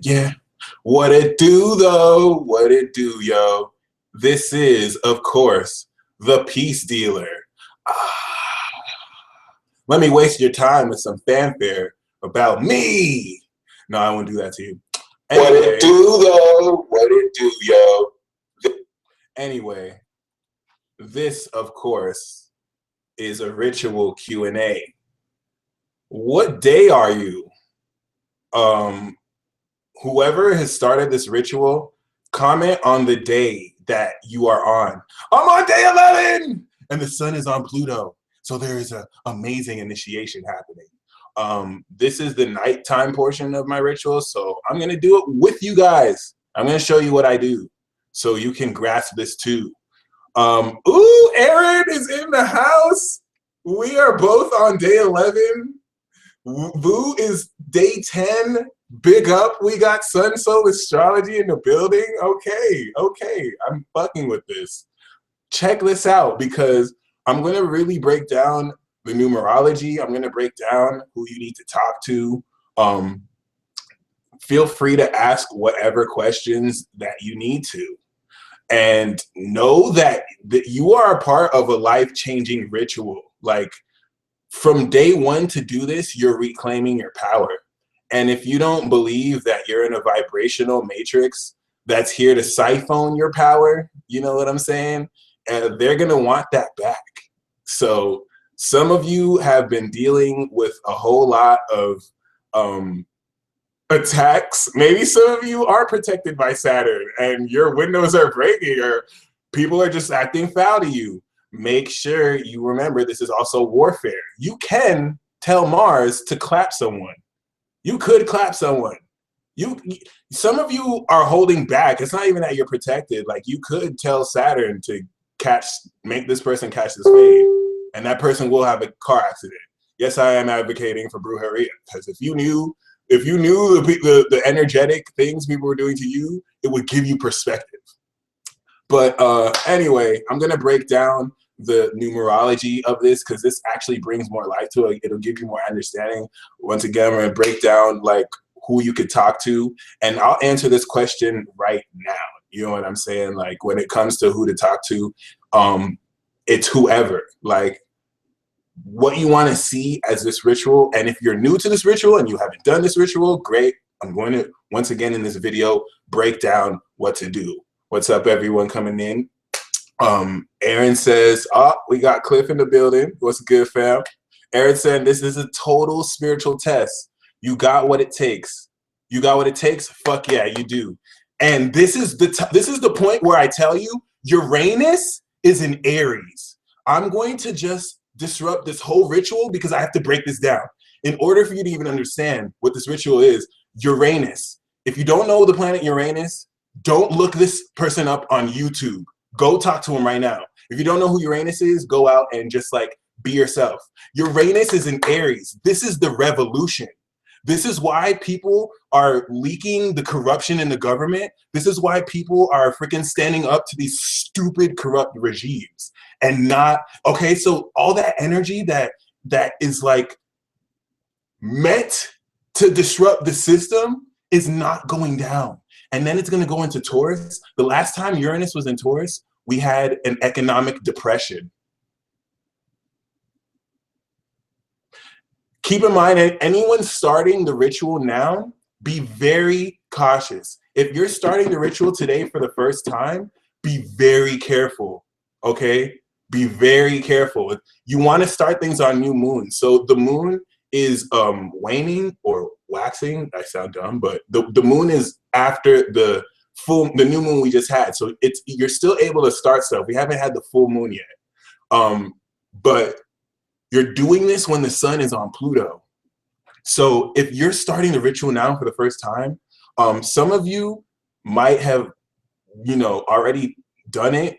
Yeah. What it do, though? What it do, yo? This is, of course, the Peace Dealer. Let me waste your time with some fanfare about me. No, I won't do that to you. Anyway, what it do, though? What it do, yo? Anyway, this, of course, is a ritual Q&A. What day are you? Whoever has started this ritual, comment on the day that you are on. I'm on day 11! And the sun is on Pluto. So there is an amazing initiation happening. This is the nighttime portion of my ritual, so I'm going to do it with you guys. I'm going to show you what I do so you can grasp this too. Ooh, Aaron is in the house. We are both on day 11. Vu is day 10. Big up. We got Sun Soul Astrology in the building. Okay. I'm fucking with this. Check this out because I'm going to really break down the numerology. I'm going to break down who you need to talk to. Feel free to ask whatever questions that you need to. And know that you are a part of a life-changing ritual. Like, from day one to do this, you're reclaiming your power. And if you don't believe that you're in a vibrational matrix that's here to siphon your power, you know what I'm saying? They're going to want that back. So some of you have been dealing with a whole lot of attacks. Maybe some of you are protected by Saturn and your windows are breaking or people are just acting foul to you. Make sure you remember this is also warfare. You can tell Mars to clap someone. You could clap someone. Some of you are holding back. It's not even that you're protected. Like, you could tell Saturn to make this person catch this fade, and that person will have a car accident. Yes, I am advocating for brujeria, because if you knew the energetic things people were doing to you, it would give you perspective. But anyway, I'm gonna break down the numerology of this because this actually brings more light to it. It'll give you more understanding. Once again, we're gonna break down like who you could talk to, and I'll answer this question right now. You know what I'm saying? Like, when it comes to who to talk to, it's whoever. Like, what you want to see as this ritual, and if you're new to this ritual and you haven't done this ritual, great. I'm going to, once again in this video, break down what to do. What's up, everyone coming in? Aaron says, we got Cliff in the building. What's good, fam? Aaron said, this is a total spiritual test. You got what it takes. You got what it takes? Fuck yeah, you do. And this is the point where I tell you, Uranus is in Aries. I'm going to just disrupt this whole ritual because I have to break this down. In order for you to even understand what this ritual is, Uranus. If you don't know the planet Uranus, don't look this person up on YouTube. Go talk to him right now. If you don't know who Uranus is, go out and just like be yourself. Uranus is in Aries. This is the revolution. This is why people are leaking the corruption in the government. This is why people are freaking standing up to these stupid corrupt regimes and not, okay, so all that energy that is like meant to disrupt the system is not going down. And then it's going to go into Taurus. The last time Uranus was in Taurus, we had an economic depression. Keep in mind, anyone starting the ritual now, be very cautious. If you're starting the ritual today for the first time, be very careful, okay? Be very careful. You want to start things on new moon. So the moon is waning or waxing. I sound dumb, but the moon is after the new moon we just had. So you're still able to start stuff. We haven't had the full moon yet. But you're doing this when the sun is on Pluto. So if you're starting the ritual now for the first time, some of you might have, already done it.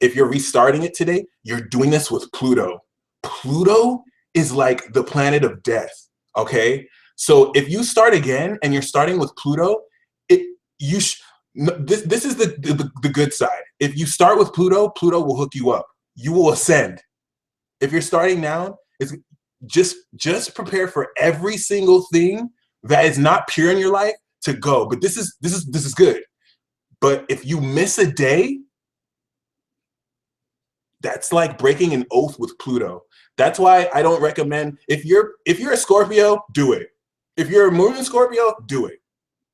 If you're restarting it today, you're doing this with Pluto. Pluto is like the planet of death, okay? So if you start again and you're starting with Pluto, this is the good side. If you start with Pluto, Pluto will hook you up. You will ascend. If you're starting now, it's just prepare for every single thing that is not pure in your life to go. But this is good. But if you miss a day, that's like breaking an oath with Pluto. That's why I don't recommend, if you're a Scorpio, do it. If you're a moon in Scorpio, do it.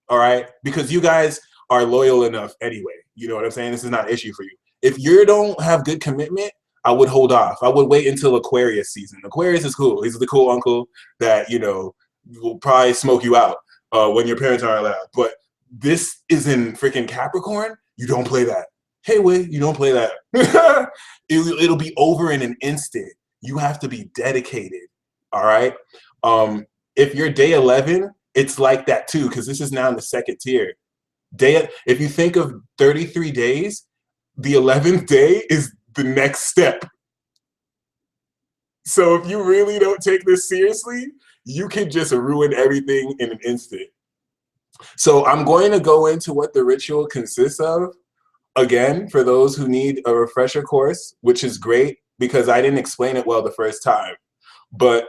All right? Because you guys are loyal enough anyway. You know what I'm saying? This is not an issue for you. If you don't have good commitment, I would hold off. I would wait until Aquarius season. Aquarius is cool. He's the cool uncle that, you know, will probably smoke you out when your parents aren't allowed. But this is in freaking Capricorn. You don't play that. Hey, wait, you don't play that. It'll be over in an instant. You have to be dedicated. All right. If you're day 11, it's like that too, because this is now in the second tier. If you think of 33 days, the 11th day is the next step. So if you really don't take this seriously, you can just ruin everything in an instant. So I'm going to go into what the ritual consists of. Again, for those who need a refresher course, which is great because I didn't explain it well the first time. But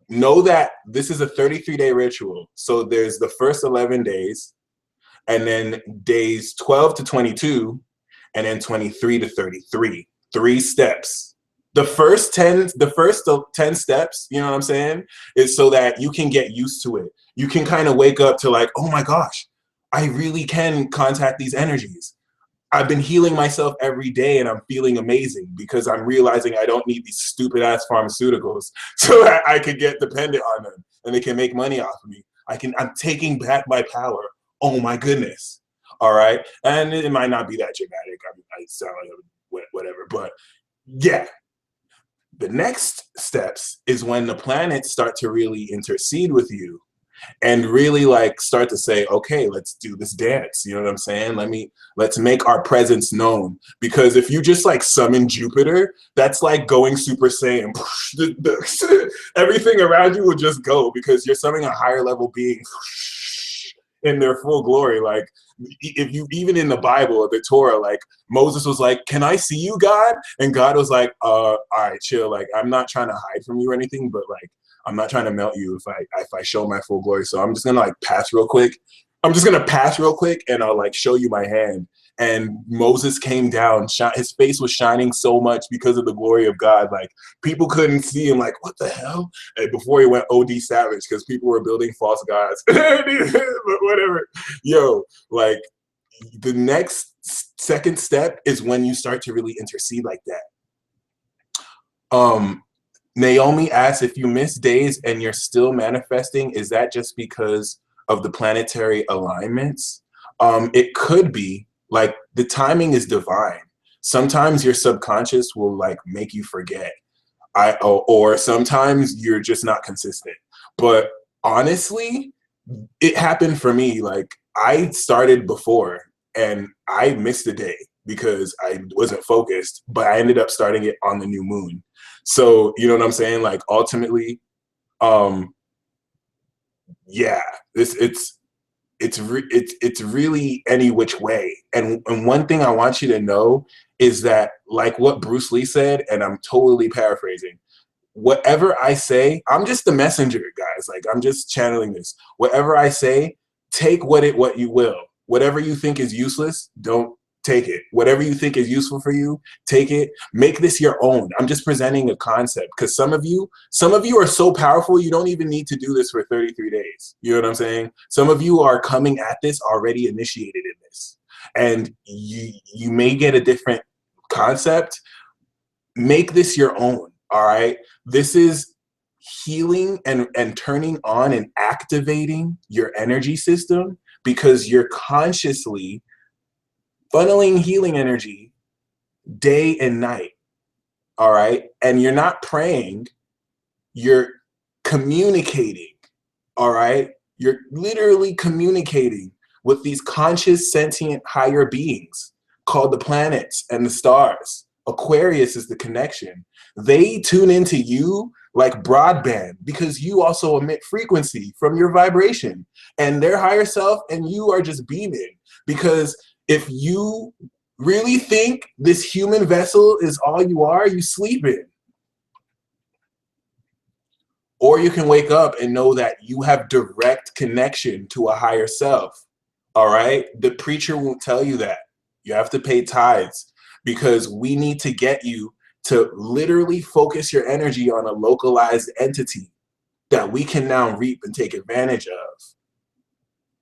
know that this is a 33-day ritual. So there's the first 11 days, and then days 12 to 22, and then 23 to 33. 3 steps. The first 10 steps, you know what I'm saying, is so that you can get used to it. You can kind of wake up to like, oh my gosh, I really can contact these energies. I've been healing myself every day and I'm feeling amazing because I'm realizing I don't need these stupid ass pharmaceuticals so that I could get dependent on them and they can make money off of me. I'm taking back my power. Oh my goodness. All right. And it might not be that dramatic. I sound like whatever, but yeah. The next steps is when the planets start to really intercede with you and really like start to say, okay, let's do this dance. You know what I'm saying? Let's make our presence known. Because if you just like summon Jupiter, that's like going Super Saiyan. Everything around you will just go because you're summoning a higher level being in their full glory. Like if you, even in the Bible, the Torah, like Moses was like, can I see you, God? And God was like, all right, chill. Like, I'm not trying to hide from you or anything, but like, I'm not trying to melt you if I show my full glory. So I'm just gonna like pass real quick. And I'll like show you my hand. And Moses came down, his face was shining so much because of the glory of God. Like people couldn't see him, like, what the hell? And before he went OD savage, because people were building false gods. But whatever. Yo, like the next second step is when you start to really intercede like that. Naomi asks, if you miss days and you're still manifesting, is that just because of the planetary alignments? It could be. Like the timing is divine. Sometimes your subconscious will like make you forget. Or sometimes you're just not consistent. But honestly, it happened for me. Like I started before and I missed a day because I wasn't focused, but I ended up starting it on the new moon. So, you know what I'm saying? Like ultimately, yeah, it's really any which way. And one thing I want you to know is that, like what Bruce Lee said, and I'm totally paraphrasing, whatever I say, I'm just the messenger, guys. Like I'm just channeling this. Whatever I say, take what you will. Whatever you think is useless, don't take it. Whatever you think is useful for you, take it. Make this your own. I'm just presenting a concept because some of you are so powerful, you don't even need to do this for 33 days. You know what I'm saying? Some of you are coming at this already initiated in this. And you may get a different concept. Make this your own, all right? This is healing and turning on and activating your energy system because you're consciously funneling healing energy day and night, all right? And you're not praying, you're communicating, all right? You're literally communicating with these conscious, sentient, higher beings called the planets and the stars. Aquarius is the connection. They tune into you like broadband because you also emit frequency from your vibration, and their higher self and you are just beaming. Because if you really think this human vessel is all you are, you sleeping. Or you can wake up and know that you have direct connection to a higher self. All right? The preacher won't tell you that. You have to pay tithes, because we need to get you to literally focus your energy on a localized entity that we can now reap and take advantage of.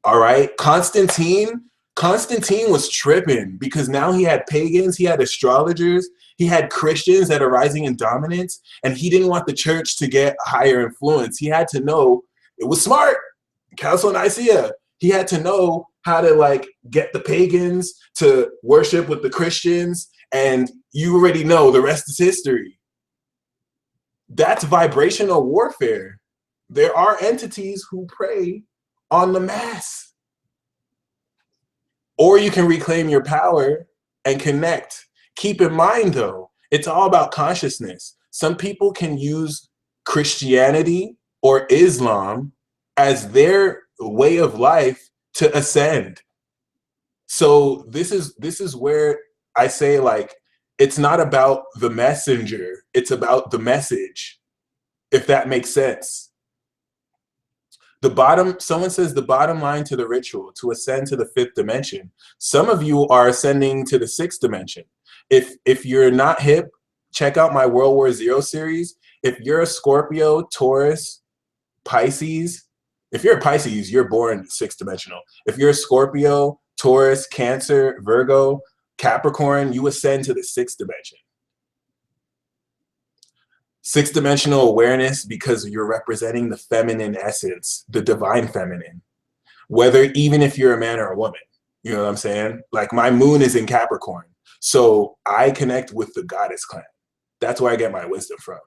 All right? Constantine was tripping, because now he had pagans, he had astrologers, he had Christians that are rising in dominance, and he didn't want the church to get higher influence. He had to know, it was smart, Council of Nicaea. He had to know how to like get the pagans to worship with the Christians, and you already know the rest is history. That's vibrational warfare. There are entities who prey on the mass. Or you can reclaim your power and connect. Keep in mind though, it's all about consciousness. Some people can use Christianity or Islam as their way of life to ascend. So this is where I say, like, it's not about the messenger, it's about the message, if that makes sense. Someone says the bottom line to the ritual, to ascend to the 5th dimension. Some of you are ascending to the 6th dimension. If you're not hip, check out my World War Zero series. If you're a Scorpio, Taurus, Pisces, if you're a Pisces, you're born 6th dimensional. If you're a Scorpio, Taurus, Cancer, Virgo, Capricorn, you ascend to the 6th dimension. 6th dimensional awareness, because you're representing the feminine essence, the divine feminine, even if you're a man or a woman. You know what I'm saying? Like, my moon is in Capricorn, so I connect with the goddess clan. That's where I get my wisdom from.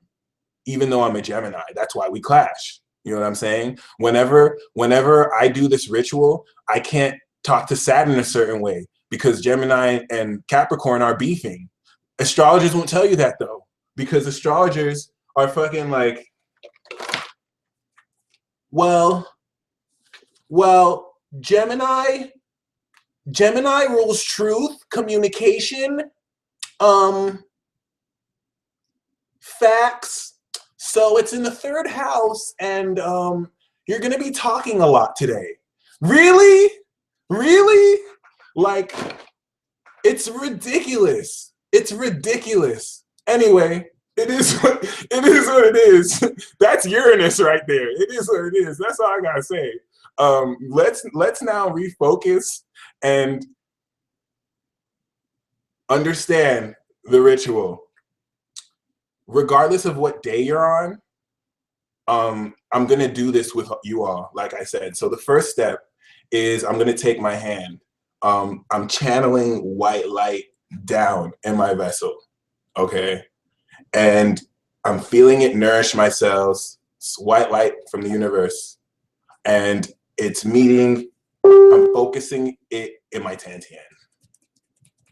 Even though I'm a Gemini, that's why we clash. You know what I'm saying? Whenever I do this ritual, I can't talk to Saturn a certain way, because Gemini and Capricorn are beefing. Astrologers won't tell you that though, because astrologers are fucking like, well, Gemini rules truth, communication, facts. So it's in the 3rd house, and you're gonna be talking a lot today. Really? Really? Like, it's ridiculous. It's ridiculous. Anyway, it is what it is. That's Uranus right there. It is what it is. That's all I gotta say. Let's now refocus and understand the ritual. Regardless of what day you're on, I'm gonna do this with you all, like I said. So the first step is I'm gonna take my hand. I'm channeling white light down in my vessel, okay? And I'm feeling it nourish my cells. It's white light from the universe. And it's meeting, I'm focusing it in my Tantian,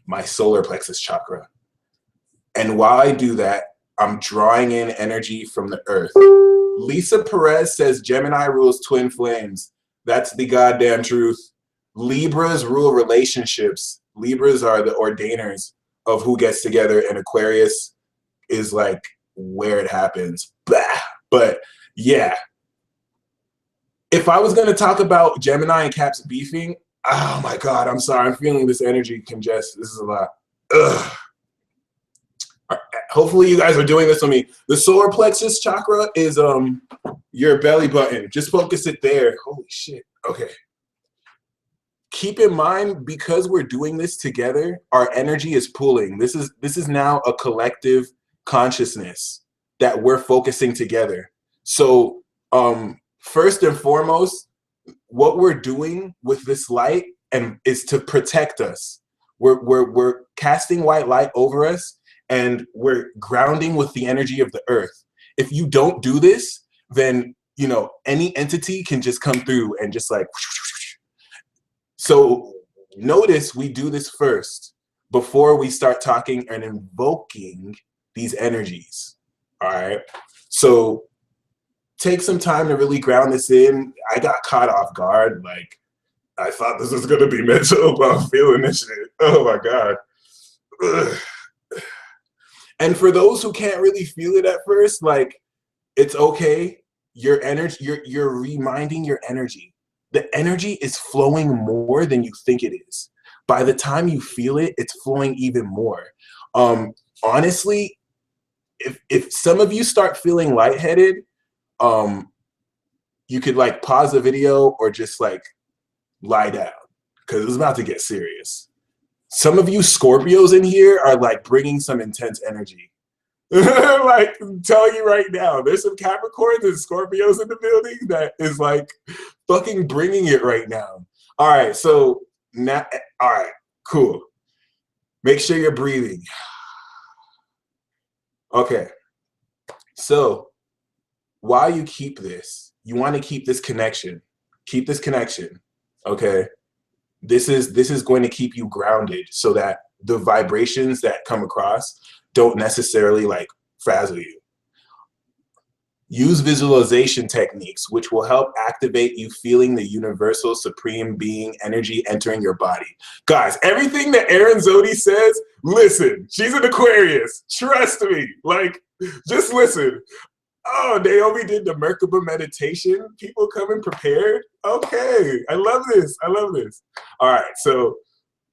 my solar plexus chakra. And while I do that, I'm drawing in energy from the earth. Lisa Perez says Gemini rules twin flames. That's the goddamn truth. Libras rule relationships. Libras are the ordainers of who gets together, and Aquarius is like where it happens. Blah. But yeah, if I was going to talk about Gemini and Caps beefing, oh my God, I'm sorry. I'm feeling this energy congest. This is a lot. Ugh. Hopefully you guys are doing this on me. The solar plexus chakra is your belly button. Just focus it there. Holy shit. Okay. Keep in mind, because we're doing this together, our energy is pooling. This is now a collective consciousness that we're focusing together. So first and foremost, what we're doing with this light is to protect us. We're casting white light over us, and we're grounding with the energy of the earth. If you don't do this, then, you know, any entity can just come through and just like, so notice we do this first before we start talking and invoking these energies. All right. So take some time to really ground this in. I got caught off guard. Like, I thought this was going to be mental, but I'm feeling this shit. Oh my God. Ugh. And for those who can't really feel it at first, like, it's okay. your energy, you're reminding your energy. The energy is flowing more than you think it is. By the time you feel it, it's flowing even more. Honestly, if some of you start feeling lightheaded, you could like pause the video or just like lie down because it's about to get serious. Some of you Scorpios in here are like bringing some intense energy. Like, I'm telling you right now, there's some Capricorns and Scorpios in the building that is like fucking bringing it right now. All right, so now, all right, cool. Make sure you're breathing. Okay, so while you keep this, you want to keep this connection. Keep this connection, okay? This is going to keep you grounded so that the vibrations that come across don't necessarily like frazzle you. Use visualization techniques, which will help activate you feeling the universal supreme being energy entering your body. Guys, everything that Erin Zodi says, listen, she's an Aquarius. Trust me. Like, just listen. Oh, Naomi did the Merkaba meditation. People coming prepared. Okay, I love this. I love this. All right, so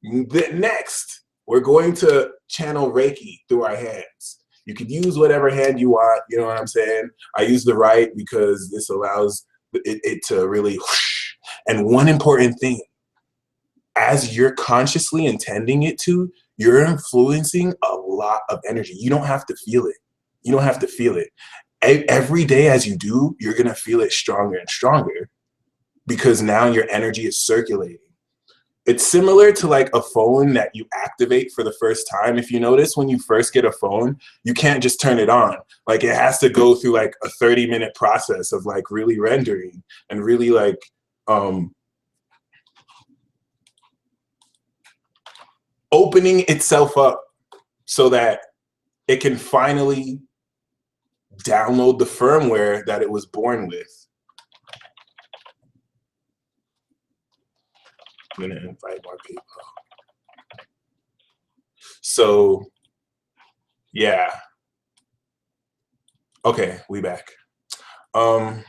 next, we're going to channel Reiki through our hands. You could use whatever hand you want, you know what I'm saying? I use the right because this allows it to really whoosh. And one important thing, as you're consciously intending it to, you're influencing a lot of energy. You don't have to feel it. You don't have to feel it. Every day as you do, you're going to feel it stronger and stronger because now your energy is circulating. It's similar to like a phone that you activate for the first time. If you notice, when you first get a phone, you can't just turn it on. Like, it has to go through like a 30-minute process of like really rendering and really like opening itself up so that it can finally download the firmware that it was born with. I'm gonna invite more people. So, yeah. Okay, we back. Are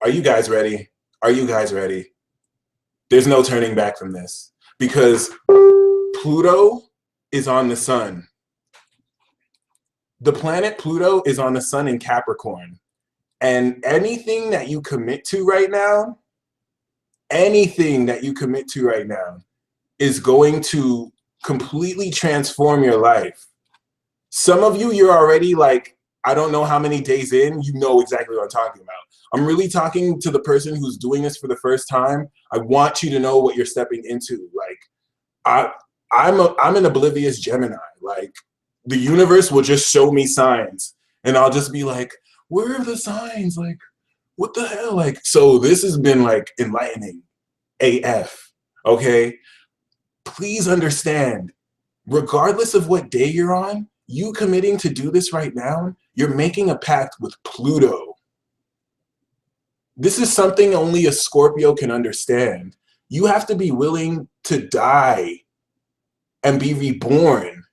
you guys ready? Are you guys ready? There's no turning back from this because Pluto is on the sun. The planet Pluto is on the sun in Capricorn. And anything that you commit to right now, is going to completely transform your life. Some of you, you're already like, I don't know how many days in, you know exactly what I'm talking about. I'm really talking to the person who's doing this for the first time. I want you to know what you're stepping into. Like, I'm an oblivious Gemini. Like, the universe will just show me signs and I'll just be like, where are the signs? Like, what the hell? Like, so this has been like enlightening AF, okay? Please understand, regardless of what day you're on, you committing to do this right now, you're making a pact with Pluto. This is something only a Scorpio can understand. You have to be willing to die and be reborn.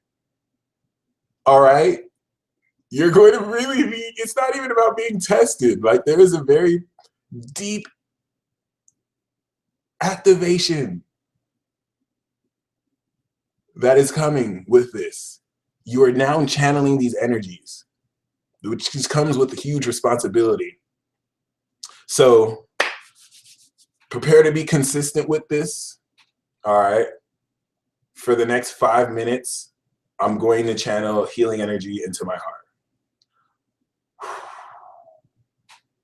All right? You're going to really be, it's not even about being tested. Like, there is a very deep activation that is coming with this. You are now channeling these energies, which just comes with a huge responsibility. So prepare to be consistent with this. All right. For the next 5 minutes, I'm going to channel healing energy into my heart.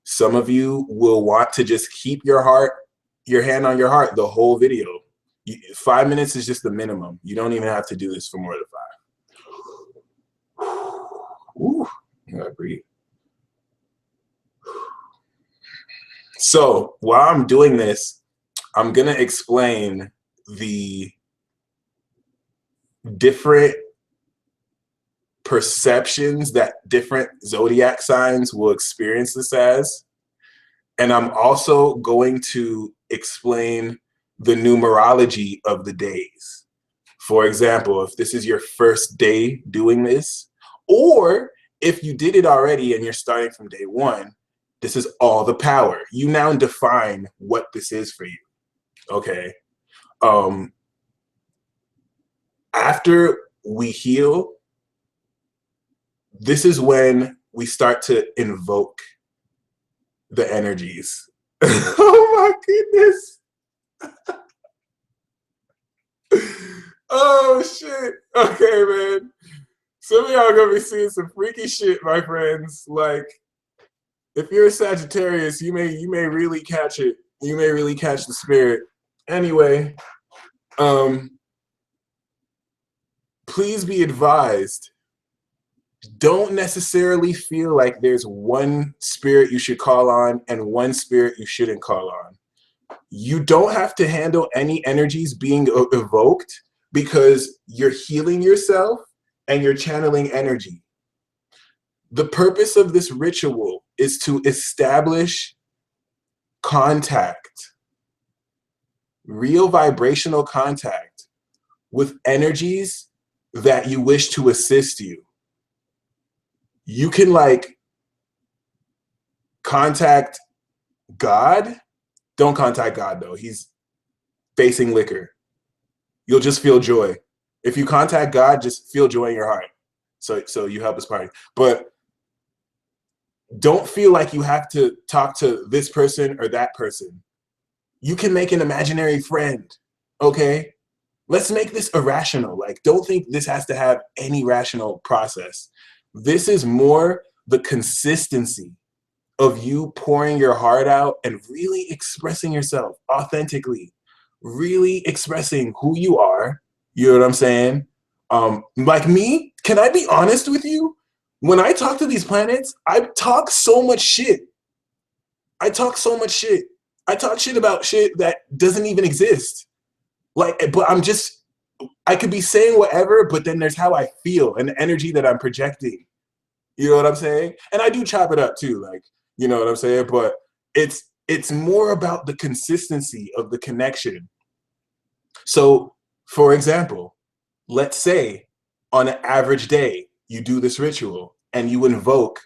Some of you will want to just keep your hand on your heart the whole video. 5 minutes is just the minimum. You don't even have to do this for more than 5. Ooh, I gotta breathe. So while I'm doing this, I'm gonna explain the different perceptions that different zodiac signs will experience this as. And I'm also going to explain the numerology of the days. For example, if this is your first day doing this, or if you did it already and you're starting from day one, this is all the power. You now define what this is for you. Okay. After we heal, this is when we start to invoke the energies. Oh my goodness. Oh shit. Okay, man. Some of y'all gonna be seeing some freaky shit, my friends. Like, if you're a Sagittarius, you may really catch it. You may really catch the spirit. Anyway, please be advised, don't necessarily feel like there's one spirit you should call on and one spirit you shouldn't call on. You don't have to handle any energies being evoked because you're healing yourself and you're channeling energy. The purpose of this ritual is to establish contact, real vibrational contact with energies that you wish to assist you. You can like contact God. Don't contact God though. He's facing liquor. You'll just feel joy. If you contact God, just feel joy in your heart. So you help us party. But don't feel like you have to talk to this person or that person. You can make an imaginary friend, okay? Let's make this irrational. Like, don't think this has to have any rational process. This is more the consistency of you pouring your heart out and really expressing yourself authentically, really expressing who you are. You know what I'm saying? Like me, can I be honest with you? When I talk to these planets, I talk so much shit. I talk so much shit. I talk shit about shit that doesn't even exist. Like, but I could be saying whatever, but then there's how I feel and the energy that I'm projecting. You know what I'm saying? And I do chop it up too, like, you know what I'm saying? But it's more about the consistency of the connection. So, for example, let's say on an average day, you do this ritual and you invoke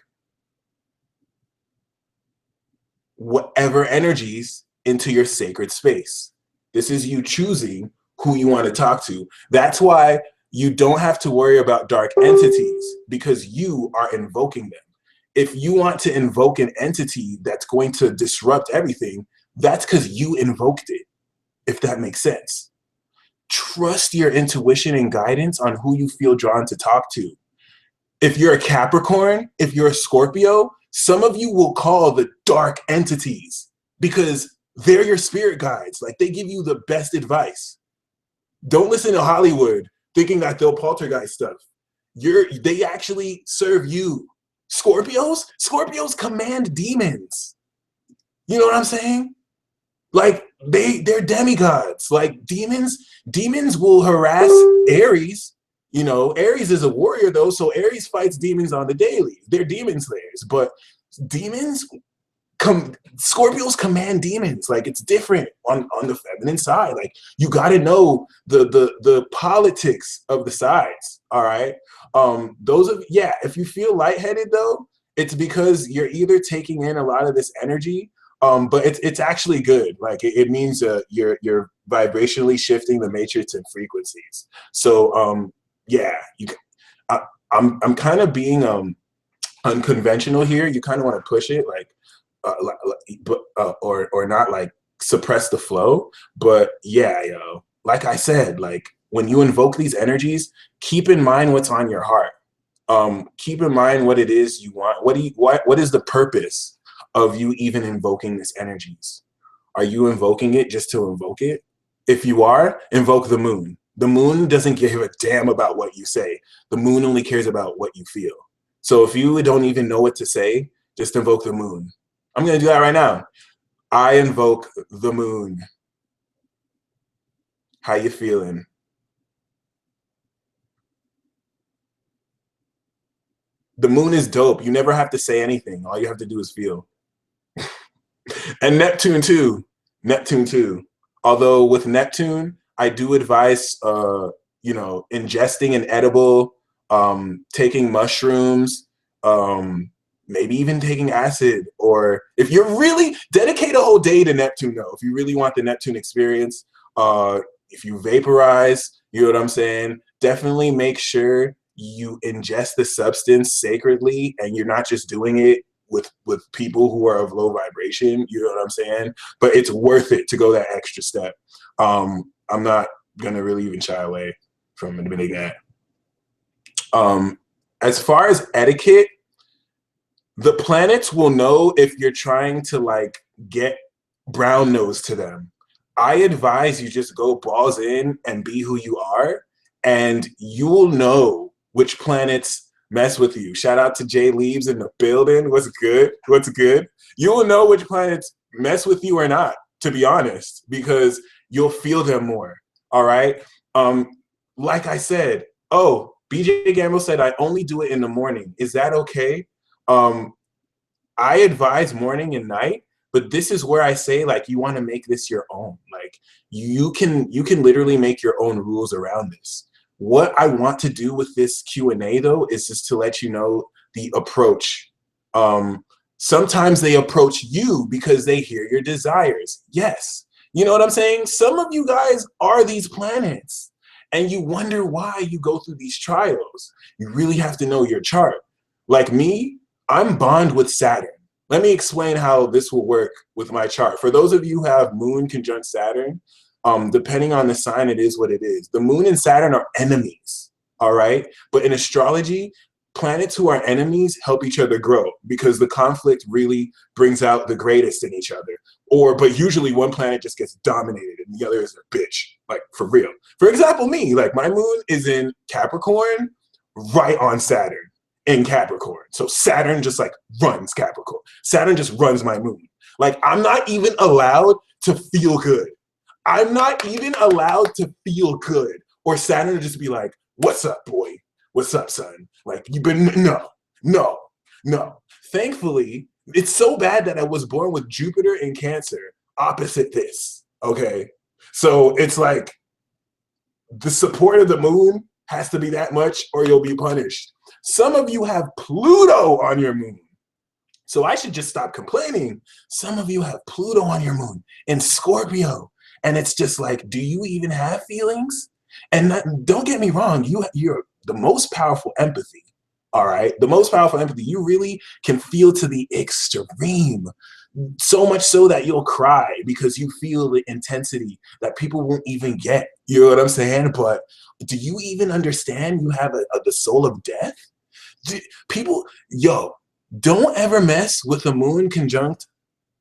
whatever energies into your sacred space. This is you choosing who you want to talk to. That's why you don't have to worry about dark entities, because you are invoking them. If you want to invoke an entity that's going to disrupt everything, that's because you invoked it, if that makes sense. Trust your intuition and guidance on who you feel drawn to talk to. If you're a Capricorn, if you're a Scorpio, some of you will call the dark entities because they're your spirit guides. Like, they give you the best advice. Don't listen to Hollywood thinking that they'll poltergeist stuff. They actually serve you. Scorpios command demons. You know what I'm saying? Like, they're demigods. Like, demons will harass Aries. You know, Aries is a warrior though, so Aries fights demons on the daily. They're demon slayers, but Scorpios command demons. Like, it's different on the feminine side. Like, you got to know the politics of the sides. All right. If you feel lightheaded though, it's because you're either taking in a lot of this energy, but it's actually good. Like, it means you're vibrationally shifting the matrix and frequencies. So I'm kind of being unconventional here. You kind of want to push it, like, or not like suppress the flow. But yeah, like I said, like, when you invoke these energies, keep in mind what's on your heart. Keep in mind what it is you want. What is the purpose of you even invoking these energies? Are you invoking it just to invoke it? If you are, invoke the moon. The moon doesn't give a damn about what you say. The moon only cares about what you feel. So if you don't even know what to say, just invoke the moon. I'm going to do that right now. I invoke the moon. How you feeling? The moon is dope. You never have to say anything. All you have to do is feel. And Neptune too. Neptune too. Although with Neptune, I do advise, ingesting an edible, taking mushrooms, maybe even taking acid, or if you're really dedicate a whole day to Neptune though, if you really want the Neptune experience, if you vaporize, you know what I'm saying? Definitely make sure you ingest the substance sacredly, and you're not just doing it with people who are of low vibration, you know what I'm saying? But it's worth it to go that extra step. I'm not gonna really even shy away from admitting that. As far as etiquette, the planets will know if you're trying to like get brown nose to them. I advise you just go balls in and be who you are, and you will know which planets mess with you. Shout out to Jay Leaves in the building. What's good? What's good? You will know which planets mess with you or not, to be honest, because you'll feel them more. All right. Like I said, oh, BJ Gamble said, I only do it in the morning. Is that okay? I advise morning and night, but this is where I say, like, you want to make this your own. Like, you can literally make your own rules around this. What I want to do with this Q&A though is just to let you know the approach. Sometimes they approach you because they hear your desires. Yes. You know what I'm saying? Some of you guys are these planets, and you wonder why you go through these trials. You really have to know your chart. Like me, I'm bond with Saturn. Let me explain how this will work with my chart. For those of you who have Moon conjunct Saturn, depending on the sign, it is what it is. The Moon and Saturn are enemies, all right? But in astrology, planets who are enemies help each other grow, because the conflict really brings out the greatest in each other. But usually one planet just gets dominated and the other is a bitch, like for real. For example, me, like my Moon is in Capricorn, right on Saturn in Capricorn. So Saturn just like runs Capricorn. Saturn just runs my Moon. Like I'm not even allowed to feel good. I'm not even allowed to feel good. Or Saturn would just be like, what's up, boy? What's up, son? Like, you've been, no. Thankfully, it's so bad that I was born with Jupiter in Cancer opposite this, okay? So it's like, the support of the Moon has to be that much or you'll be punished. Some of you have Pluto on your Moon. So I should just stop complaining. Some of you have Pluto on your Moon in Scorpio. And it's just like, do you even have feelings? And don't get me wrong, you're the most powerful empathy, all right? The most powerful empathy. You really can feel to the extreme, so much so that you'll cry because you feel the intensity that people won't even get. You know what I'm saying? But do you even understand you have the soul of death? Don't ever mess with the Moon conjunct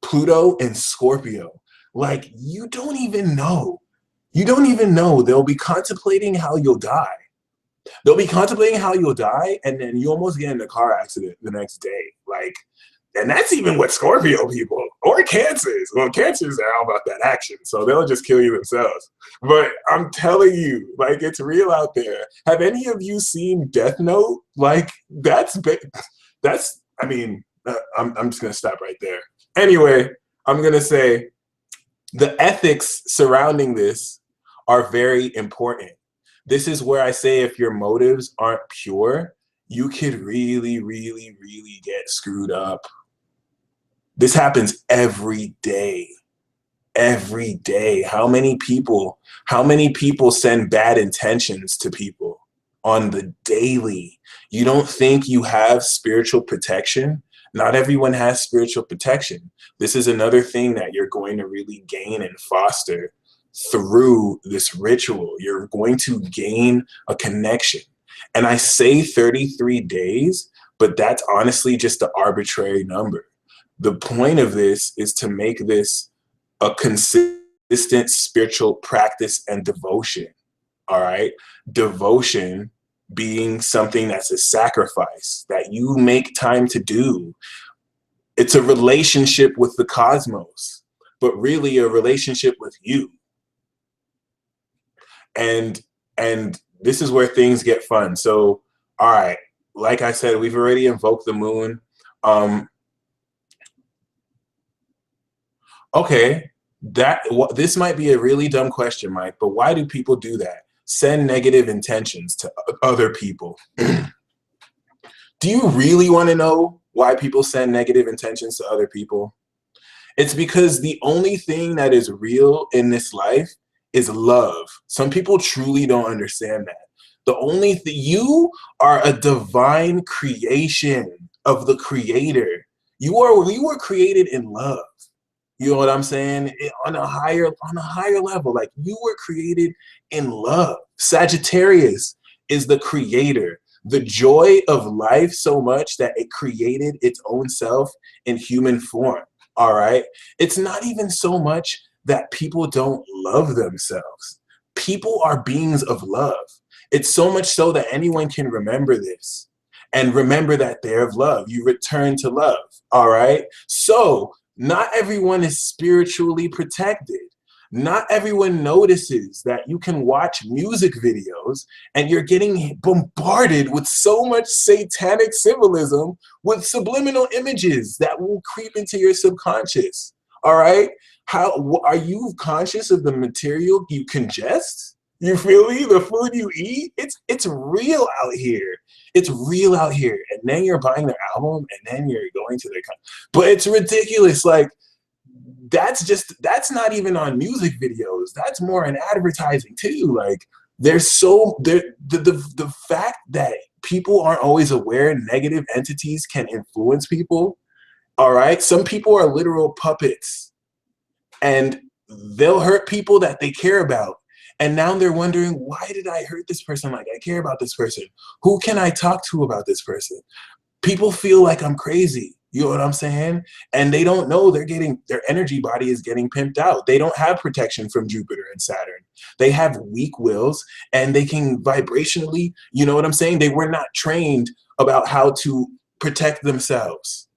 Pluto and Scorpio. Like, you don't even know. You don't even know. They'll be contemplating how you'll die. They'll be contemplating how you'll die, and then you almost get in a car accident the next day. Like, and that's even with Scorpio people or Cancers. Well, Cancers are all about that action, so they'll just kill you themselves. But I'm telling you, like, it's real out there. Have any of you seen Death Note? Like, I mean, I'm just gonna stop right there. Anyway, I'm gonna say the ethics surrounding this are very important. This is where I say if your motives aren't pure, you could really, really, really get screwed up. This happens every day. Every day. How many people send bad intentions to people on the daily? You don't think you have spiritual protection? Not everyone has spiritual protection. This is another thing that you're going to really gain and foster through this ritual. You're going to gain a connection. And I say 33 days, but that's honestly just an arbitrary number. The point of this is to make this a consistent spiritual practice and devotion. All right? Devotion being something that's a sacrifice that you make time to do. It's a relationship with the cosmos, but really a relationship with you. And this is where things get fun. So, all right, like I said, we've already invoked the Moon. Okay, this might be a really dumb question, Mike, but why do people do that? Send negative intentions to other people. Do you really want to know why people send negative intentions to other people? It's because the only thing that is real in this life is love. Some people truly don't understand that. The only thing, you are a divine creation of the Creator. You were created in love. You know what I'm saying? On a higher level, like you were created in love. Sagittarius is the creator, the joy of life so much that it created its own self in human form. All right. It's not even so much that people don't love themselves. People are beings of love. It's so much so that anyone can remember this and remember that they're of love. You return to love. All right. So not everyone is spiritually protected. Not everyone notices that you can watch music videos and you're getting bombarded with so much satanic symbolism with subliminal images that will creep into your subconscious. All right? How are you conscious of the material you congest? You feel me? The food you eat? It's real out here. It's real out here. And then you're buying their album and then you're going to their but it's ridiculous. Like that's not even on music videos. That's more in advertising too. Like the fact that people aren't always aware negative entities can influence people. All right. Some people are literal puppets and they'll hurt people that they care about. And now they're wondering, why did I hurt this person? Like I care about this person. Who can I talk to about this person? People feel like I'm crazy. You know what I'm saying? And they don't know their energy body is getting pimped out. They don't have protection from Jupiter and Saturn. They have weak wills and they can vibrationally, you know what I'm saying? They were not trained about how to protect themselves.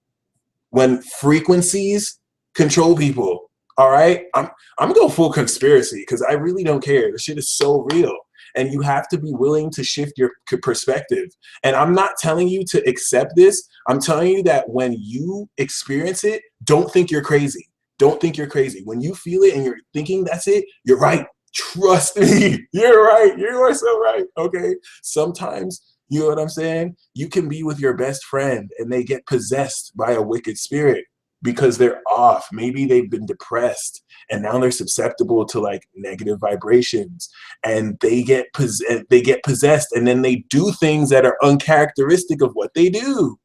When frequencies control people, all right? I'm gonna go full conspiracy because I really don't care. The shit is so real. And you have to be willing to shift your perspective. And I'm not telling you to accept this. I'm telling you that when you experience it, don't think you're crazy. Don't think you're crazy. When you feel it and you're thinking that's it, you're right. Trust me. You're right. You are so right. Okay. Sometimes, you know what I'm saying? You can be with your best friend and they get possessed by a wicked spirit because they're off. Maybe they've been depressed and now they're susceptible to like negative vibrations and they get possessed and then they do things that are uncharacteristic of what they do.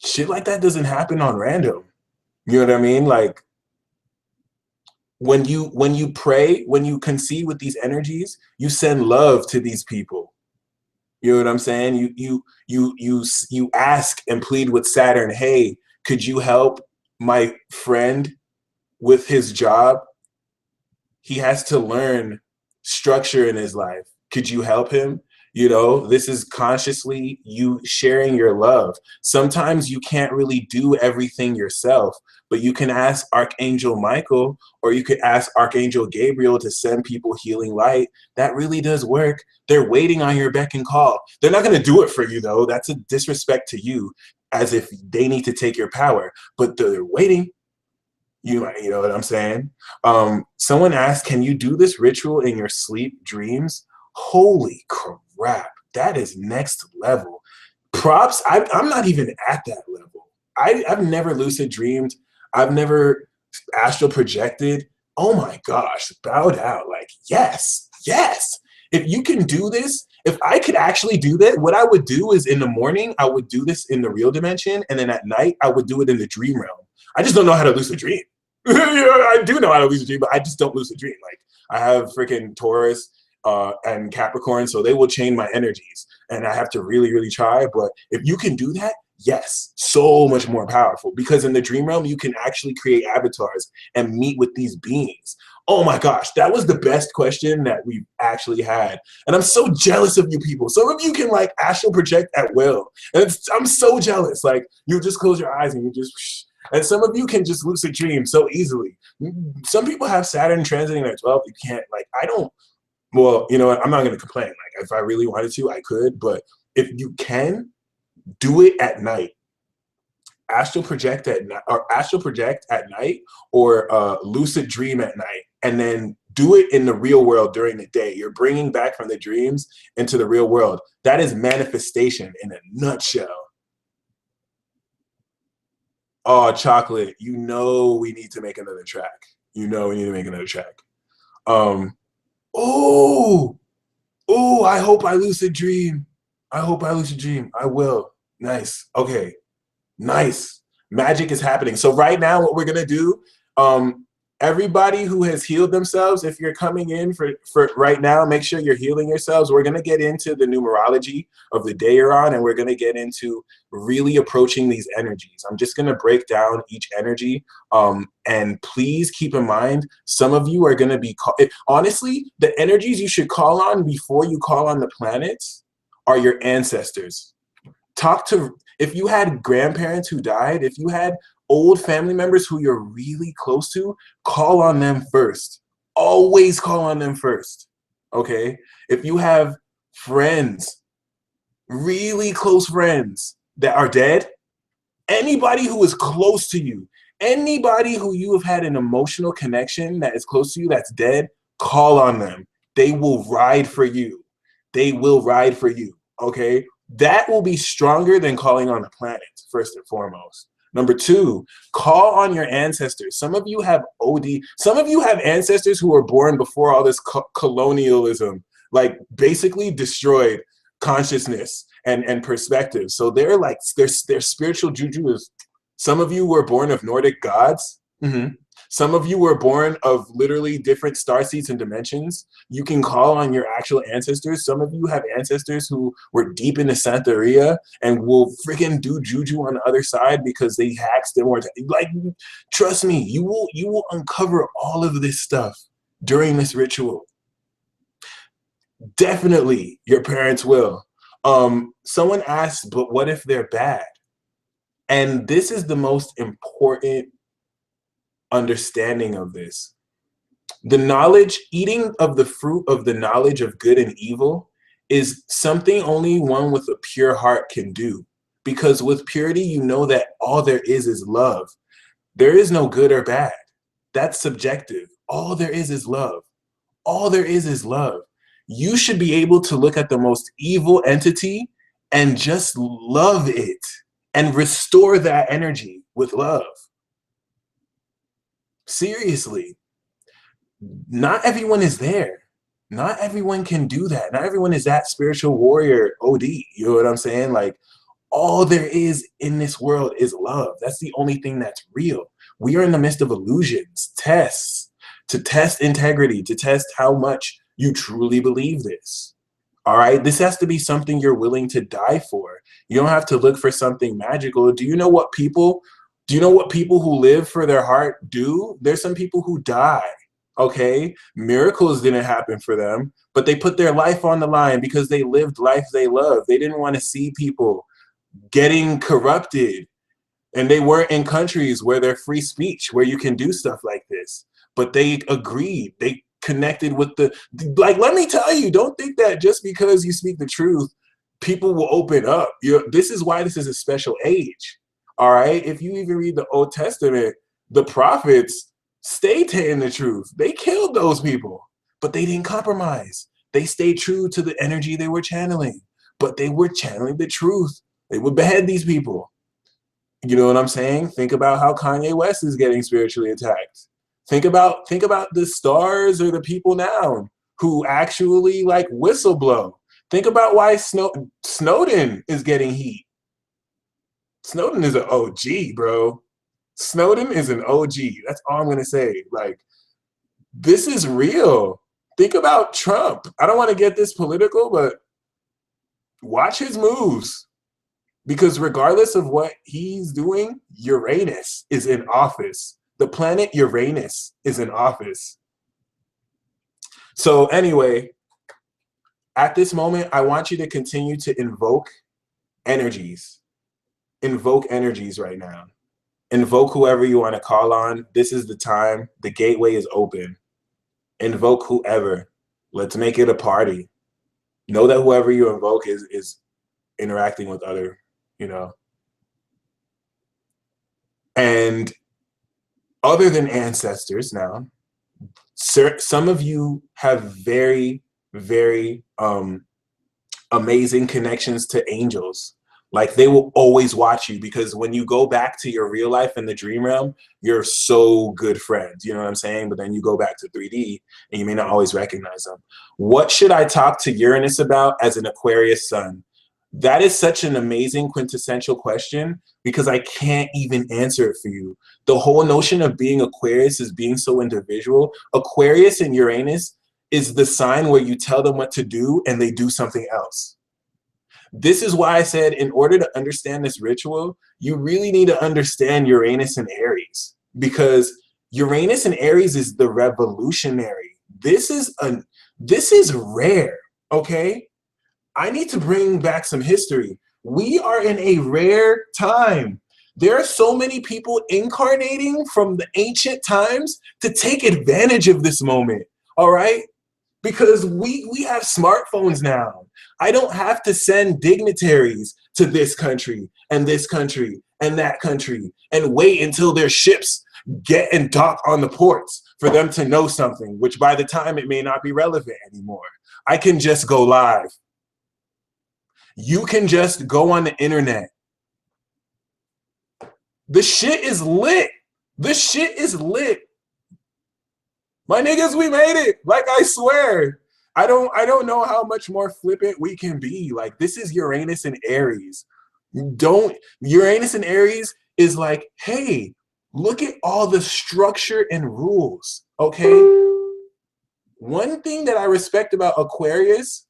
Shit like that doesn't happen on random. You know what I mean? Like when you pray, when you conceive with these energies, you send love to these people. You know what I'm saying? You ask and plead with Saturn, hey, could you help my friend with his job? He has to learn structure in his life. Could you help him? You know, this is consciously you sharing your love. Sometimes you can't really do everything yourself, but you can ask Archangel Michael or you could ask Archangel Gabriel to send people healing light. That really does work. They're waiting on your beck and call. They're not going to do it for you, though. That's a disrespect to you, as if they need to take your power, but they're waiting. You know what I'm saying? Someone asked, can you do this ritual in your sleep dreams? Holy crap, that is next level. Props. I'm not even at that level. I've never lucid dreamed. I've never astral projected. Oh my gosh, bow down. Like, yes. If you can do this, if I could actually do that, what I would do is in the morning, I would do this in the real dimension. And then at night, I would do it in the dream realm. I just don't know how to lucid dream. You know, I do know how to lucid dream, but I just don't lucid dream. Like I have freaking Taurus and Capricorn, so they will chain my energies. And I have to really, really try. But if you can do that, yes, so much more powerful. Because in the dream realm, you can actually create avatars and meet with these beings. Oh my gosh, that was the best question that we've actually had. And I'm so jealous of you people. Some of you can like astral project at will. And I'm so jealous. Like you just close your eyes and you just... And some of you can just lucid dream so easily. Some people have Saturn transiting their 12th. You can't, like, I don't, well, you know what? I'm not going to complain. Like, if I really wanted to, I could. But if you can, do it at night. Astral project at night, or lucid dream at night, and then do it in the real world during the day. You're bringing back from the dreams into the real world. That is manifestation in a nutshell. Oh, chocolate, you know we need to make another track. You know we need to make another track. Oh, I hope I lucid dream. I hope I lucid dream. I will. Nice. Okay. Nice. Magic is happening. So right now, what we're gonna do, everybody who has healed themselves, if you're coming in for right now, make sure you're healing yourselves. We're gonna get into the numerology of the day you're on, and we're gonna get into really approaching these energies. I'm just gonna break down each energy, and please keep in mind, some of you are gonna be honestly, the energies you should call on before you call on the planets are your ancestors. If you had grandparents who died, if you had old family members who you're really close to, call on them first. Always call on them first, okay? If you have friends, really close friends that are dead, anybody who is close to you, anybody who you have had an emotional connection that is close to you that's dead, call on them. They will ride for you. They will ride for you, okay? That will be stronger than calling on the planet, first and foremost. Number two, call on your ancestors. Some of you have some of you have ancestors who were born before all this colonialism, like basically destroyed consciousness and perspective. So they're like, their spiritual juju is, some of you were born of Nordic gods. Some of you were born of literally different starseeds and dimensions. You can call on your actual ancestors. Some of you have ancestors who were deep into Santeria and will freaking do juju on the other side because they hacks them. Like, trust me, you will uncover all of this stuff during this ritual. Definitely, your parents will. Someone asked, but what if they're bad? And this is the most important understanding of this. The knowledge, eating of the fruit of the knowledge of good and evil is something only one with a pure heart can do. Because with purity, you know that all there is love. There is no good or bad. That's subjective. All there is love. All there is love. You should be able to look at the most evil entity and just love it and restore that energy with love. Seriously, not everyone is there. Not everyone can do that. Not everyone is that spiritual warrior OD. You know what I'm saying? Like, all there is in this world is love. That's the only thing that's real. We are in the midst of illusions, tests, to test integrity, to test how much you truly believe this. All right? This has to be something you're willing to die for. You don't have to look for something magical. Do you know what people who live for their heart do? There's some people who die, okay? Miracles didn't happen for them, but they put their life on the line because they lived life they love. They didn't want to see people getting corrupted. And they weren't in countries where there's free speech, where you can do stuff like this. But they agreed. They connected with like, let me tell you, don't think that just because you speak the truth, people will open up. This is why this is a special age. All right, if you even read the Old Testament, the prophets stayed in the truth. They killed those people, but they didn't compromise. They stayed true to the energy they were channeling, but they were channeling the truth. They would behead these people. You know what I'm saying? Think about how Kanye West is getting spiritually attacked. Think about the stars or the people now who actually like whistleblow. Think about why Snowden is getting heat. Snowden is an OG, bro. Snowden is an OG. That's all I'm going to say. Like, this is real. Think about Trump. I don't want to get this political, but watch his moves. Because regardless of what he's doing, Uranus is in office. The planet Uranus is in office. So anyway, at this moment, I want you to continue to invoke energies. Invoke energies right now. Invoke whoever you want to call on. This is the time. The gateway is open. Invoke whoever. Let's make it a party. Know that whoever you invoke is interacting with other, you know. And other than ancestors now, Some of you have very, very amazing connections to angels. Like they will always watch you, because when you go back to your real life in the dream realm, you're so good friends. You know what I'm saying? But then you go back to 3D and you may not always recognize them. What should I talk to Uranus about as an Aquarius sun? That is such an amazing quintessential question, because I can't even answer it for you. The whole notion of being Aquarius is being so individual. Aquarius and Uranus is the sign where you tell them what to do and they do something else. This is why I said, in order to understand this ritual, you really need to understand Uranus and Aries, because Uranus and Aries is the revolutionary. This is rare, okay? I need to bring back some history. We are in a rare time. There are so many people incarnating from the ancient times to take advantage of this moment, all right? Because we have smartphones now. I don't have to send dignitaries to this country and this country and that country and wait until their ships get and dock on the ports for them to know something, which by the time it may not be relevant anymore. I can just go live. You can just go on the internet. The shit is lit. The shit is lit. My niggas, we made it. Like, I swear. I don't know how much more flippant we can be. Like, this is Uranus and Aries. Uranus and Aries is like, hey, look at all the structure and rules, okay? One thing that I respect about Aquarius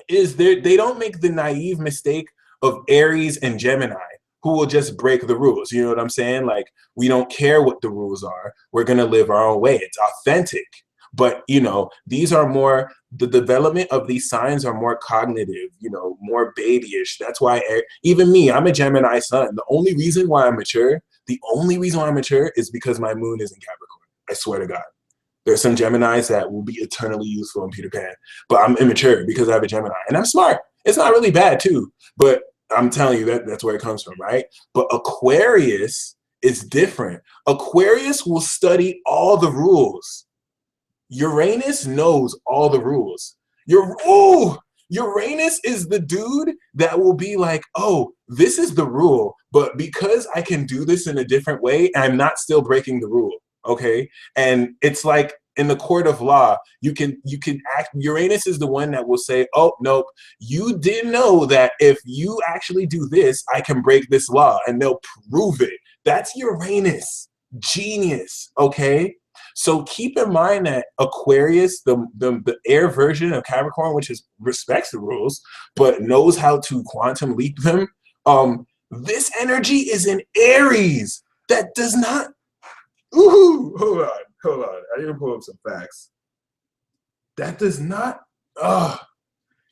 is they don't make the naive mistake of Aries and Gemini, who will just break the rules. You know what I'm saying? Like, we don't care what the rules are. We're going to live our own way. It's authentic. But, you know, these are more, the development of these signs are more cognitive, you know, more babyish. That's why even me, I'm a Gemini sun. The only reason why I'm mature is because my moon is in Capricorn. I swear to God. There's some Geminis that will be eternally useful in Peter Pan, but I'm immature because I have a Gemini, and I'm smart. It's not really bad too, but I'm telling you that's where it comes from, right? But Aquarius is different. Aquarius will study all the rules. Uranus knows all the rules. Uranus is the dude that will be like, oh, this is the rule, but because I can do this in a different way, I'm not still breaking the rule. Okay, and it's like in the court of law, you can act. Uranus is the one that will say, "Oh, nope, you didn't know that if you actually do this, I can break this law," and they'll prove it. That's Uranus, genius. Okay, so keep in mind that Aquarius, the air version of Capricorn, which respects the rules but knows how to quantum leap them. This energy is in Aries. That does not. Ooh, hold on. I need to pull up some facts. That does not,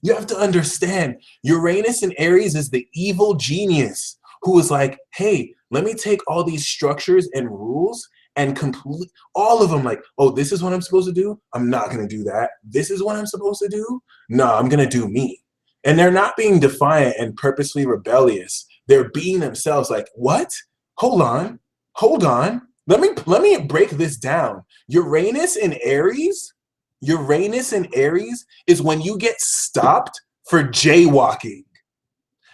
you have to understand, Uranus in Aries is the evil genius who is like, hey, let me take all these structures and rules and complete all of them. Like, oh, this is what I'm supposed to do? I'm not going to do that. This is what I'm supposed to do? No, I'm going to do me. And they're not being defiant and purposely rebellious. They're being themselves. Like, what? Hold on. Let me break this down. Uranus in Aries is when you get stopped for jaywalking.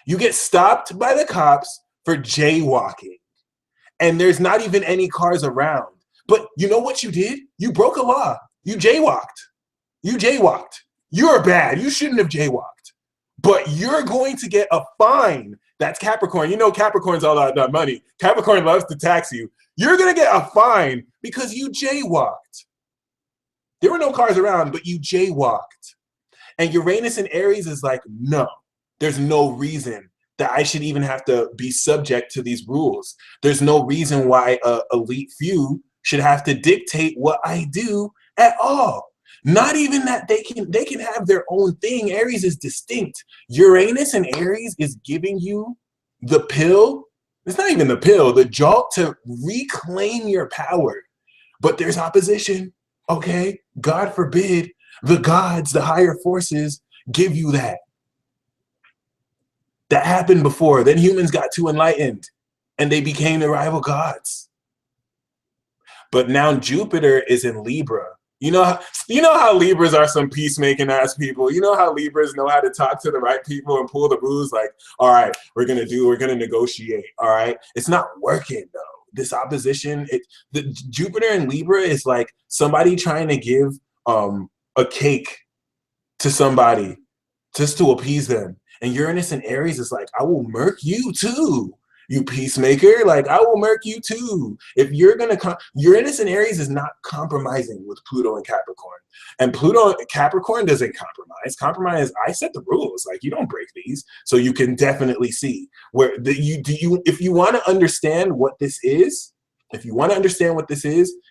You get stopped by the cops for jaywalking. And there's not even any cars around. But you know what you did? You broke a law. You jaywalked. You're bad. You shouldn't have jaywalked. But you're going to get a fine. That's Capricorn. You know Capricorn's all about that money. Capricorn loves to tax you. You're going to get a fine because you jaywalked. There were no cars around, but you jaywalked. And Uranus in Aries is like, no, there's no reason that I should even have to be subject to these rules. There's no reason why an elite few should have to dictate what I do at all. Not even that they can have their own thing. Aries is distinct. Uranus and Aries is giving you the pill. It's not even the pill, the jolt to reclaim your power. But there's opposition, okay? God forbid the gods, the higher forces, give you that. That happened before. Then humans got too enlightened and they became the rival gods. But now Jupiter is in Libra. You know how Libras are some peacemaking ass people. You know how Libras know how to talk to the right people and pull the moves. Like, all right, we're gonna negotiate. All right, it's not working though. This opposition, the Jupiter in Libra is like somebody trying to give a cake to somebody just to appease them. And Uranus and Aries is like, I will murk you too, you peacemaker. Like, I will murk you too. If you're gonna Uranus and Aries is not compromising with Pluto and Capricorn. And Pluto Capricorn doesn't compromise. Compromise, I set the rules. Like, you don't break these. So you can definitely see where if you want to understand what this is,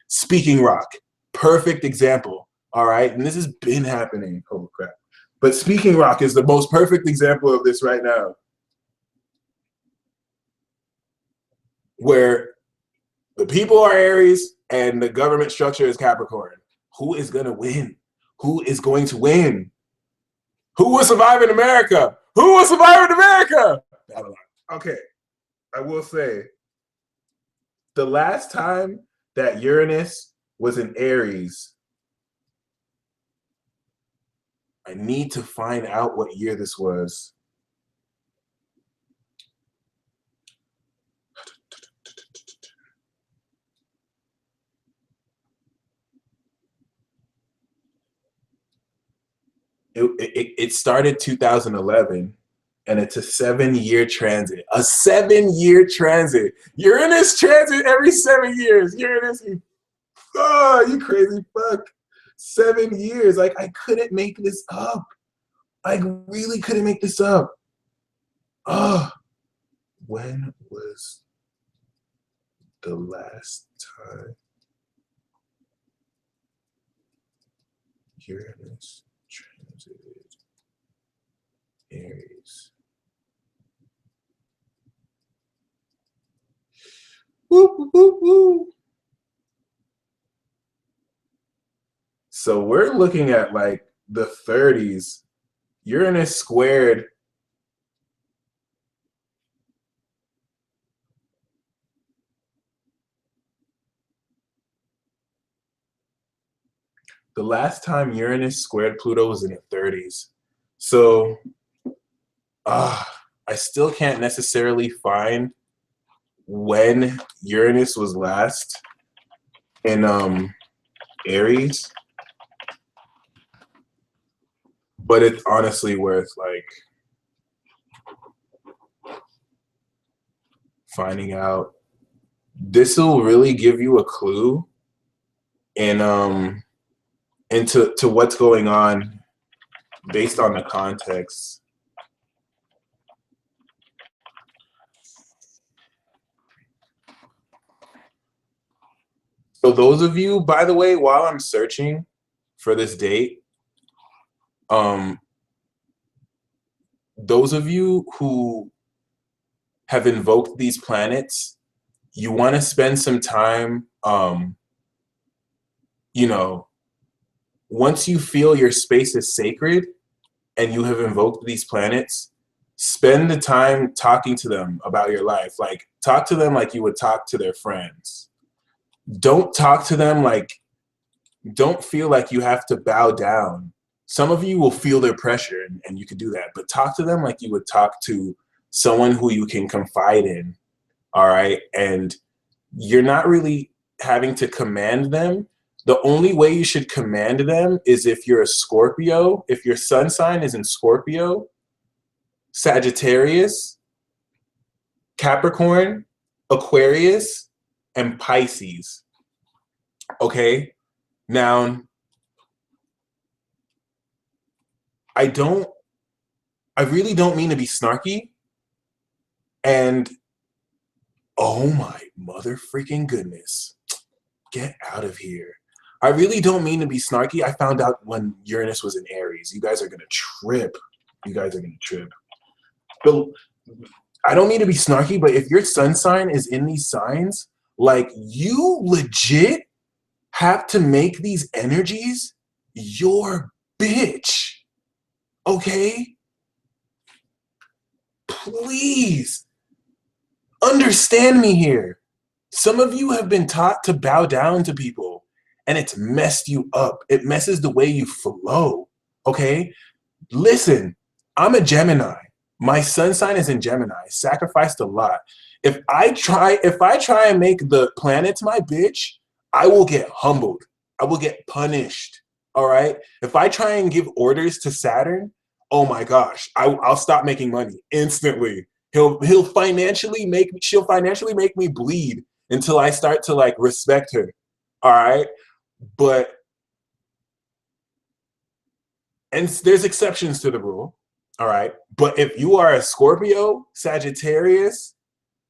speaking rock, perfect example. All right, and this has been happening. Oh crap. But speaking rock is the most perfect example of this right now. Where the people are Aries and the government structure is Capricorn. Who is going to win? Who is going to win? Who will survive in America? Who will survive in America? Babylon. Okay, I will say, the last time that Uranus was in Aries, I need to find out what year this was. It started 2011, and it's a 7-year transit. A 7-year transit. Uranus transit every 7 years. Uranus, you crazy fuck. 7 years. Like, I couldn't make this up. I really couldn't make this up. When was the last time Uranus transited Aries? Woo, woo, woo. So we're looking at like the 30s. Uranus squared the last time Uranus squared Pluto was in the 30s. So I still can't necessarily find when Uranus was last in Aries, but it's honestly worth like finding out. This will really give you a clue in into what's going on based on the context. So those of you, by the way, while I'm searching for this date, those of you who have invoked these planets, you want to spend some time, once you feel your space is sacred and you have invoked these planets, spend the time talking to them about your life. Like, talk to them like you would talk to their friends. Don't talk to them like, don't feel like you have to bow down. Some of you will feel their pressure and you can do that, but talk to them like you would talk to someone who you can confide in, all right? And you're not really having to command them. The only way you should command them is if you're a Scorpio, if your sun sign is in Scorpio, Sagittarius, Capricorn, Aquarius, and Pisces. Okay? Now, I really don't mean to be snarky. And oh my mother freaking goodness, get out of here. I really don't mean to be snarky. I found out when Uranus was in Aries. You guys are going to trip. You guys are going to trip. But I don't mean to be snarky, but if your sun sign is in these signs, like, you legit have to make these energies your bitch. Okay? Please understand me here. Some of you have been taught to bow down to people, and it's messed you up. It messes the way you flow, okay? Listen, I'm a Gemini. My sun sign is in Gemini. I sacrificed a lot. If I try and make the planets my bitch, I will get humbled. I will get punished. All right. If I try and give orders to Saturn, oh my gosh, I'll stop making money instantly. She'll financially make me bleed until I start to like respect her. All right. But and there's exceptions to the rule. All right. But if you are a Scorpio, Sagittarius,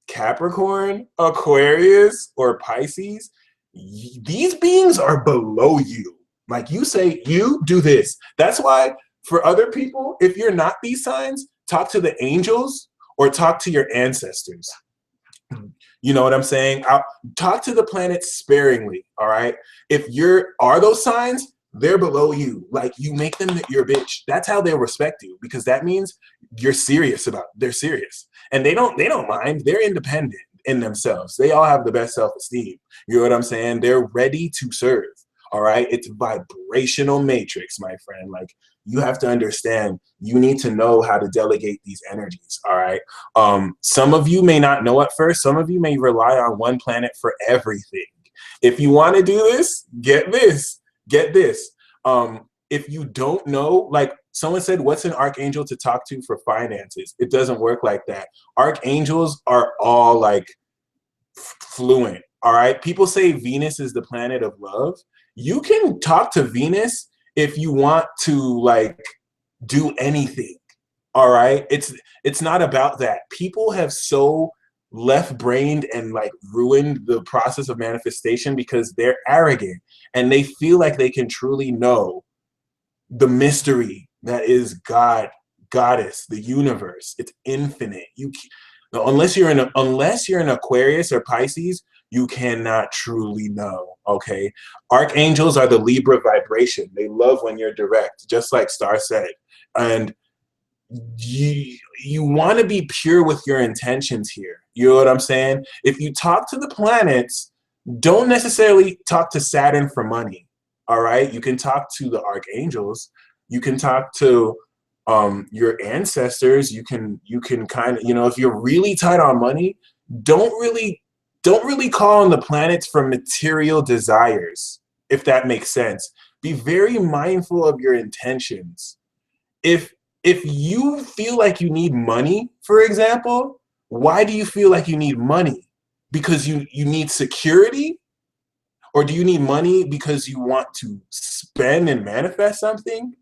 Capricorn, Aquarius, or Pisces, these beings are below you. Like you say, you do this. That's why for other people, if you're not these signs, talk to the angels or talk to your ancestors. You know what I'm saying? I'll talk to the planets sparingly, all right? If are those signs, they're below you. Like you make them your bitch. That's how they'll respect you, because that means you're serious about it. They're serious. And they don't mind. They're independent in themselves. They all have the best self-esteem. You know what I'm saying? They're ready to serve. All right. It's vibrational matrix, my friend. Like you have to understand, you need to know how to delegate these energies. All right. Some of you may not know at first. Some of you may rely on one planet for everything. If you want to do this, get this. If you don't know, like someone said, what's an archangel to talk to for finances? It doesn't work like that. Archangels are all like fluent. All right. People say Venus is the planet of love. You can talk to Venus if you want to like do anything. All right. It's not about that. People have so left-brained and like ruined the process of manifestation because they're arrogant and they feel like they can truly know the mystery that is God, goddess, the universe. It's infinite. Unless you're an Aquarius or Pisces, you cannot truly know, okay? Archangels are the Libra vibration. They love when you're direct, just like Star said. And you want to be pure with your intentions here. You know what I'm saying? If you talk to the planets, don't necessarily talk to Saturn for money, all right? You can talk to the archangels. You can talk to your ancestors. You can kind of, you know, if you're really tight on money, don't really call on the planets for material desires, if that makes sense. Be very mindful of your intentions. If you feel like you need money, for example, why do you feel like you need money? Because you need security? Or do you need money because you want to spend and manifest something?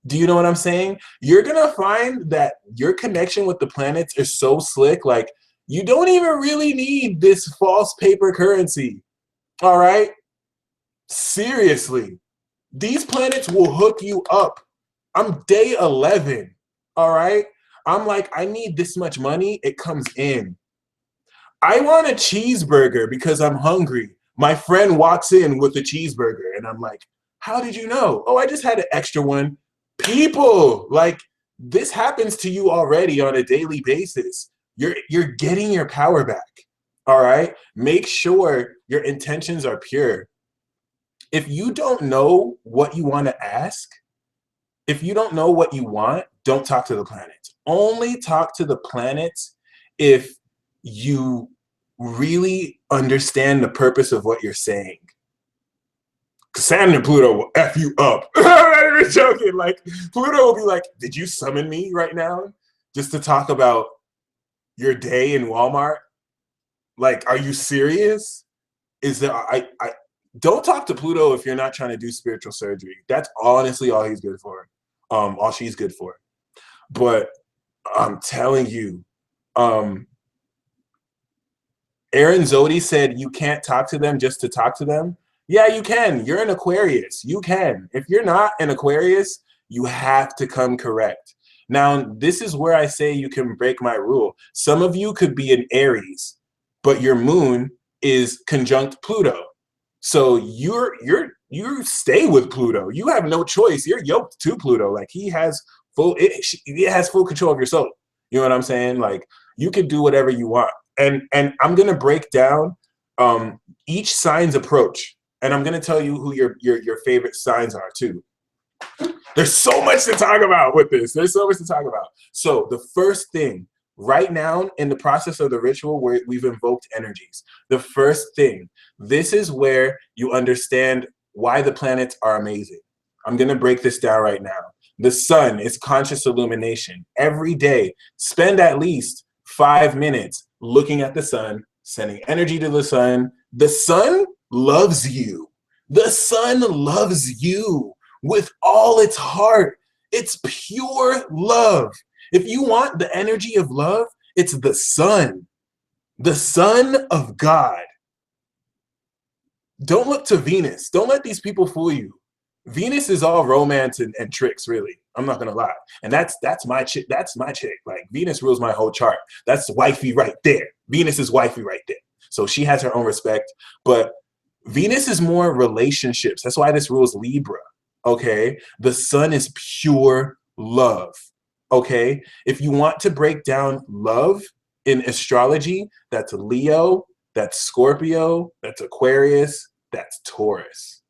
Do you know what I'm saying? You're going to find that your connection with the planets is so slick, like, you don't even really need this false paper currency, all right? Seriously. These planets will hook you up. I'm day 11, all right? I'm like, I need this much money. It comes in. I want a cheeseburger because I'm hungry. My friend walks in with a cheeseburger, and I'm like, how did you know? Oh, I just had an extra one. People, like, this happens to you already on a daily basis. You're getting your power back, all right? Make sure your intentions are pure. If you don't know what you want to ask, if you don't know what you want, don't talk to the planets. Only talk to the planets if you really understand the purpose of what you're saying. Saturn and Pluto will F you up. I'm not even joking. Like, Pluto will be like, did you summon me right now just to talk about your day in Walmart? Like, are you serious? Is there, I don't talk to Pluto if you're not trying to do spiritual surgery. That's honestly all he's good for. All she's good for. But I'm telling you, Aaron Zodi said you can't talk to them just to talk to them. Yeah, you can. You're an Aquarius. You can. If you're not an Aquarius, you have to come correct. Now, this is where I say you can break my rule. Some of you could be an Aries, but your moon is conjunct Pluto. So you stay with Pluto. You have no choice. You're yoked to Pluto. Like, it has full control of your soul. You know what I'm saying? Like, you can do whatever you want. And I'm gonna break down each sign's approach. And I'm going to tell you who your favorite signs are too. There's so much to talk about with this. There's so much to talk about. So the first thing, right now in the process of the ritual where we've invoked energies, the first thing, this is where you understand why the planets are amazing. I'm going to break this down right now. The sun is conscious illumination. Every day, spend at least 5 minutes looking at the sun, sending energy to the sun. The sun loves you. The sun loves you with all its heart. It's pure love. If you want the energy of love, it's the sun of God. Don't look to Venus. Don't let these people fool you. Venus is all romance and tricks, really. I'm not gonna lie. And that's my chick. That's my chick. Like, Venus rules my whole chart. That's wifey right there. Venus is wifey right there. So she has her own respect. But Venus is more relationships. That's why this rules Libra. Okay? The sun is pure love. Okay? If you want to break down love in astrology, that's Leo, that's Scorpio, that's Aquarius, that's Taurus.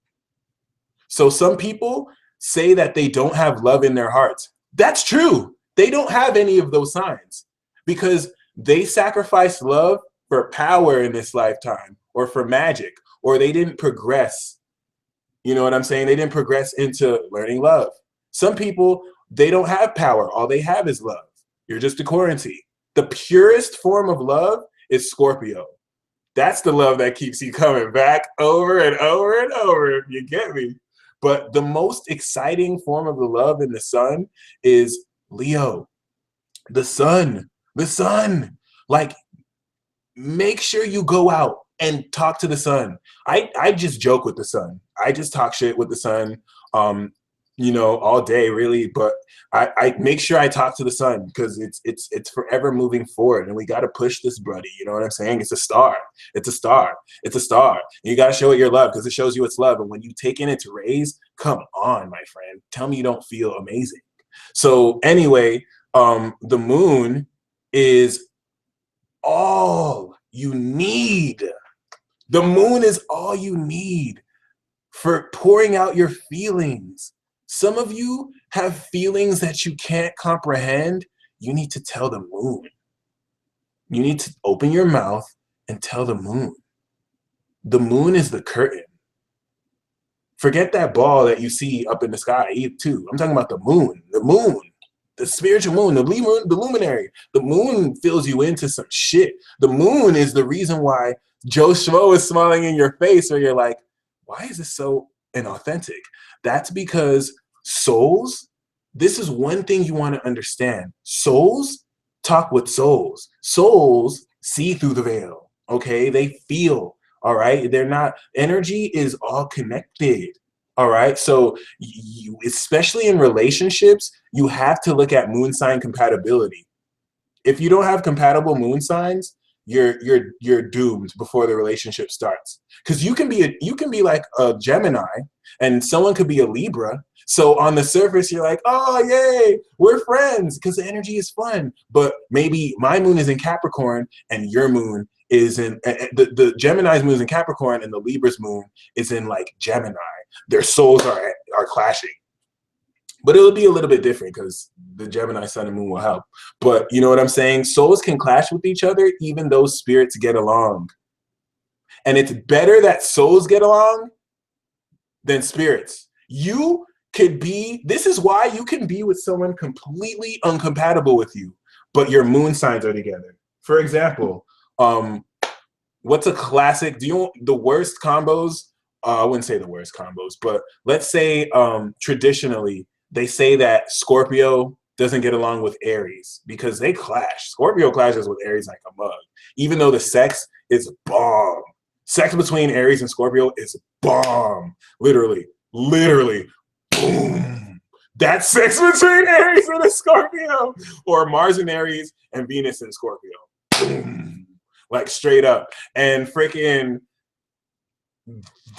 So some people say that they don't have love in their hearts. That's true. They don't have any of those signs because they sacrificed love for power in this lifetime or for magic, or they didn't progress. You know what I'm saying? They didn't progress into learning love. Some people, they don't have power. All they have is love. You're just a currency. The purest form of love is Scorpio. That's the love that keeps you coming back over and over and over. You get me? But the most exciting form of the love in the sun is Leo. The sun. The sun. Like, make sure you go out and talk to the sun. I just joke with the sun. I just talk shit with the sun, you know, all day, really. But I make sure I talk to the sun because it's forever moving forward, and we got to push this, buddy. You know what I'm saying? It's a star. It's a star. It's a star. And you got to show it your love because it shows you it's love. And when you take in its rays, come on, my friend. Tell me you don't feel amazing. So anyway, the moon is all you need. The moon is all you need for pouring out your feelings. Some of you have feelings that you can't comprehend. You need to tell the moon. You need to open your mouth and tell the moon. The moon is the curtain. Forget that ball that you see up in the sky, too. I'm talking about the moon, the spiritual moon, the luminary. The moon fills you into some shit. The moon is the reason why Joe Schmo is smiling in your face, or you're like, why is this so inauthentic? That's because souls, this is one thing you want to understand. Souls talk with souls. Souls see through the veil, okay? They feel, all right? They're not, energy is all connected, all right? So you, especially in relationships, you have to look at moon sign compatibility. If you don't have compatible moon signs, you're doomed before the relationship starts. Because you can be like a Gemini and someone could be a Libra. So on the surface you're like, oh yay, we're friends because the energy is fun. But maybe my moon is in Capricorn and your moon is in the Gemini's moon is in Capricorn and the Libra's moon is in like Gemini. Their souls are clashing. But it'll be a little bit different because the Gemini sun and moon will help. But you know what I'm saying? Souls can clash with each other even though spirits get along. And it's better that souls get along than spirits. You could be, this is why you can be with someone completely uncompatible with you, but your moon signs are together. For example, what's a classic, the worst combos? I wouldn't say the worst combos, but let's say traditionally, they say that Scorpio doesn't get along with Aries because they clash. Scorpio clashes with Aries like a mug, even though the sex is bomb. Sex between Aries and Scorpio is bomb. Literally, boom. That's sex between Aries and a Scorpio. Or Mars and Aries and Venus and Scorpio. Boom. Like straight up. And freaking,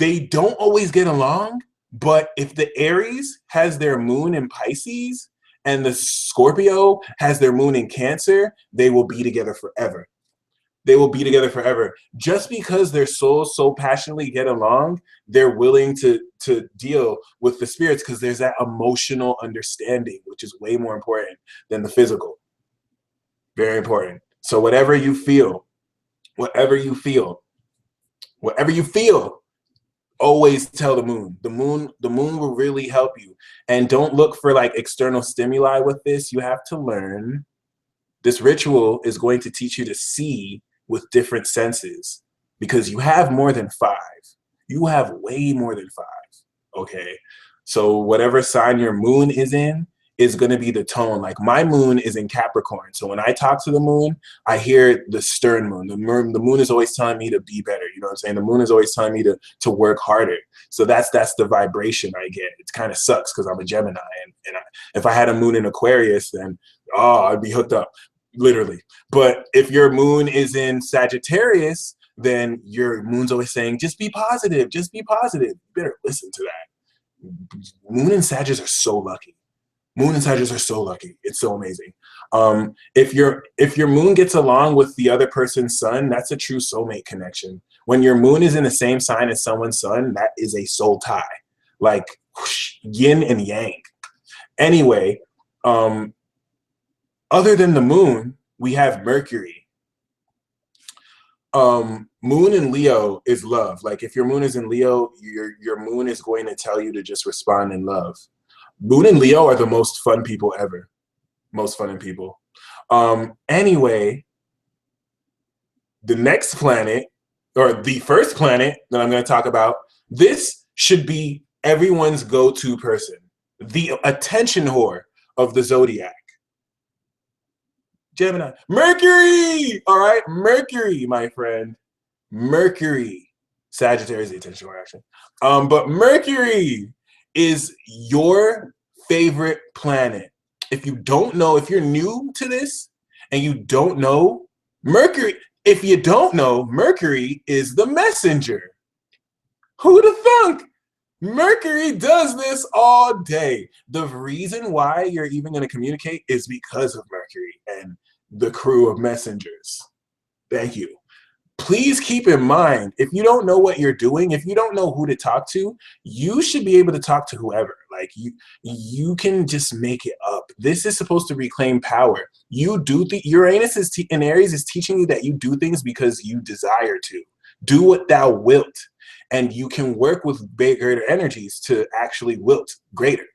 they don't always get along. But if the Aries has their moon in Pisces and the Scorpio has their moon in Cancer, they will be together forever. They will be together forever. Just because their souls so passionately get along, they're willing to deal with the spirits because there's that emotional understanding, which is way more important than the physical. Very important. So whatever you feel, whatever you feel, whatever you feel, always tell the moon. The moon will really help you. And don't look for like external stimuli with this. You have to learn. This ritual is going to teach you to see with different senses because you have more than 5. You have way more than 5. Okay. So whatever sign your moon is in is going to be the tone. Like my moon is in Capricorn. So when I talk to the moon, I hear the stern moon. The moon is always telling me to be better. You know what I'm saying? The moon is always telling me to work harder. So that's the vibration I get. It kind of sucks because I'm a Gemini. And if I had a moon in Aquarius, then, I'd be hooked up, literally. But if your moon is in Sagittarius, then your moon's always saying, just be positive. Just be positive. You better listen to that. Moon and Sagittarius are so lucky. Moon and Sagittarius are so lucky. It's so amazing. If your moon gets along with the other person's sun, that's a true soulmate connection. When your moon is in the same sign as someone's sun, that is a soul tie. Like whoosh, yin and yang. Anyway, other than the moon, we have Mercury. Moon in Leo is love. Like if your moon is in Leo, your moon is going to tell you to just respond in love. Moon and Leo are the most fun people ever. Most fun people. Anyway, the next planet, or the first planet that I'm going to talk about, this should be everyone's go-to person. The attention whore of the Zodiac. Gemini. Mercury! All right? Mercury, my friend. Mercury. Sagittarius is the attention whore, actually. But Mercury is your favorite planet. If you don't know, if you're new to this and you don't know, Mercury, if you don't know, Mercury is the messenger. Who'da thunk? Mercury does this all day. The reason why you're even going to communicate is because of Mercury and the crew of messengers. Thank you. Please keep in mind, if you don't know what you're doing, if you don't know who to talk to, you should be able to talk to whoever. Like you can just make it up. This is supposed to reclaim power. You do Uranus is in Aries is teaching you that you do things because you desire to. Do what thou wilt. And you can work with greater energies to actually wilt greater.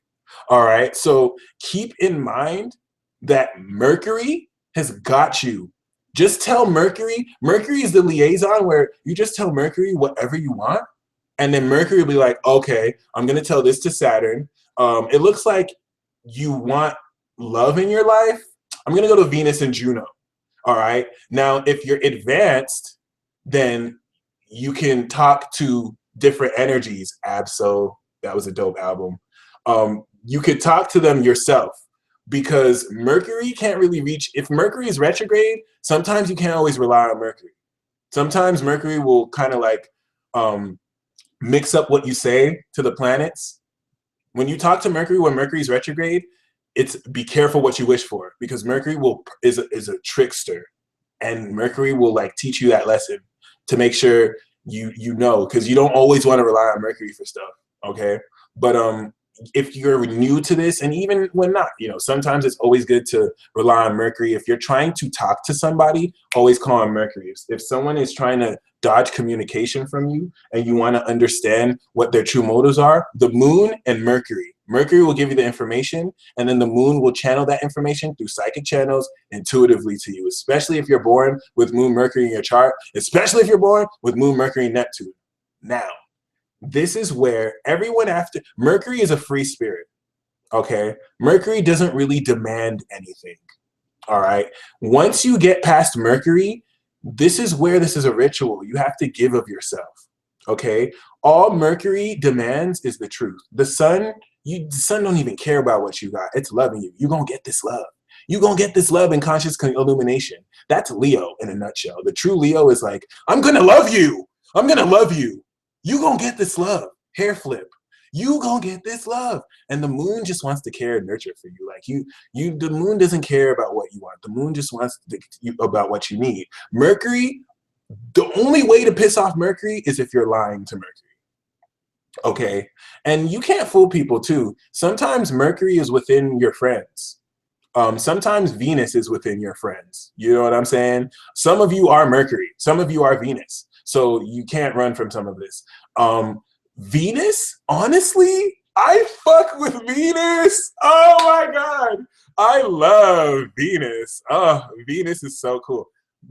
All right. So keep in mind that Mercury has got you. Just tell Mercury. Mercury is the liaison where you just tell Mercury whatever you want. And then Mercury will be like, okay, I'm going to tell this to Saturn. It looks like you want love in your life. I'm going to go to Venus and Juno. All right. Now, if you're advanced, then you can talk to different energies. Absol, that was a dope album. You could talk to them yourself. Because Mercury can't really reach, if Mercury is retrograde, sometimes you can't always rely on Mercury. Sometimes Mercury will kind of like mix up what you say to the planets. When you talk to Mercury when Mercury is retrograde, it's be careful what you wish for because Mercury is a trickster, and Mercury will like teach you that lesson to make sure you know, because you don't always want to rely on Mercury for stuff. Okay, but if you're new to this, and even when not, you know, sometimes it's always good to rely on Mercury. If you're trying to talk to somebody, always call on Mercury. If someone is trying to dodge communication from you and you want to understand what their true motives are, the moon and Mercury. Mercury will give you the information, and then the moon will channel that information through psychic channels intuitively to you, especially if you're born with moon Mercury in your chart, especially if you're born with moon Mercury and Neptune. Now, this is where everyone after Mercury is a free spirit. Okay. Mercury doesn't really demand anything. All right. Once you get past Mercury, this is where this is a ritual. You have to give of yourself. Okay. All Mercury demands is the truth. The sun don't even care about what you got. It's loving you. You're going to get this love. You're going to get this love and conscious illumination. That's Leo in a nutshell. The true Leo is like, I'm going to love you. I'm going to love you. You gonna get this love. Hair flip. You gonna get this love. And the moon just wants to care and nurture for you. Like the moon doesn't care about what you want. The moon just wants about what you need. Mercury, the only way to piss off Mercury is if you're lying to Mercury. Okay, and you can't fool people too. Sometimes Mercury is within your friends. Sometimes Venus is within your friends. You know what I'm saying? Some of you are Mercury, some of you are Venus. So you can't run from some of this. Venus, honestly, I fuck with Venus. Oh my God. I love Venus. Oh, Venus is so cool.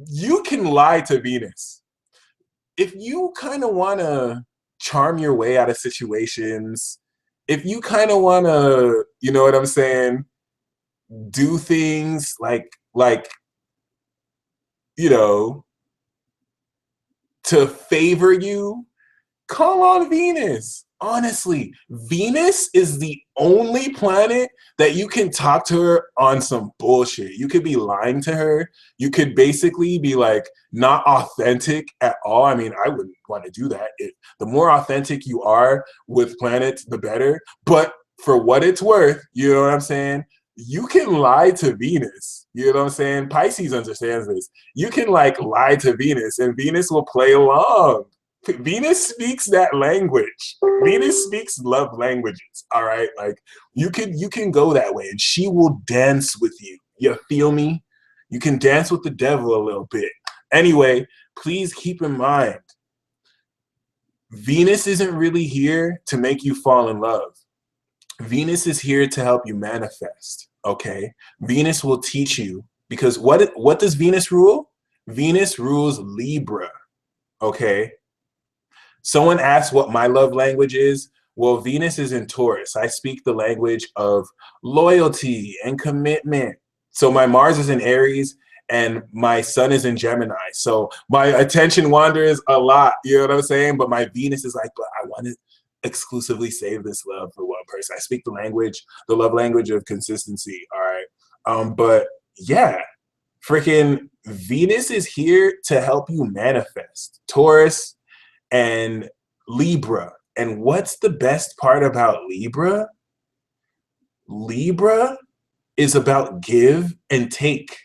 You can lie to Venus. If you kind of want to charm your way out of situations, if you kind of want to, you know what I'm saying, do things like, you know, to favor you, call on Venus. Honestly, Venus is the only planet that you can talk to her on some bullshit. You could be lying to her. You could basically be like not authentic at all. I mean, I wouldn't want to do that. The more authentic you are with planets, the better. But for what it's worth, you know what I'm saying? You can lie to Venus. You know what I'm saying? Pisces understands this. You can like lie to Venus and Venus will play along. Venus speaks that language. Venus speaks love languages. All right, like you can go that way, and she will dance with you. You feel me? You can dance with the devil a little bit. Anyway, please keep in mind, Venus isn't really here to make you fall in love. Venus is here to help you manifest. Okay, Venus will teach you, because what does Venus rule? Venus rules Libra. Okay. Someone asked what my love language is. Well, Venus is in Taurus. I speak the language of loyalty and commitment. So my Mars is in Aries and my Sun is in Gemini. So my attention wanders a lot, you know what I'm saying? But my Venus is like, but I want to exclusively save this love for one person. I speak the love language of consistency, all right? But yeah, freaking Venus is here to help you manifest. Taurus and Libra. And what's the best part about Libra? Libra is about give and take.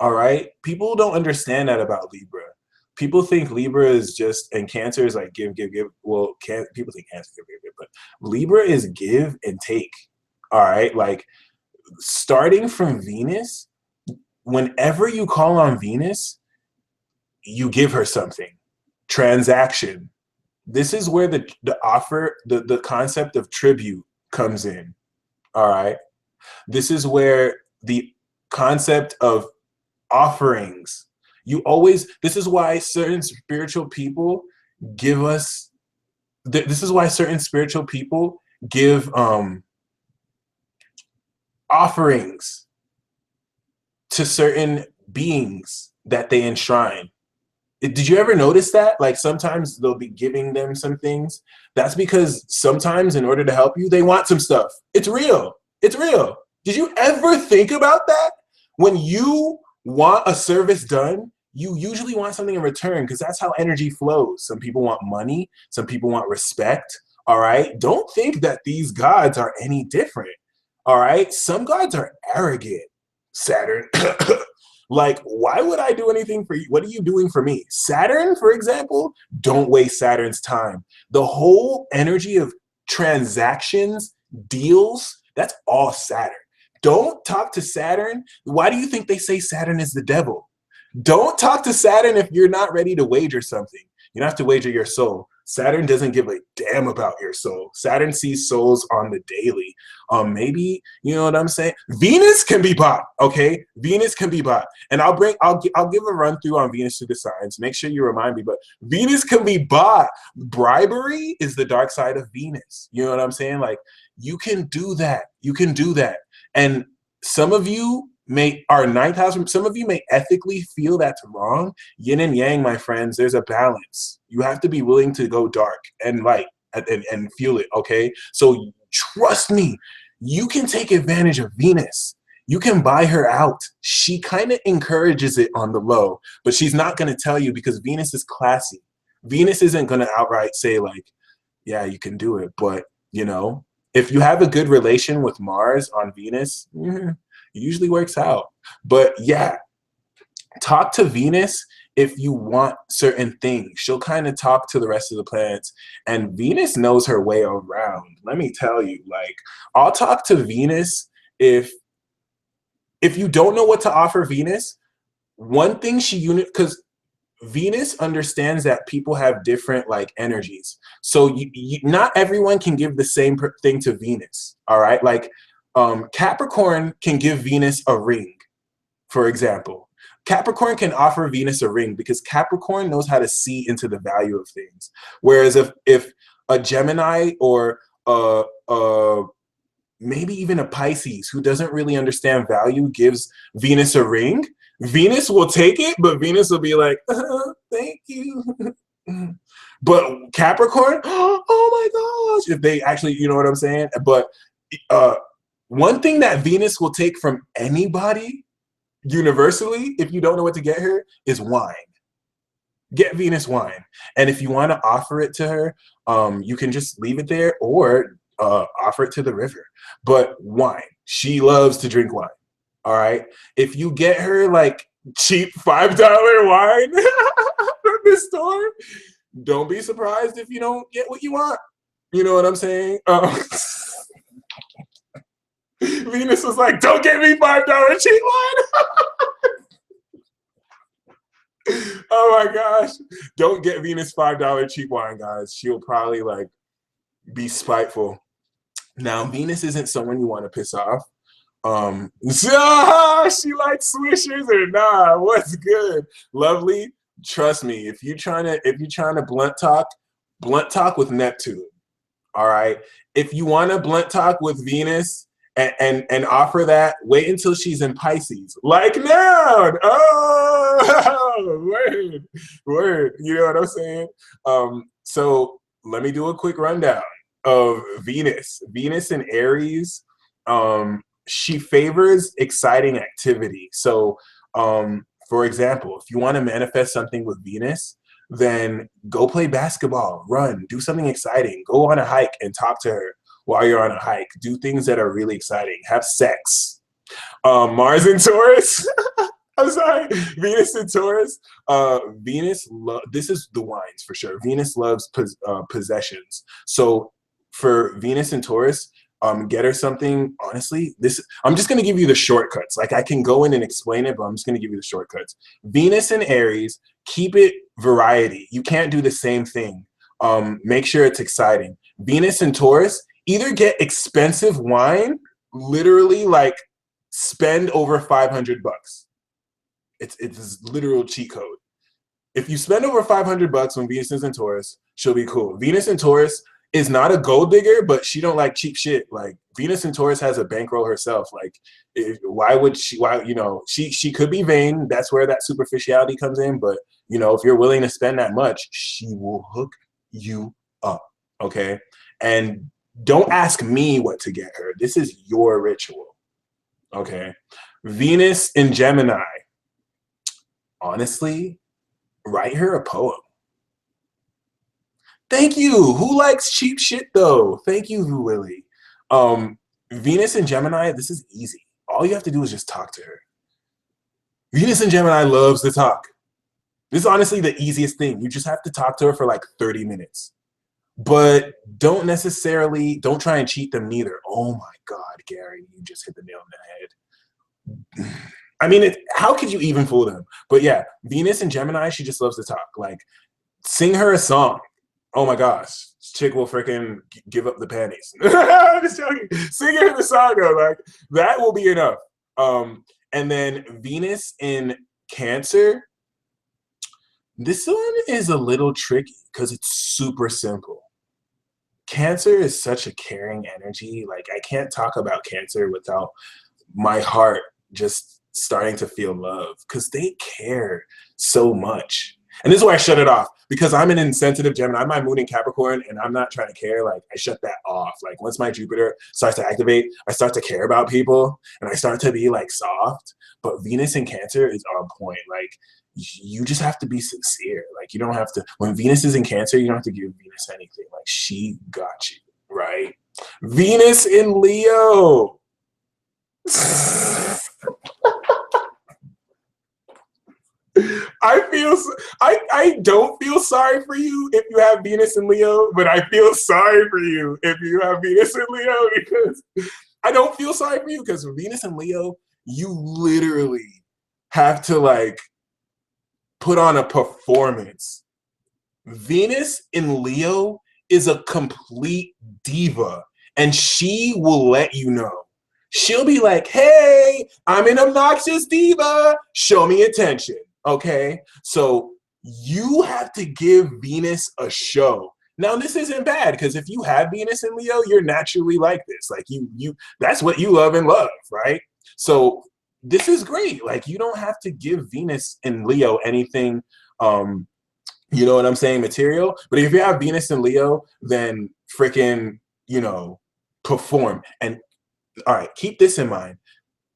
All right? People don't understand that about Libra. People think Libra is just, and Cancer is like give, give, give. Well, people think Cancer is give, but Libra is give and take. All right? Like starting from Venus, whenever you call on Venus, you give her something. Transaction. This is where the concept of tribute comes in. All right. This is where the concept of offerings. This is why certain spiritual people give us, this is why certain spiritual people give offerings to certain beings that they enshrine. Did you ever notice that? Like sometimes they'll be giving them some things. That's because sometimes in order to help you, they want some stuff. It's real. It's real. Did you ever think about that? When you want a service done, you usually want something in return because that's how energy flows. Some people want money. Some people want respect. All right. Don't think that these gods are any different. All right. Some gods are arrogant. Saturn. Like, why would I do anything for you? What are you doing for me? Saturn, for example, don't waste Saturn's time. The whole energy of transactions, deals, that's all Saturn. Don't talk to Saturn. Why do you think they say Saturn is the devil? Don't talk to Saturn if you're not ready to wager something. You don't have to wager your soul. Saturn doesn't give a damn about your soul. Saturn sees souls on the daily. Maybe, you know what I'm saying? Venus can be bought, okay? Venus can be bought. And I'll give a run through on Venus through the signs. Make sure you remind me, but Venus can be bought. Bribery is the dark side of Venus. You know what I'm saying? Like, you can do that. You can do that. And some of you our ninth house, some of you may ethically feel that's wrong. Yin and yang, my friends, there's a balance. You have to be willing to go dark and light and feel it, okay? So trust me, you can take advantage of Venus. You can buy her out. She kind of encourages it on the low, but she's not going to tell you because Venus is classy. Venus isn't going to outright say like, yeah, you can do it. But, you know, if you have a good relation with Mars on Venus, it usually works out. But yeah, talk to Venus if you want certain things. She'll kind of talk to the rest of the planets, and Venus knows her way around. Let me tell you, like, I'll talk to Venus if you don't know what to offer Venus. One thing because Venus understands that people have different like energies. So not everyone can give the same thing to Venus. All right. Like Capricorn can give Venus a ring, for example. Capricorn can offer Venus a ring because Capricorn knows how to see into the value of things. Whereas if a Gemini or maybe even a Pisces who doesn't really understand value gives Venus a ring, Venus will take it, but Venus will be like, thank you. But Capricorn, oh my gosh, if they actually, you know what I'm saying? But one thing that Venus will take from anybody universally, if you don't know what to get her, is wine. Get Venus wine. And if you want to offer it to her, you can just leave it there or offer it to the river. But wine, she loves to drink wine. All right. If you get her like cheap $5 wine from the store, don't be surprised if you don't get what you want. You know what I'm saying? Venus was like, don't get me $5 cheap wine. Oh my gosh. Don't get Venus $5 cheap wine, guys. She'll probably like be spiteful. Now, Venus isn't someone you want to piss off. She likes swishers or nah, what's good? Lovely. Trust me, if you're trying to blunt talk with Neptune. All right. If you want to blunt talk with Venus and offer that, wait until she's in Pisces. Like now. Oh, word. You know what I'm saying? So let me do a quick rundown of Venus. Venus in Aries. She favors exciting activity. So, for example, if you want to manifest something with Venus, then go play basketball, run, do something exciting, go on a hike and talk to her while you're on a hike. Do things that are really exciting. Have sex. Mars in Taurus. I'm sorry. Venus in Taurus. This is the wines for sure. Venus loves possessions. So for Venus in Taurus, get her something. Honestly, I'm just going to give you the shortcuts. Like I can go in and explain it, but I'm just going to give you the shortcuts. Venus in Aries, keep it variety. You can't do the same thing. Make sure it's exciting. Venus in Taurus, either get expensive wine, literally like spend over $500. It's literal cheat code. If you spend over $500 when Venus is in Taurus, she'll be cool. Venus in Taurus is not a gold digger, but she don't like cheap shit. Like Venus in Taurus has a bankroll herself. Like why would she, you know, she could be vain. That's where that superficiality comes in. But you know, if you're willing to spend that much, she will hook you up. Okay. And don't ask me what to get her. This is your ritual. Okay. Venus in Gemini. Honestly, write her a poem. Thank you. Who likes cheap shit though? Thank you, Willie. Venus in Gemini, this is easy. All you have to do is just talk to her. Venus in Gemini loves to talk. This is honestly the easiest thing. You just have to talk to her for like 30 minutes. But don't try and cheat them neither. Oh my God, Gary, you just hit the nail on the head. I mean, how could you even fool them? But yeah, Venus in Gemini, she just loves to talk. Like, sing her a song. Oh my gosh, chick will freaking give up the panties. I'm just joking. Sing her the song though, like that will be enough. And then Venus in Cancer. This one is a little tricky because it's super simple. Cancer is such a caring energy. Like I can't talk about Cancer without my heart just starting to feel love because they care so much. And this is why I shut it off, because I'm an insensitive Gemini. I'm my moon in Capricorn, and I'm not trying to care. Like, I shut that off. Like, once my Jupiter starts to activate, I start to care about people, and I start to be, like, soft. But Venus in Cancer is on point. Like, you just have to be sincere. Like, you don't have to, when Venus is in Cancer, you don't have to give Venus anything. Like, she got you, right? Venus in Leo. I don't feel sorry for you if you have Venus in Leo, but I feel sorry for you if you have Venus in Leo, because I don't feel sorry for you, because for Venus in Leo, you literally have to like put on a performance. Venus in Leo is a complete diva, and she will let you know. She'll be like, hey, I'm an obnoxious diva. Show me attention. Okay? So you have to give Venus a show. Now, this isn't bad, because if you have Venus in Leo, you're naturally like this. Like, you that's what you love and love, right? So this is great. Like, you don't have to give Venus in Leo anything, you know what I'm saying, material. But if you have Venus in Leo, then freaking, you know, perform. And all right, keep this in mind.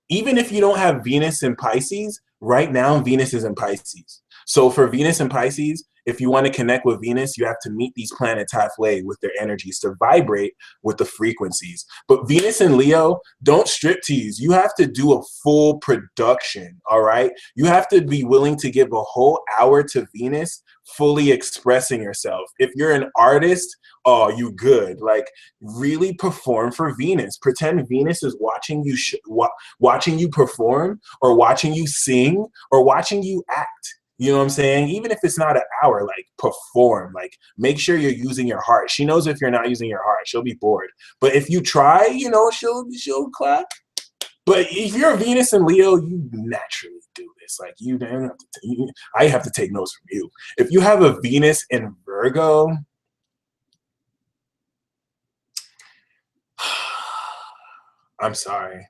Even if you don't have Venus in Pisces, right now Venus is in Pisces. So for Venus in Pisces, if you want to connect with Venus, you have to meet these planets halfway with their energies to vibrate with the frequencies. But Venus in Leo, don't strip tease. You have to do a full production, all right? You have to be willing to give a whole hour to Venus, fully expressing yourself. If you're an artist, oh, you good. Like, really perform for Venus. Pretend Venus is watching you, watching you perform, or watching you sing, or watching you act. You know what I'm saying? Even if it's not an hour, like, perform. Like, make sure you're using your heart. She knows if you're not using your heart, she'll be bored. But if you try, you know, she'll clap. But if you're a Venus and Leo, you naturally do this. Like, you don't have to. I have to take notes from you. If you have a Venus in Virgo, I'm sorry.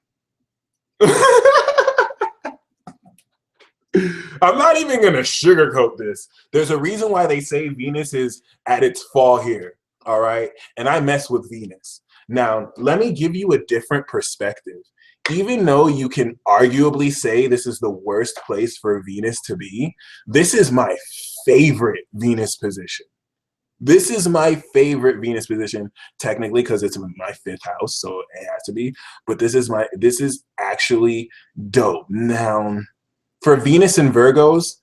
I'm not even going to sugarcoat this. There's a reason why they say Venus is at its fall here, all right? And I mess with Venus. Now, let me give you a different perspective. Even though you can arguably say this is the worst place for Venus to be, this is my favorite Venus position. This is my favorite Venus position, technically, because it's my 5th house, so it has to be. But this is actually dope. Now, for Venus and Virgos,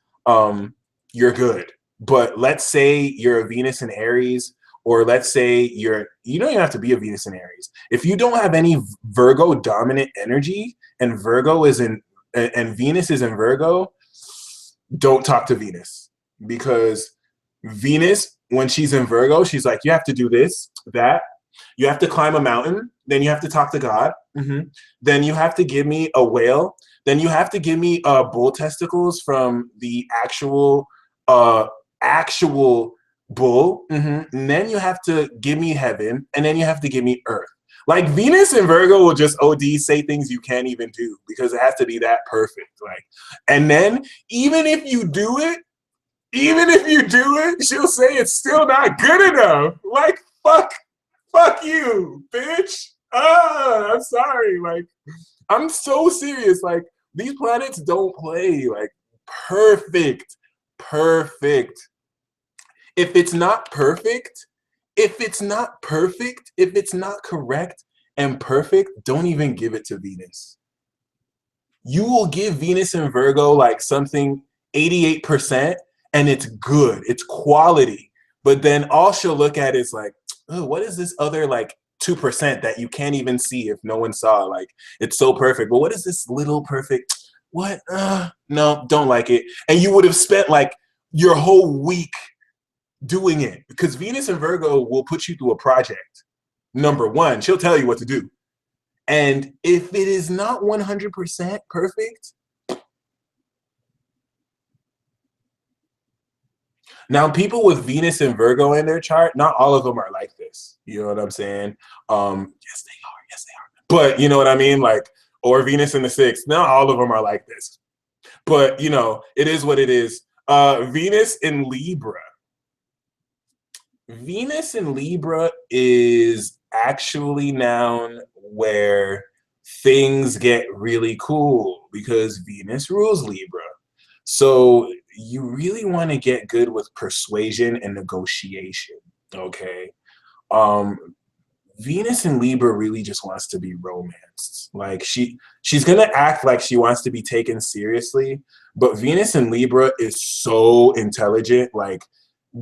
you're good. But let's say you're a Venus in Aries, or let's say you don't even have to be a Venus in Aries. If you don't have any Virgo dominant energy, and Venus is in Virgo, don't talk to Venus. Because Venus, when she's in Virgo, she's like, you have to do this, that. You have to climb a mountain. Then you have to talk to God. Then you have to give me a whale. Then you have to give me bull testicles from the actual bull. And then you have to give me heaven. And then you have to give me earth. Like, Venus and Virgo will just OD say things you can't even do, because it has to be that perfect. Like, and then even if you do it, she'll say it's still not good enough. Like, fuck you, bitch. I'm sorry. Like, I'm so serious. Like, these planets don't play. Like, perfect. If it's not perfect, if it's not correct and perfect, don't even give it to Venus. You will give Venus and Virgo like something 88%, and it's good. It's quality. But then all she'll look at is like, oh, what is this other like 2% that you can't even see if no one saw? Like, it's so perfect, but what is this little perfect? What? No, don't like it. And you would have spent like your whole week doing it, because Venus and Virgo will put you through a project. Number one, she'll tell you what to do. And if it is not 100% perfect, now, people with Venus and Virgo in their chart, not all of them are like this. You know what I'm saying? Yes, they are. But you know what I mean? Like, or Venus in the 6th, not all of them are like this. But, you know, it is what it is. Venus in Libra. Venus in Libra is actually now where things get really cool, because Venus rules Libra. So you really want to get good with persuasion and negotiation, okay? Venus in Libra really just wants to be romanced. Like she's gonna act like she wants to be taken seriously, but Venus in Libra is so intelligent. Like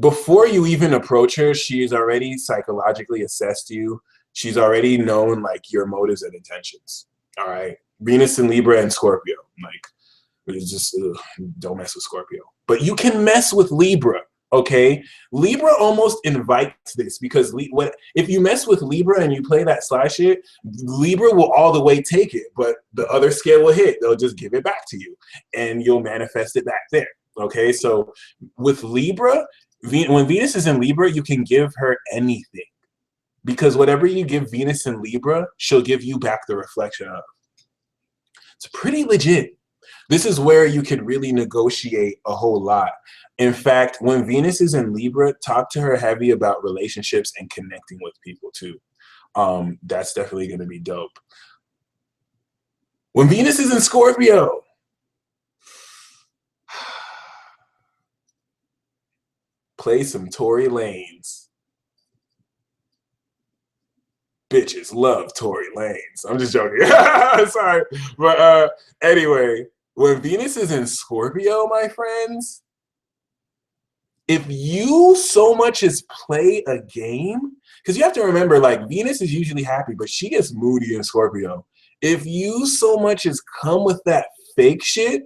before you even approach her, she's already psychologically assessed you. She's already known like your motives and intentions. All right, Venus in Libra and Scorpio. Like it's just don't mess with Scorpio, but you can mess with Libra. Okay, Libra almost invites this because if you mess with Libra and you play that sly shit, Libra will all the way take it, but the other scale will hit. They'll just give it back to you, and you'll manifest it back there. Okay, so with Libra, when Venus is in Libra, you can give her anything because whatever you give Venus in Libra, she'll give you back the reflection of. It's pretty legit. This is where you could really negotiate a whole lot. In fact, when Venus is in Libra, talk to her heavy about relationships and connecting with people too. That's definitely going to be dope. When Venus is in Scorpio, play some Tory Lanez. Bitches love Tory Lanez. I'm just joking. Sorry. But anyway, when Venus is in Scorpio, my friends, if you so much as play a game, because you have to remember, like, Venus is usually happy, but she gets moody in Scorpio. If you so much as come with that fake shit,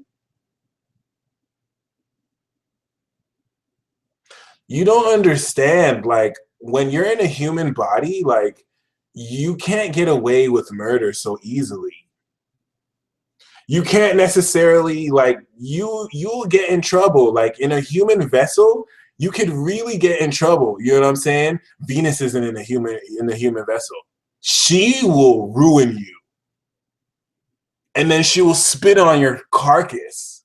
you don't understand, like, when you're in a human body, like, you can't get away with murder so easily. You can't necessarily, like, you'll get in trouble. Like, in a human vessel, you could really get in trouble. You know what I'm saying? Venus isn't in the human vessel. She will ruin you. And then she will spit on your carcass.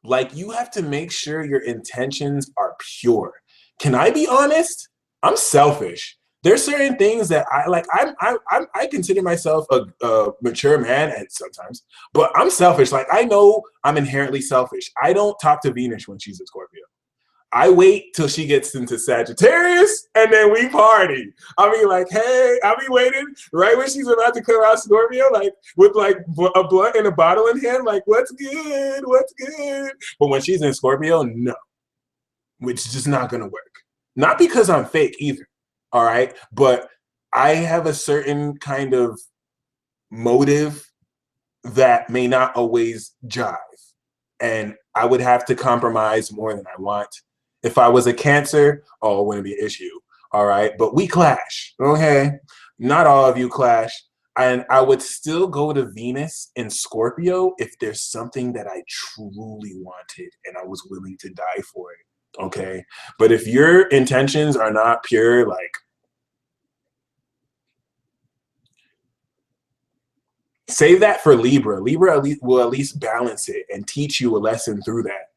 Like, you have to make sure your intentions are pure. Can I be honest? I'm selfish. There's certain things that I consider myself a mature man at sometimes, but I'm selfish. Like, I know I'm inherently selfish. I don't talk to Venus when she's in Scorpio. I wait till she gets into Sagittarius and then we party. I'll be like, hey, I'll be waiting right when she's about to come out Scorpio, like with like a blunt and a bottle in hand, like, what's good? What's good? But when she's in Scorpio, no, which is just not gonna work. Not because I'm fake either. All right, but I have a certain kind of motive that may not always jive, and I would have to compromise more than I want. If I was a Cancer, oh, it wouldn't be an issue. All right, but we clash. Okay, not all of you clash, and I would still go to Venus in Scorpio if there's something that I truly wanted and I was willing to die for it. Okay, but if your intentions are not pure, like, save that for Libra. Libra will at least balance it and teach you a lesson through that.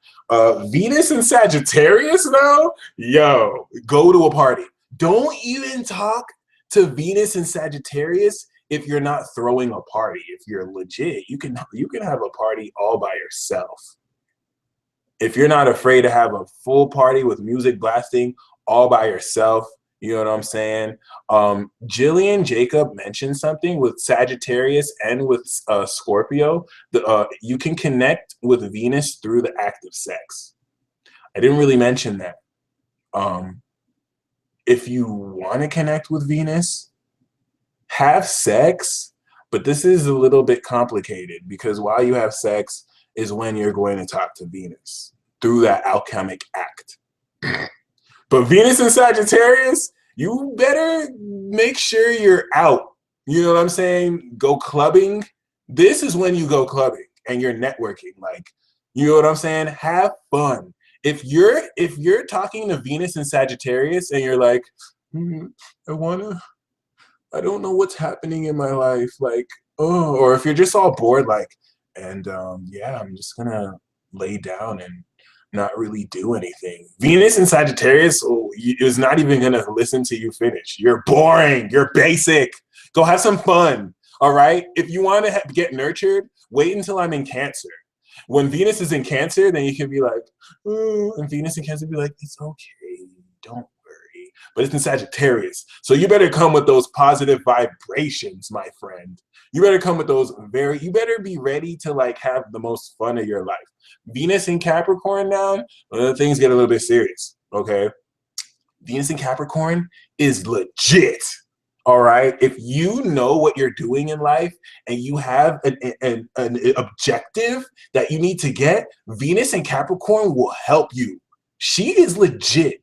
Venus and Sagittarius, though, yo, go to a party. Don't even talk to Venus and Sagittarius if you're not throwing a party. If you're legit, you can have a party all by yourself. If you're not afraid to have a full party with music blasting all by yourself, you know what I'm saying? Jillian Jacob mentioned something with Sagittarius and with Scorpio. You can connect with Venus through the act of sex. I didn't really mention that. If you want to connect with Venus, have sex, but this is a little bit complicated because while you have sex is when you're going to talk to Venus through that alchemic act. But Venus and Sagittarius, you better make sure you're out. You know what I'm saying? Go clubbing. This is when you go clubbing and you're networking. Like, you know what I'm saying? Have fun. If you're talking to Venus and Sagittarius and you're like, I don't know what's happening in my life. Like, oh, or if you're just all bored, like, and yeah, I'm just gonna lay down and not really do anything. Venus and Sagittarius is not even gonna listen to you finish. You're boring. You're basic. Go have some fun. All right. If you want to get nurtured, wait until I'm in Cancer. When Venus is in Cancer, then you can be like, ooh, and Venus in Cancer be like, it's okay, don't worry. But it's in Sagittarius. So you better come with those positive vibrations, my friend. You better come with those you better be ready to like have the most fun of your life. Venus in Capricorn now, things get a little bit serious, okay? Venus in Capricorn is legit. All right. If you know what you're doing in life and you have an objective that you need to get, Venus in Capricorn will help you. She is legit.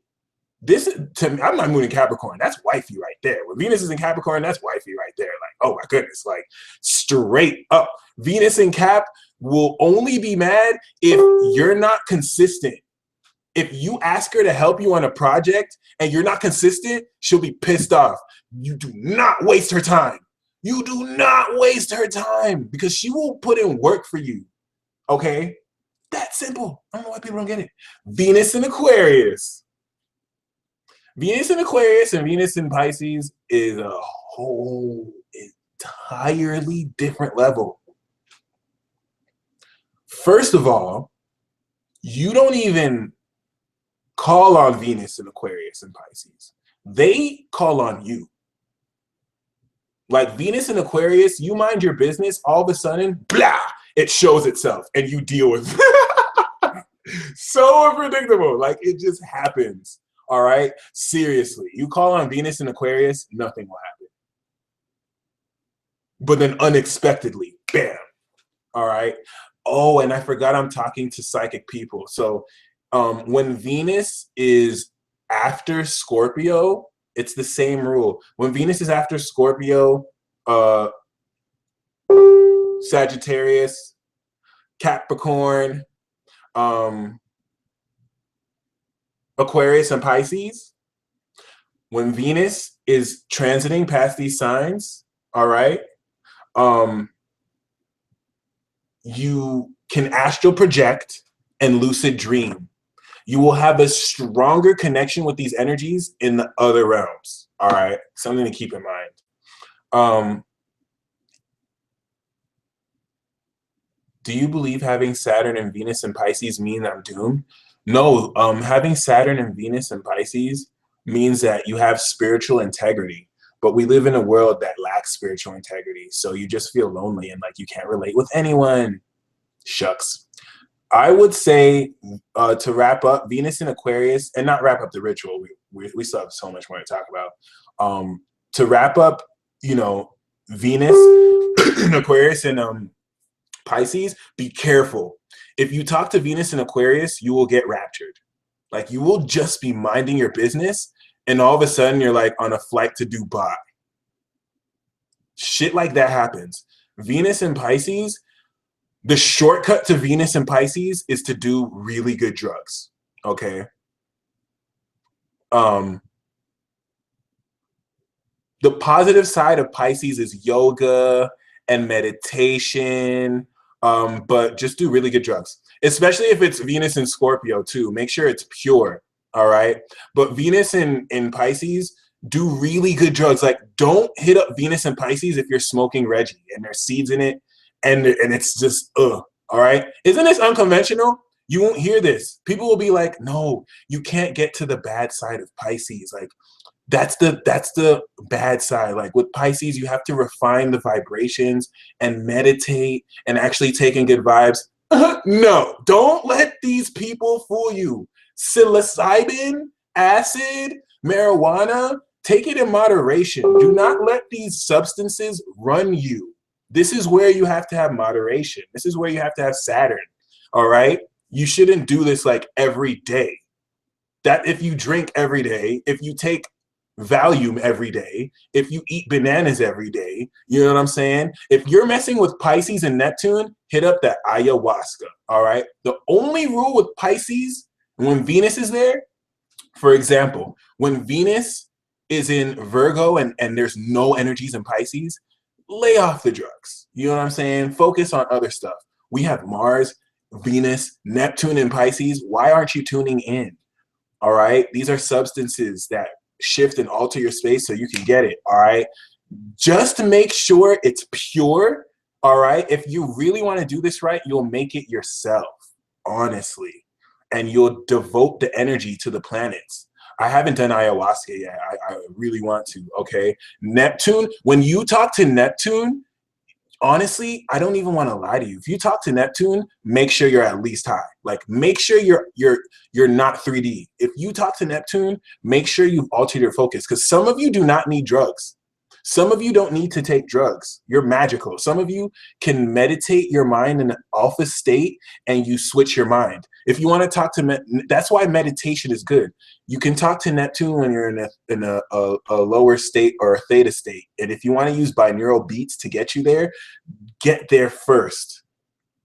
This to me, I'm not moon in Capricorn. That's wifey right there. When Venus is in Capricorn, that's wifey right there. Like, oh my goodness, like straight up. Venus in Cap will only be mad if you're not consistent. If you ask her to help you on a project and you're not consistent, she'll be pissed off. You do not waste her time. You do not waste her time because she will put in work for you. Okay? That's simple. I don't know why people don't get it. Venus in Aquarius. Venus in Aquarius and Venus in Pisces is a whole entirely different level. First of all, you don't even call on Venus in Aquarius and Pisces. They call on you. Like Venus in Aquarius, you mind your business, all of a sudden, blah, it shows itself and you deal with it. So unpredictable. Like it just happens. All right? Seriously. You call on Venus in Aquarius, nothing will happen. But then unexpectedly, bam. All right? Oh, and I forgot I'm talking to psychic people. So when Venus is after Scorpio, it's the same rule. When Venus is after Scorpio, Sagittarius, Capricorn, Aquarius, and Pisces, when Venus is transiting past these signs, all right, you can astral project and lucid dream. You will have a stronger connection with these energies in the other realms. All right, something to keep in mind. Do you believe having Saturn and Venus and Pisces mean I'm doomed? No, having Saturn and Venus and Pisces means that you have spiritual integrity, but we live in a world that lacks spiritual integrity. So you just feel lonely and like you can't relate with anyone. Shucks. I would say to wrap up Venus in Aquarius, and not wrap up the ritual, we still have so much more to talk about. To wrap up, you know, Venus in Aquarius and Pisces, be careful. If you talk to Venus in Aquarius, you will get raptured. Like you will just be minding your business and all of a sudden you're like on a flight to Dubai. Shit like that happens. Venus in Pisces, the shortcut to Venus and Pisces is to do really good drugs, okay? The positive side of Pisces is yoga and meditation, but just do really good drugs, especially if it's Venus in Scorpio too. Make sure it's pure, all right? But Venus in Pisces, do really good drugs. Like don't hit up Venus in Pisces if you're smoking Reggie and there's seeds in it. And it's just, all right? Isn't this unconventional? You won't hear this. People will be like, no, you can't get to the bad side of Pisces. Like, that's the bad side. Like, with Pisces, you have to refine the vibrations and meditate and actually take in good vibes. No, don't let these people fool you. Psilocybin, acid, marijuana, take it in moderation. Do not let these substances run you. This is where you have to have moderation. This is where you have to have Saturn, all right? You shouldn't do this like every day. That if you drink every day, if you take Valium every day, if you eat bananas every day, you know what I'm saying? If you're messing with Pisces and Neptune, hit up that ayahuasca, all right? The only rule with Pisces, when Venus is there, for example, when Venus is in Virgo and there's no energies in Pisces, lay off the drugs. You know what I'm saying? Focus on other stuff. We have Mars, Venus, Neptune, and Pisces. Why aren't you tuning in? All right? These are substances that shift and alter your space so you can get it. All right? Just to make sure it's pure, All right. If you really want to do this right, you'll make it yourself, honestly. And you'll devote the energy to the planets. I haven't done ayahuasca yet. I really want to. Okay. Neptune, when you talk to Neptune, honestly, I don't even want to lie to you. If you talk to Neptune, make sure you're at least high. Like, make sure you're not 3D. If you talk to Neptune, make sure you've altered your focus, because some of you do not need drugs. Some of you don't need to take drugs. You're magical. Some of you can meditate your mind in an alpha state and you switch your mind. If you want to talk to, that's why meditation is good. You can talk to Neptune when you're in a lower state or a theta state. And if you want to use binaural beats to get you there, get there first.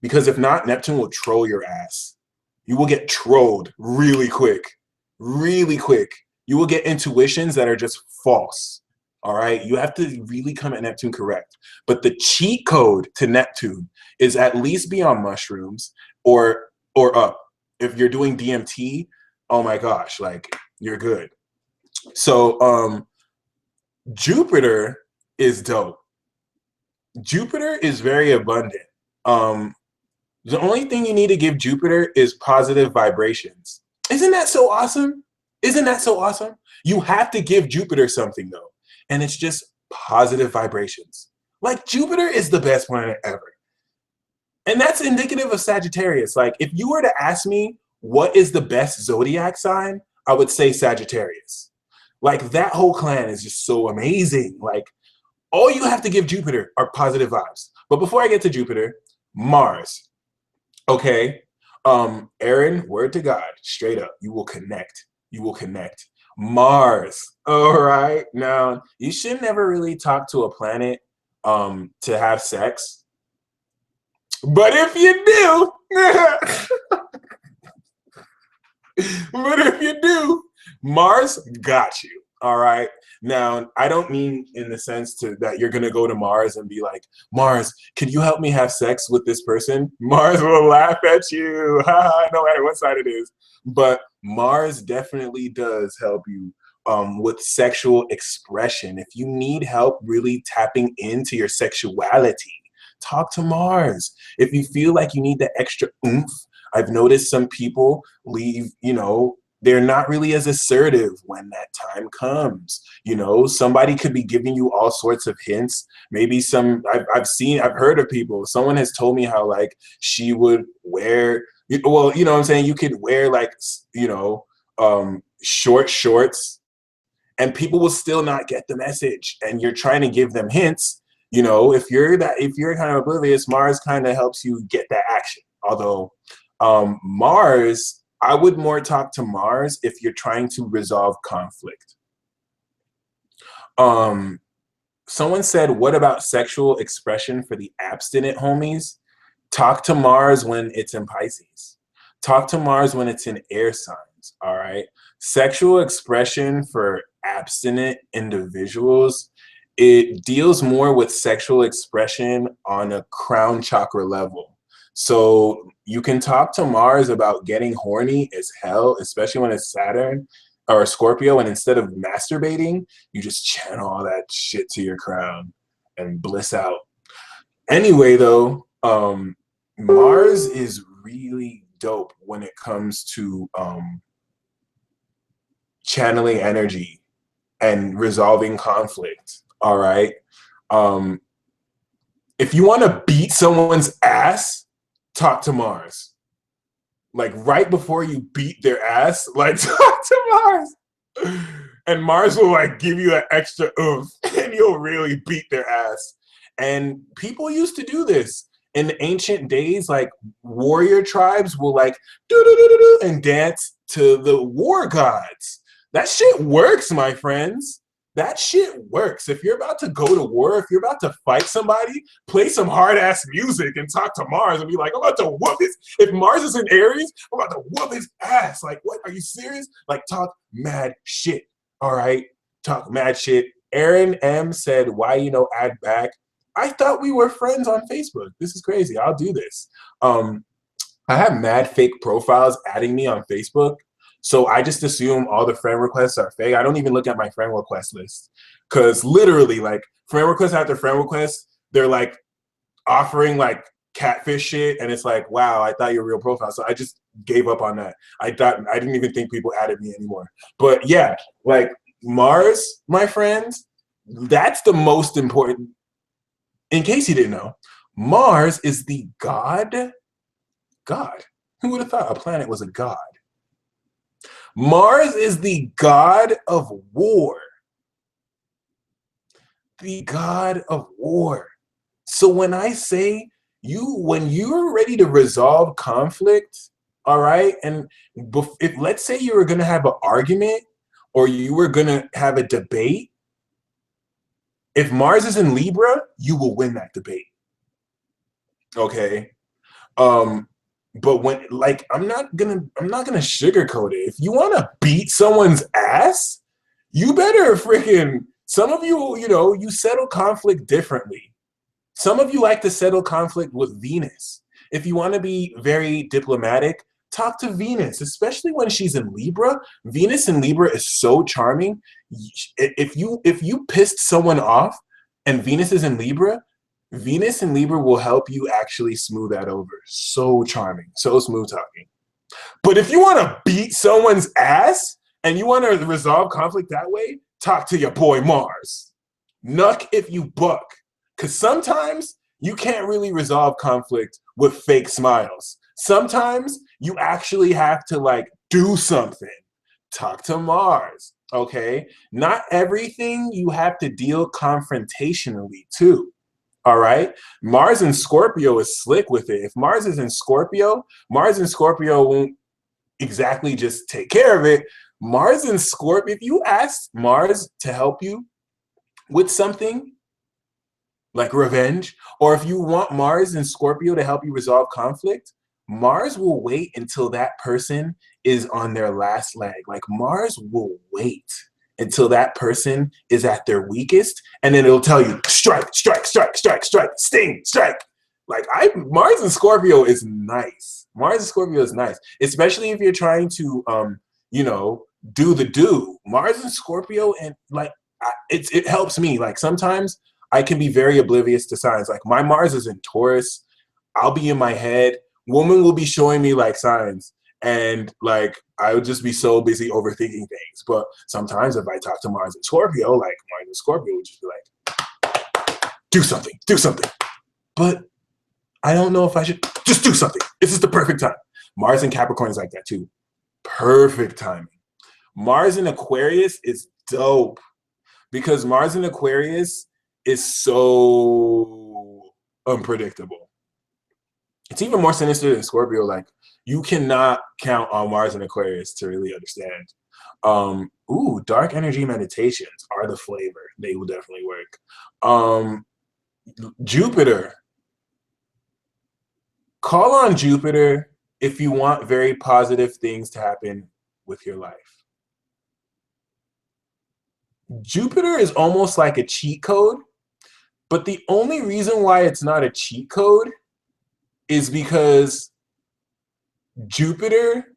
Because if not, Neptune will troll your ass. You will get trolled really quick. Really quick. You will get intuitions that are just false. All right, you have to really come at Neptune correct. But the cheat code to Neptune is at least be on mushrooms or up. If you're doing DMT, oh my gosh, like, you're good. So Jupiter is dope. Jupiter is very abundant. The only thing you need to give Jupiter is positive vibrations. Isn't that so awesome? Isn't that so awesome? You have to give Jupiter something though. And it's just positive vibrations. Like, Jupiter is the best planet ever. And that's indicative of Sagittarius. Like, if you were to ask me what is the best zodiac sign, I would say Sagittarius. Like, that whole clan is just so amazing. Like, all you have to give Jupiter are positive vibes. But before I get to Jupiter, Mars. Okay. Aaron, word to God, straight up, you will connect. You will connect. Mars. All right. Now, you should never really talk to a planet to have sex. But if you do, Mars got you. All right. Now, I don't mean in the sense that you're going to go to Mars and be like, Mars, can you help me have sex with this person? Mars will laugh at you, no matter what side it is. But Mars definitely does help you with sexual expression. If you need help really tapping into your sexuality, talk to Mars. If you feel like you need the extra oomph, I've noticed some people leave, they're not really as assertive when that time comes. Somebody could be giving you all sorts of hints. Maybe I've heard of people. Someone has told me how, like, she would wear, well, you know what I'm saying? You could wear, like, short shorts and people will still not get the message. And you're trying to give them hints. If you're kind of oblivious, Mars kind of helps you get that action. Although Mars, I would more talk to Mars if you're trying to resolve conflict. Someone said, what about sexual expression for the abstinent homies? Talk to Mars when it's in Pisces. Talk to Mars when it's in air signs, all right? Sexual expression for abstinent individuals, it deals more with sexual expression on a crown chakra level. So you can talk to Mars about getting horny as hell, especially when it's Saturn or Scorpio, and instead of masturbating, you just channel all that shit to your crown and bliss out. Anyway, though, Mars is really dope when it comes to channeling energy and resolving conflict. All right. If you want to beat someone's ass, talk to Mars. Like, right before you beat their ass, like, talk to Mars. And Mars will, like, give you that extra oomph and you'll really beat their ass. And people used to do this. In the ancient days, like, warrior tribes will, like, do-do-do-do-do and dance to the war gods. That shit works, my friends. That shit works. If you're about to go to war, if you're about to fight somebody, play some hard-ass music and talk to Mars and be like, I'm about to whoop his... If Mars is in Aries, I'm about to whoop his ass. Like, what? Are you serious? Like, talk mad shit, all right? Talk mad shit. Aaron M. said, why, add back? I thought we were friends on Facebook. This is crazy. I'll do this. I have mad fake profiles adding me on Facebook. So I just assume all the friend requests are fake. I don't even look at my friend request list. Because literally, like, friend request after friend request, they're like offering like catfish shit, and it's like, wow, I thought you were real profile. So I just gave up on that. I didn't even think people added me anymore. But yeah, like Mars, my friends, that's the most important. In case you didn't know, Mars is the god. Who would have thought a planet was a god? Mars is the god of war. The god of war. So when I say when you're ready to resolve conflict, all right, and if let's say you were going to have an argument or you were going to have a debate, if Mars is in Libra, you will win that debate. Okay. But when, like, I'm not gonna sugarcoat it. If you want to beat someone's ass, you better freaking, some of you, you know, you settle conflict differently. Some of you like to settle conflict with Venus. If you want to be very diplomatic, talk to Venus, especially when she's in Libra. Venus in Libra is so charming. If you pissed someone off and Venus is in Libra, Venus in Libra will help you actually smooth that over. So charming, so smooth talking. But if you want to beat someone's ass and you want to resolve conflict that way, talk to your boy Mars. Nuck if you buck. Because sometimes you can't really resolve conflict with fake smiles. Sometimes you actually have to like do something. Talk to Mars, okay? Not everything you have to deal confrontationally too. All right. Mars in Scorpio is slick with it. If Mars is in Scorpio, Mars in Scorpio won't exactly just take care of it. Mars in Scorpio, if you ask Mars to help you with something like revenge, or if you want Mars in Scorpio to help you resolve conflict, Mars will wait until that person is on their last leg. Like Mars will wait until that person is at their weakest, and then it'll tell you, strike, strike, strike, strike, strike, sting, strike. Like Mars in Scorpio is nice. Mars in Scorpio is nice, especially if you're trying to, you know, do the do. Mars in Scorpio, and like, it helps me. Like sometimes I can be very oblivious to signs. Like my Mars is in Taurus. I'll be in my head. Woman will be showing me like signs. And like, I would just be so busy overthinking things. But sometimes if I talk to Mars and Scorpio, like Mars and Scorpio would just be like, do something, do something. But I don't know if I should just do something. This is the perfect time. Mars and Capricorn is like that too. Perfect timing. Mars in Aquarius is dope because Mars in Aquarius is so unpredictable. It's even more sinister than Scorpio. Like, you cannot count on Mars and Aquarius to really understand. Dark energy meditations are the flavor. They will definitely work. Jupiter. Call on Jupiter if you want very positive things to happen with your life. Jupiter is almost like a cheat code, but the only reason why it's not a cheat code is because Jupiter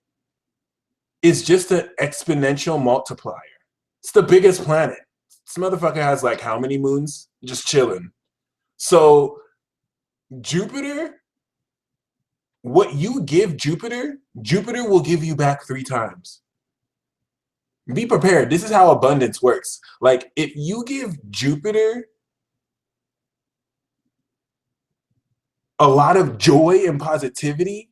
is just an exponential multiplier. It's the biggest planet. This motherfucker has like how many moons? Just chilling. So Jupiter, what you give Jupiter, Jupiter will give you back 3 times. Be prepared. This is how abundance works. Like if you give Jupiter a lot of joy and positivity,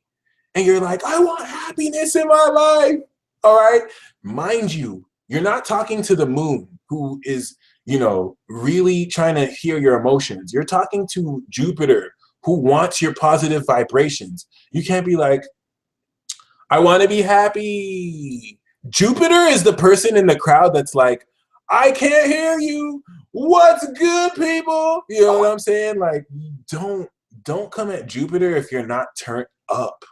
and you're like, I want happiness in my life, all right? Mind you, you're not talking to the moon, who is, you know, really trying to hear your emotions. You're talking to Jupiter, who wants your positive vibrations. You can't be like, I want to be happy. Jupiter is the person in the crowd that's like, I can't hear you. What's good, people? You know what I'm saying? Like, don't come at Jupiter if you're not turned up.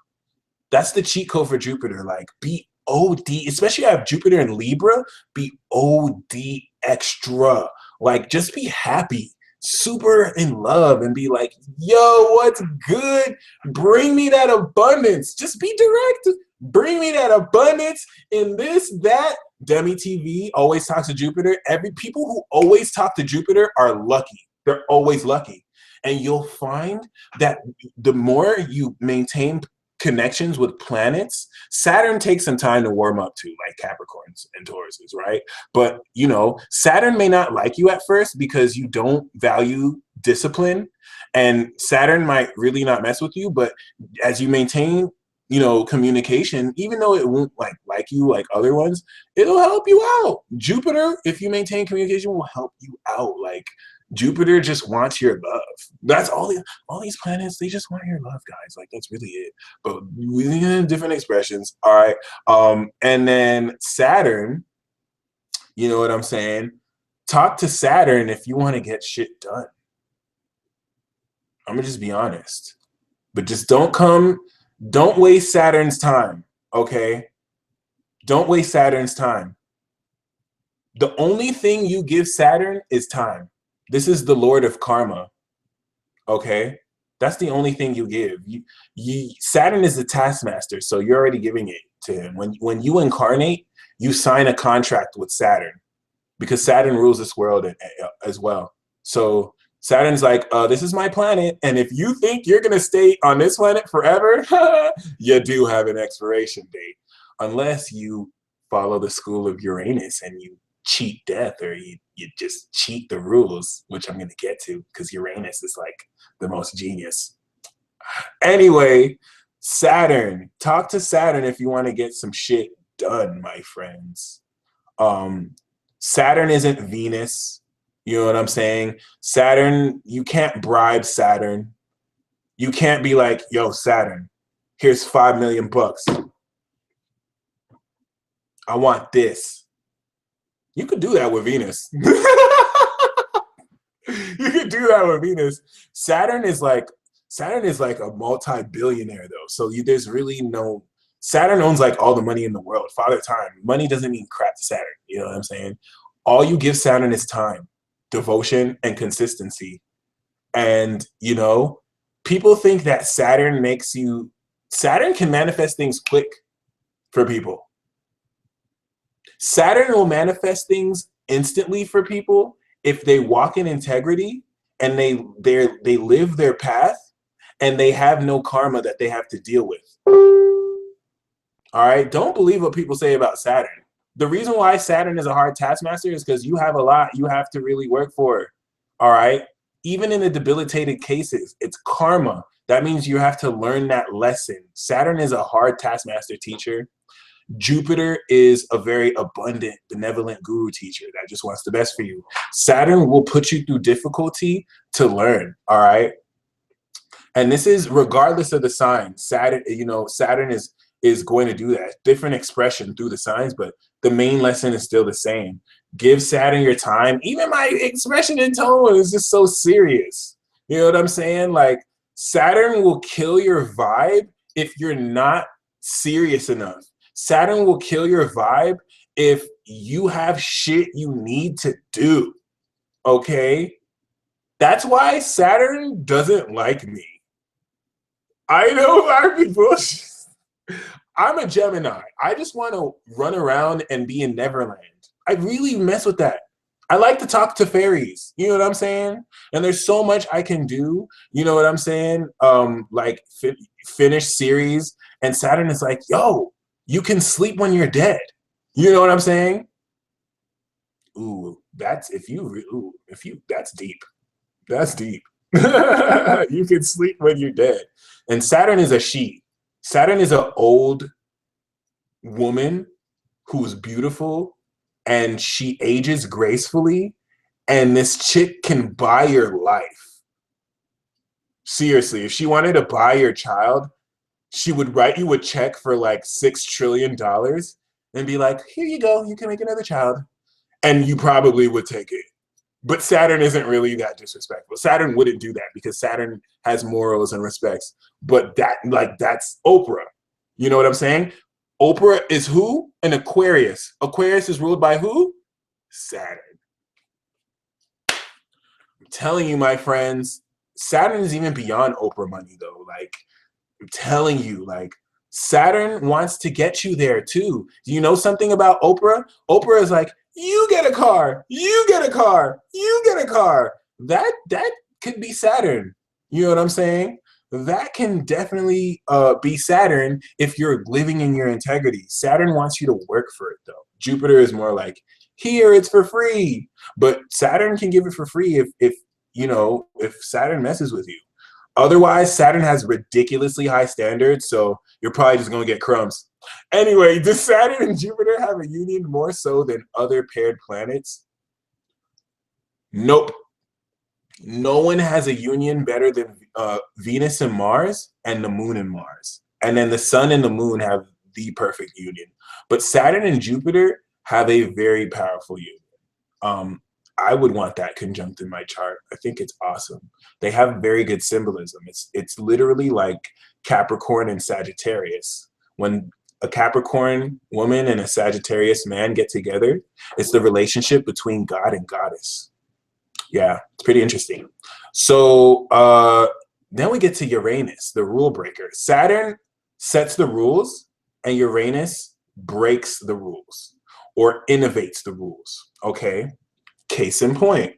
That's the cheat code for Jupiter. Like, be OD, especially if you have Jupiter in Libra, be OD extra. Like, just be happy, super in love, and be like, yo, what's good? Bring me that abundance. Just be direct. Bring me that abundance in this, that. Demi TV always talks to Jupiter. People who always talk to Jupiter are lucky. They're always lucky. And you'll find that the more you maintain connections with planets, Saturn takes some time to warm up to, like Capricorns and Tauruses, right? But, you know, Saturn may not like you at first because you don't value discipline, and Saturn might really not mess with you, but as you maintain, you know, communication, even though it won't like you like other ones, it'll help you out. Jupiter, if you maintain communication, will help you out. Like, Jupiter just wants your love. That's all these planets, they just want your love, guys. Like, that's really it. But we have different expressions. All right. And then Saturn, you know what I'm saying? Talk to Saturn if you want to get shit done. I'm gonna just be honest. But just don't waste Saturn's time, okay? Don't waste Saturn's time. The only thing you give Saturn is time. This is the Lord of Karma, okay? That's the only thing you give. Saturn is the taskmaster, so you're already giving it to him. When you incarnate, you sign a contract with Saturn because Saturn rules this world as well. So Saturn's like, this is my planet, and if you think you're gonna stay on this planet forever, you do have an expiration date, unless you follow the school of Uranus and you cheat death, or you just cheat the rules, which I'm gonna get to because Uranus is like the most genius. Anyway, Saturn, talk to Saturn if you want to get some shit done, my friends. Saturn isn't Venus. You know what I'm saying? Saturn, you can't bribe Saturn. You can't be like, yo, Saturn, here's $5 million. I want this. You could do that with Venus. You could do that with Venus. Saturn is like a multi-billionaire though. So there's really no, Saturn owns like all the money in the world. Father Time. Money doesn't mean crap to Saturn. You know what I'm saying? All you give Saturn is time, devotion, and consistency. And, you know, people think that Saturn can manifest things quick for people. Saturn will manifest things instantly for people if they walk in integrity and they live their path and they have no karma that they have to deal with. All right? Don't believe what people say about Saturn. The reason why Saturn is a hard taskmaster is because you have a lot you have to really work for. All right? Even in the debilitated cases, it's karma. That means you have to learn that lesson. Saturn is a hard taskmaster teacher. Jupiter is a very abundant, benevolent guru teacher that just wants the best for you. Saturn will put you through difficulty to learn, all right? And this is regardless of the sign. Saturn, you know, Saturn is going to do that. Different expression through the signs, but the main lesson is still the same. Give Saturn your time. Even my expression and tone is just so serious. You know what I'm saying? Like, Saturn will kill your vibe if you're not serious enough. Saturn will kill your vibe if you have shit you need to do, okay? That's why Saturn doesn't like me. I know a lot of people. I'm a Gemini. I just want to run around and be in Neverland. I really mess with that. I like to talk to fairies. You know what I'm saying? And there's so much I can do. You know what I'm saying? Like finish series. And Saturn is like, yo, you can sleep when you're dead. You know what I'm saying? Ooh, that's deep. That's deep. You can sleep when you're dead. And Saturn is a she. Saturn is an old woman who's beautiful and she ages gracefully. And this chick can buy your life. Seriously, if she wanted to buy your child, she would write you a check for like $6 trillion and be like, here you go, you can make another child. And you probably would take it. But Saturn isn't really that disrespectful. Saturn wouldn't do that because Saturn has morals and respects. But that's Oprah. You know what I'm saying? Oprah is who? An Aquarius. Aquarius is ruled by who? Saturn. I'm telling you, my friends, Saturn is even beyond Oprah money though. Like, I'm telling you, like, Saturn wants to get you there too. Do you know something about Oprah? Oprah is like, you get a car, you get a car, you get a car. That could be Saturn. You know what I'm saying? That can definitely be Saturn if you're living in your integrity. Saturn wants you to work for it, though. Jupiter is more like, here, it's for free. But Saturn can give it for free if you know, if Saturn messes with you. Otherwise, Saturn has ridiculously high standards, so you're probably just going to get crumbs. Anyway, does Saturn and Jupiter have a union more so than other paired planets? Nope. No one has a union better than Venus and Mars and the Moon and Mars. And then the Sun and the Moon have the perfect union. But Saturn and Jupiter have a very powerful union. I would want that conjunct in my chart. I think it's awesome. They have very good symbolism. It's literally like Capricorn and Sagittarius. When a Capricorn woman and a Sagittarius man get together, it's the relationship between God and goddess. Yeah, it's pretty interesting. So then we get to Uranus, the rule breaker. Saturn sets the rules and Uranus breaks the rules or innovates the rules, okay? Case in point,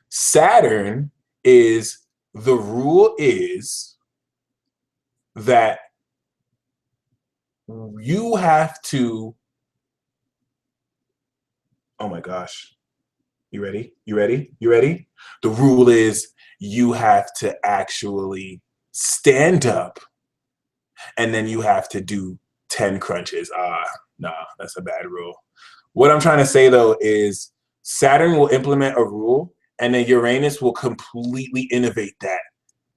Saturn is, the rule is that you have to, oh my gosh, you ready? You ready? You ready? The rule is you have to actually stand up and then you have to do 10 crunches. Nah, that's a bad rule. What I'm trying to say though is Saturn will implement a rule and then Uranus will completely innovate that.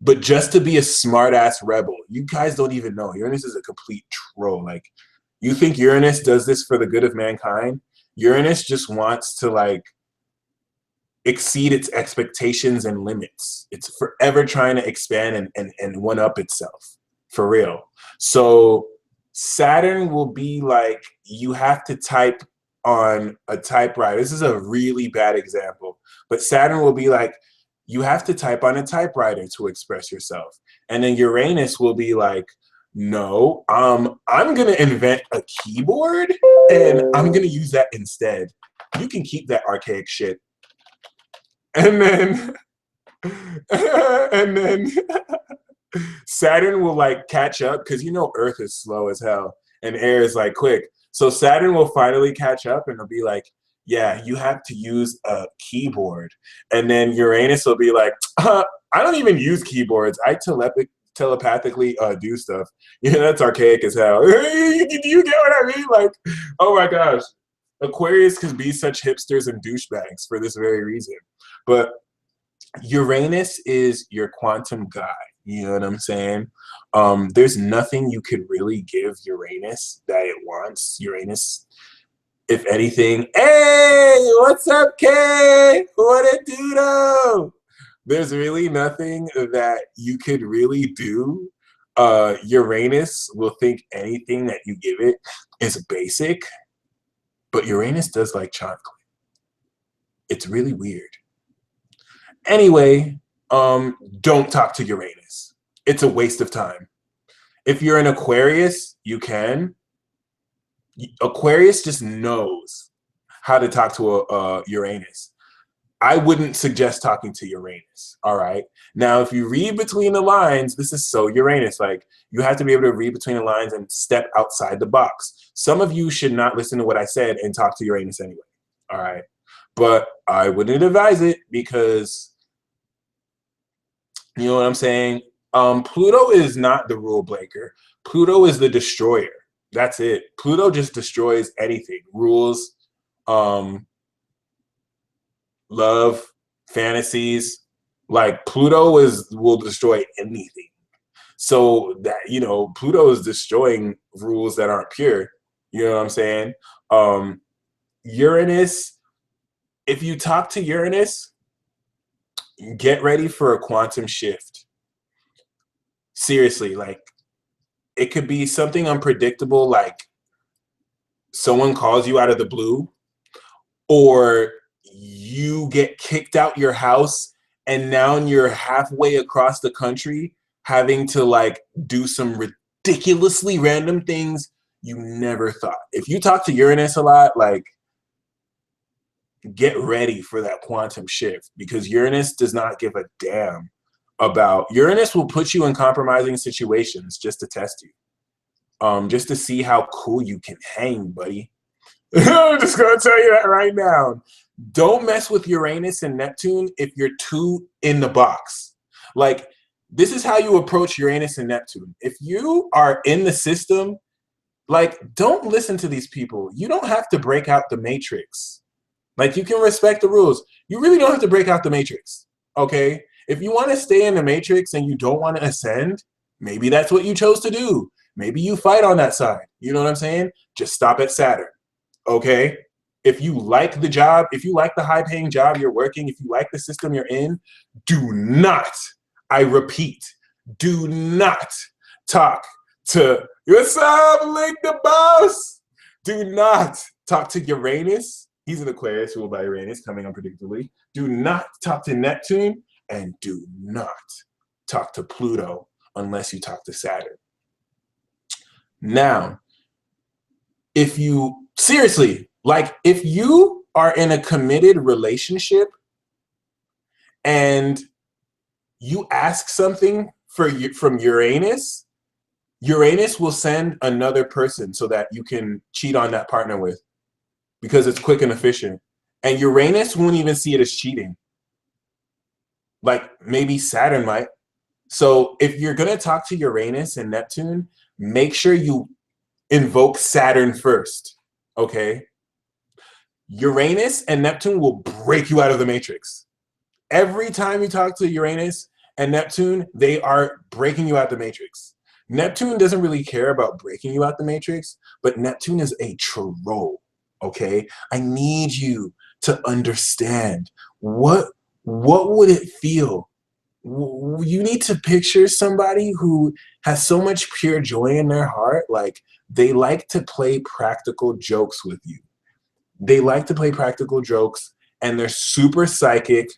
But just to be a smart-ass rebel, you guys don't even know. Uranus is a complete troll. Like, you think Uranus does this for the good of mankind? Uranus just wants to, like, exceed its expectations and limits. It's forever trying to expand and one-up itself, for real. So Saturn will be like, you have to type on a typewriter. This is a really bad example, but Saturn will be like, you have to type on a typewriter to express yourself. And then Uranus will be like, no, I'm going to invent a keyboard and I'm going to use that instead. You can keep that archaic shit. And then, and then Saturn will like catch up because you know Earth is slow as hell and air is like quick. So Saturn will finally catch up and it'll be like, yeah, you have to use a keyboard. And then Uranus will be like, I don't even use keyboards. I telepathically do stuff. Yeah, that's archaic as hell. Do you get what I mean? Like, oh my gosh. Aquarius could be such hipsters and douchebags for this very reason. But Uranus is your quantum guy. You know what I'm saying? There's nothing you could really give Uranus that it wants. Uranus, if anything, hey, what's up, Kay? What it do, though? There's really nothing that you could really do. Uranus will think anything that you give it is basic, but Uranus does like chocolate. It's really weird. Anyway, don't talk to Uranus. It's a waste of time. If you're an Aquarius, you can. Aquarius just knows how to talk to a Uranus. I wouldn't suggest talking to Uranus, all right? Now, if you read between the lines, this is so Uranus. Like, you have to be able to read between the lines and step outside the box. Some of you should not listen to what I said and talk to Uranus anyway, all right? But I wouldn't advise it because, you know what I'm saying? Pluto is not the rule breaker. Pluto is the destroyer. That's it. Pluto just destroys anything. Rules, love, fantasies. Like, Pluto will destroy anything. So that, you know, Pluto is destroying rules that aren't pure. You know what I'm saying? Uranus, if you talk to Uranus, get ready for a quantum shift. Seriously, like, it could be something unpredictable, like someone calls you out of the blue, or you get kicked out your house and now you're halfway across the country having to like do some ridiculously random things you never thought. If you talk to Uranus a lot, like, get ready for that quantum shift, because Uranus does not give a damn about, Uranus will put you in compromising situations just to test you, just to see how cool you can hang, buddy. I'm just gonna tell you that right now. Don't mess with Uranus and Neptune if you're too in the box. Like, this is how you approach Uranus and Neptune. If you are in the system, like, don't listen to these people. You don't have to break out the matrix. Like, you can respect the rules. You really don't have to break out the matrix, okay? If you want to stay in the matrix and you don't want to ascend, maybe that's what you chose to do. Maybe you fight on that side. You know what I'm saying? Just stop at Saturn, okay? If you like the job, if you like the high-paying job you're working, if you like the system you're in, do not, I repeat, do not talk to, what's up, Link the Boss? Do not talk to Uranus. He's an Aquarius, ruled by Uranus, coming unpredictably. Do not talk to Neptune, and do not talk to Pluto unless you talk to Saturn. Now, if you, seriously, like, if you are in a committed relationship and you ask something from Uranus, Uranus will send another person so that you can cheat on that partner with, because it's quick and efficient. And Uranus won't even see it as cheating. Like, maybe Saturn might. So if you're going to talk to Uranus and Neptune, make sure you invoke Saturn first, okay? Uranus and Neptune will break you out of the matrix. Every time you talk to Uranus and Neptune, they are breaking you out the matrix. Neptune doesn't really care about breaking you out the matrix, but Neptune is a troll, okay? I need you to understand what would it feel? You need to picture somebody who has so much pure joy in their heart, like they like to play practical jokes with you. They like to play practical jokes, and they're super psychic,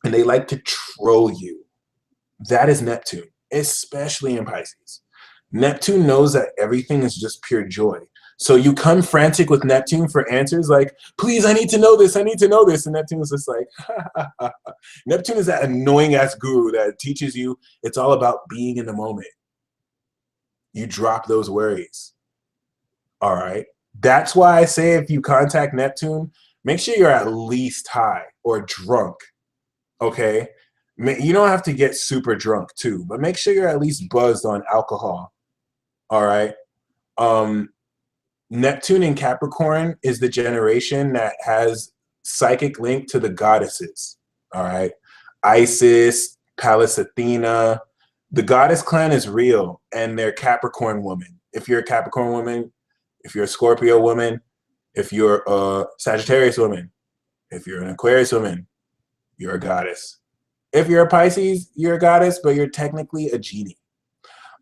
and they like to troll you. That is Neptune, especially in Pisces. Neptune knows that everything is just pure joy. So you come frantic with Neptune for answers like, please, I need to know this, I need to know this. And Neptune is just like, Neptune is that annoying ass guru that teaches you it's all about being in the moment. You drop those worries. All right. That's why I say if you contact Neptune, make sure you're at least high or drunk. Okay. You don't have to get super drunk too, but make sure you're at least buzzed on alcohol. All right. Neptune and Capricorn is the generation that has psychic link to the goddesses. All right. Isis, Pallas Athena. The goddess clan is real, and they're Capricorn women. If you're a Capricorn woman, if you're a Scorpio woman, if you're a Sagittarius woman, if you're an Aquarius woman, you're a goddess. If you're a Pisces, you're a goddess, but you're technically a genie.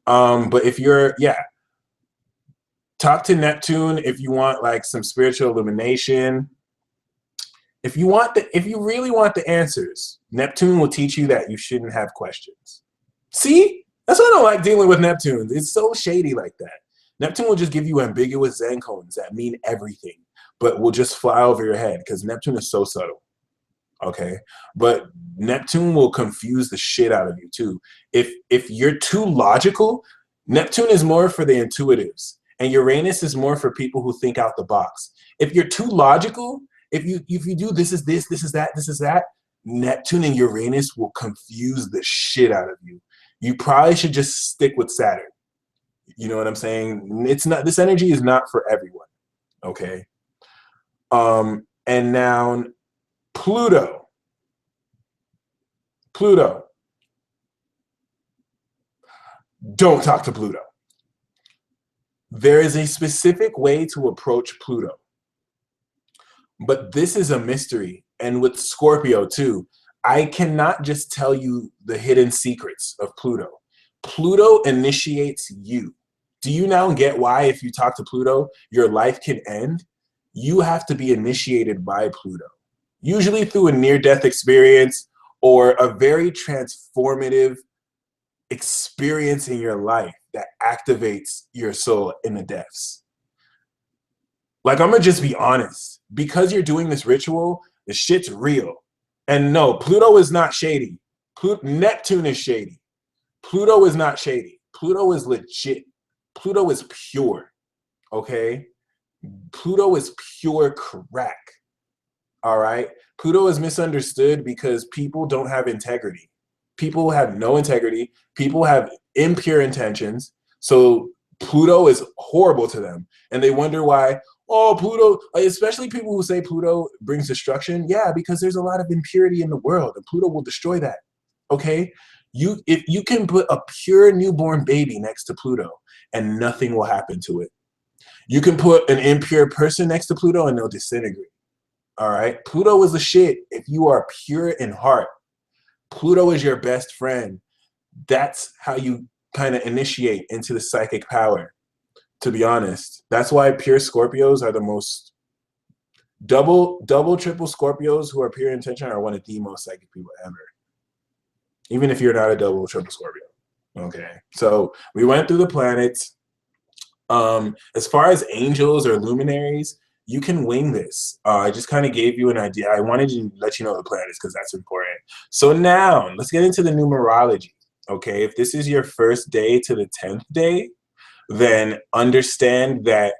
But if you're, yeah, talk to Neptune if you want like some spiritual illumination. If you really want the answers, Neptune will teach you that you shouldn't have questions. See? That's why I don't like dealing with Neptune. It's so shady like that. Neptune will just give you ambiguous Zen codes that mean everything, but will just fly over your head because Neptune is so subtle. Okay? But Neptune will confuse the shit out of you too. If you're too logical, Neptune is more for the intuitives, and Uranus is more for people who think out the box. If you're too logical, if you do this is this, this is that, this is that, Neptune and Uranus will confuse the shit out of you. You probably should just stick with Saturn. You know what I'm saying? It's not, this energy is not for everyone. Okay. And now Pluto. Pluto. Don't talk to Pluto. There is a specific way to approach Pluto, but this is a mystery. And with Scorpio too, I cannot just tell you the hidden secrets of Pluto. Pluto initiates you. Do you now get why if you talk to Pluto, your life can end? You have to be initiated by Pluto, usually through a near-death experience or a very transformative experience in your life that activates your soul in the depths. Like, I'm gonna just be honest. because you're doing this ritual, the shit's real. And no, Pluto is not shady. Neptune is shady. Pluto is not shady. Pluto is legit. Pluto is pure, okay? Pluto is pure crack, all right? Pluto is misunderstood because people don't have integrity. People have no integrity. People have impure intentions. So Pluto is horrible to them. And they wonder why, oh, Pluto, especially people who say Pluto brings destruction. Yeah, because there's a lot of impurity in the world, and Pluto will destroy that, okay? If you can put a pure newborn baby next to Pluto and nothing will happen to it. You can put an impure person next to Pluto and they'll disintegrate, all right? Pluto is the shit if you are pure in heart. Pluto is your best friend. That's how you kind of initiate into the psychic power, to be honest. That's why pure Scorpios are the most, double, triple Scorpios who are pure intention are one of the most psychic people ever. Even if you're not a double, triple Scorpio. Okay, so we went through the planets. As far as angels or luminaries, you can wing this. I just kind of gave you an idea. I wanted to let you know the planets because that's important. So now, let's get into the numerology. Okay, if this is your first day to the 10th day, then understand that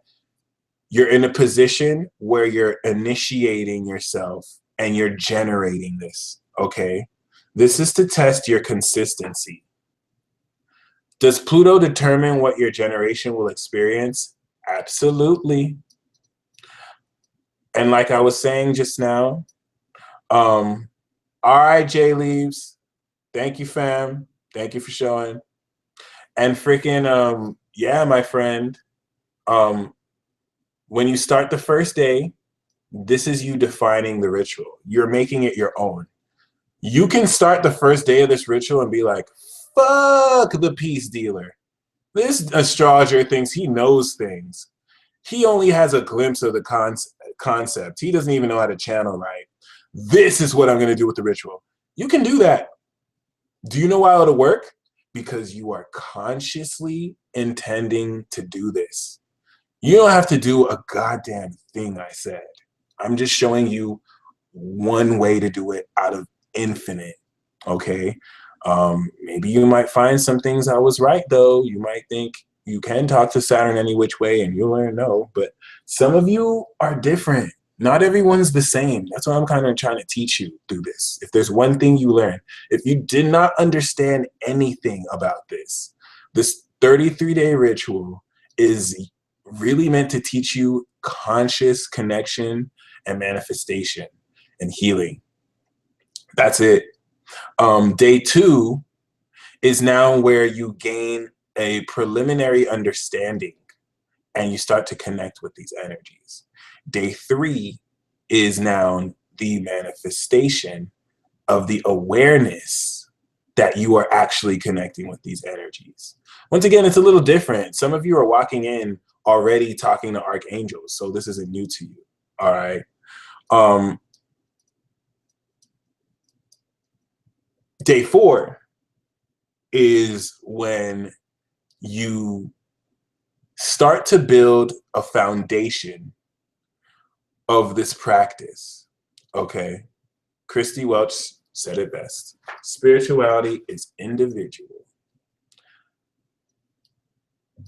you're in a position where you're initiating yourself and you're generating this, okay? This is to test your consistency. Does Pluto determine what your generation will experience? Absolutely. And like I was saying just now, all right, Jay Leaves, thank you, fam. Thank you for showing. And freaking, yeah, my friend, when you start the first day, this is you defining the ritual. You're making it your own. You can start the first day of this ritual and be like, fuck the peace dealer. This astrologer thinks he knows things. He only has a glimpse of the concept. He doesn't even know how to channel right. This is what I'm going to do with the ritual. You can do that. Do you know why it'll work? Because you are consciously intending to do this. You don't have to do a goddamn thing I said. I'm just showing you one way to do it out of infinite, okay? Maybe you might find some things I was right, though. You might think you can talk to Saturn any which way and you'll learn no, but some of you are different. Not everyone's the same. That's what I'm kind of trying to teach you through this. If there's one thing you learn, if you did not understand anything about this 33-day ritual is really meant to teach you conscious connection and manifestation and healing. That's it. Day 2 is now where you gain a preliminary understanding and you start to connect with these energies. Day 3 is now the manifestation of the awareness that you are actually connecting with these energies. Once again, it's a little different. Some of you are walking in already talking to archangels, so this isn't new to you, all right? Day 4 is when you start to build a foundation of this practice, okay? Christy Welch said it best. Spirituality is individual.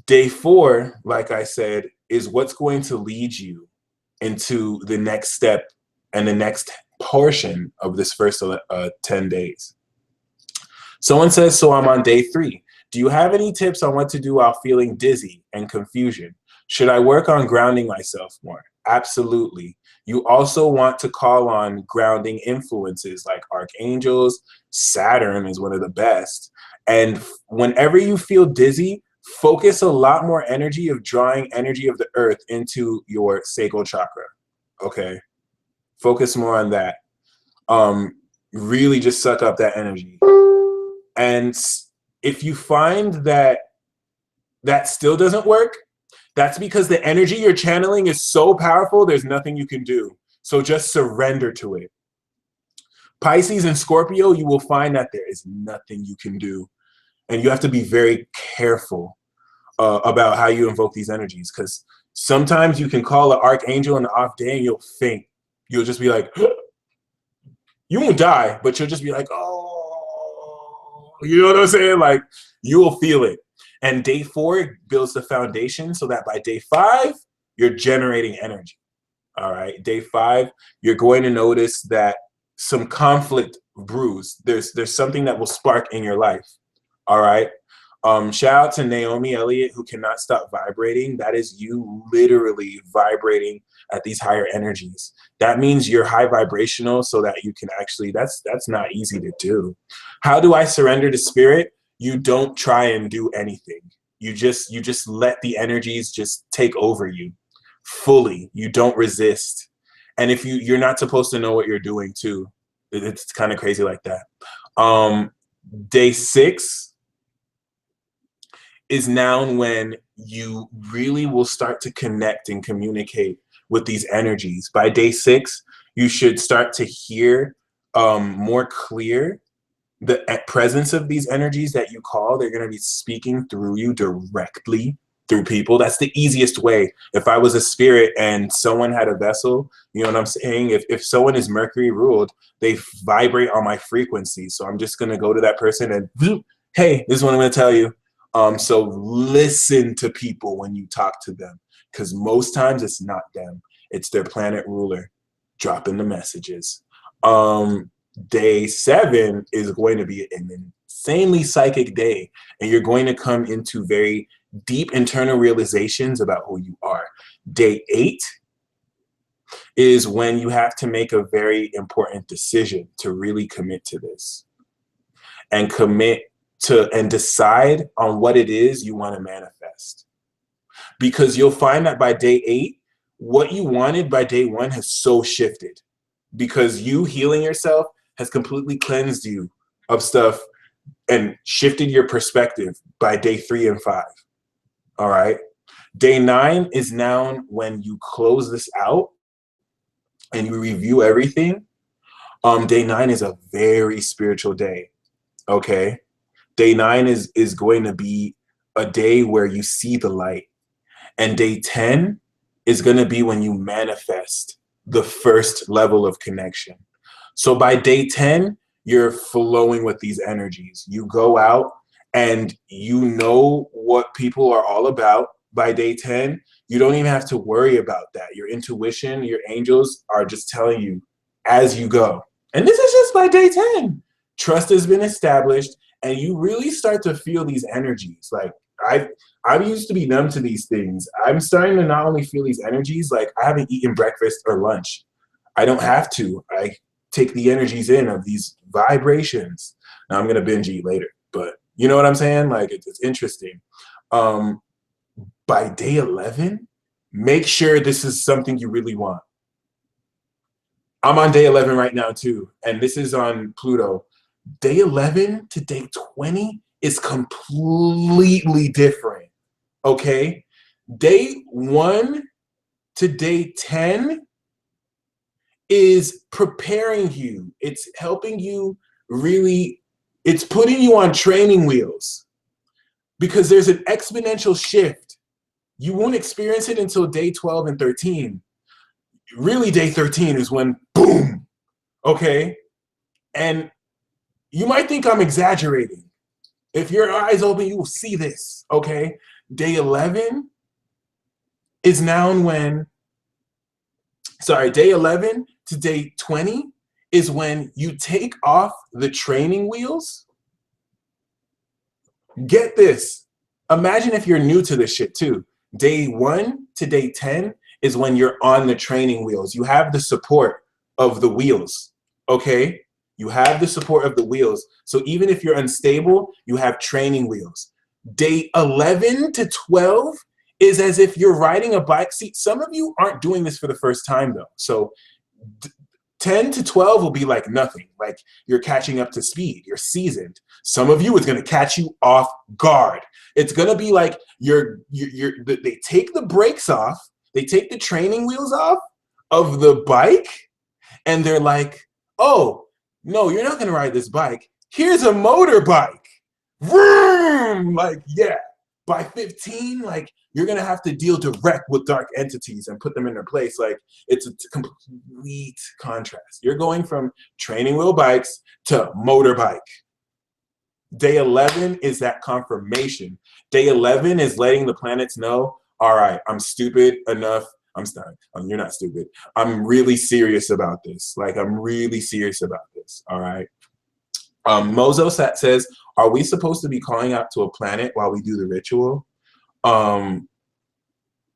Day 4, like I said, is what's going to lead you into the next step and the next portion of this first 10 days. Someone says, so I'm on day 3. Do you have any tips on what to do while feeling dizzy and confusion? Should I work on grounding myself more? Absolutely. You also want to call on grounding influences like archangels. Saturn is one of the best. And whenever you feel dizzy, focus a lot more energy of drawing energy of the earth into your sacral chakra, okay? Focus more on that. Really just suck up that energy. And if you find that that still doesn't work, that's because the energy you're channeling is so powerful, there's nothing you can do. So just surrender to it. Pisces and Scorpio, you will find that there is nothing you can do. And you have to be very careful about how you invoke these energies, because Sometimes you can call an archangel on the off day and you'll faint. You'll just be like, you won't die, but you'll just be like, oh, you know what I'm saying? Like, you will feel it. And day 4 builds the foundation so that by day 5, you're generating energy. All right. Day 5, you're going to notice that some conflict brews. There's something that will spark in your life. All right. Shout out to Naomi Elliott, who cannot stop vibrating. That is you literally vibrating at these higher energies. That means you're high vibrational so that you can actually, that's not easy to do. How do I surrender to spirit? You don't try and do anything. You just let the energies just take over you fully. You don't resist. And if you're not supposed to know what you're doing too. It's kind of crazy like that. Day 6 is now when you really will start to connect and communicate with these energies. By day 6, you should start to hear more clear the presence of these energies that you call. They're going to be speaking through you directly through people. That's the easiest way. If I was a spirit and someone had a vessel, you know what I'm saying? If someone is Mercury ruled, they vibrate on my frequency. So I'm just going to go to that person and, hey, this is what I'm going to tell you. So listen to people when you talk to them, because most times it's not them. It's their planet ruler dropping the messages. Day 7 is going to be an insanely psychic day, and you're going to come into very deep internal realizations about who you are. Day 8 is when you have to make a very important decision to really commit to this and and decide on what it is you want to manifest. Because you'll find that by day 8, what you wanted by day 1 has so shifted, because you healing yourself has completely cleansed you of stuff and shifted your perspective by day 3 and 5. All right. Day 9 is now when you close this out and you review everything. Day 9 is a very spiritual day. Okay. Day 9 is going to be a day where you see the light. And day 10 is going to be when you manifest the first level of connection. So by day 10, you're flowing with these energies. You go out and you know what people are all about. By day 10, you don't even have to worry about that. Your intuition, your angels are just telling you as you go. And this is just by day 10. Trust has been established, and you really start to feel these energies. Like I used to be numb to these things. I'm starting to not only feel these energies, like I haven't eaten breakfast or lunch. I don't have to. I take the energies in of these vibrations. Now I'm going to binge eat later, but you know what I'm saying? Like it's interesting. By day 11, make sure this is something you really want. I'm on day 11 right now too, and this is on Pluto. Day 11 to day 20 is completely different, okay? Day 1 to day 10 is preparing you. It's helping you really, it's putting you on training wheels, because there's an exponential shift. You won't experience it until day 12 and 13. Really, day 13 is when, boom, okay? And you might think I'm exaggerating. If your eyes open, you will see this, okay? Day 11 is now when, day 11 to day 20 is when you take off the training wheels. Get this. Imagine if you're new to this shit too. Day 1 to day 10 is when you're on the training wheels. You have the support of the wheels, okay? You have the support of the wheels. So even if you're unstable, you have training wheels. Day 11 to 12 is as if you're riding a bike. See, some of you aren't doing this for the first time though. So 10 to 12 will be like nothing. Like you're catching up to speed. You're seasoned. Some of you, it's going to catch you off guard. It's going to be like they take the brakes off. They take the training wheels off of the bike. And they're like, oh, no, you're not going to ride this bike. Here's a motorbike. Vroom! Like, yeah. by 15, like, you're gonna have to deal direct with dark entities and put them in their place. Like, it's a complete contrast. You're going from training wheel bikes to motorbike. Day 11 is that confirmation. Day 11 is letting the planets know, all right, I'm stupid enough. I'm sorry, you're not stupid. I'm really serious about this. Like, I'm really serious about this, all right? Mozo says, are we supposed to be calling out to a planet while we do the ritual?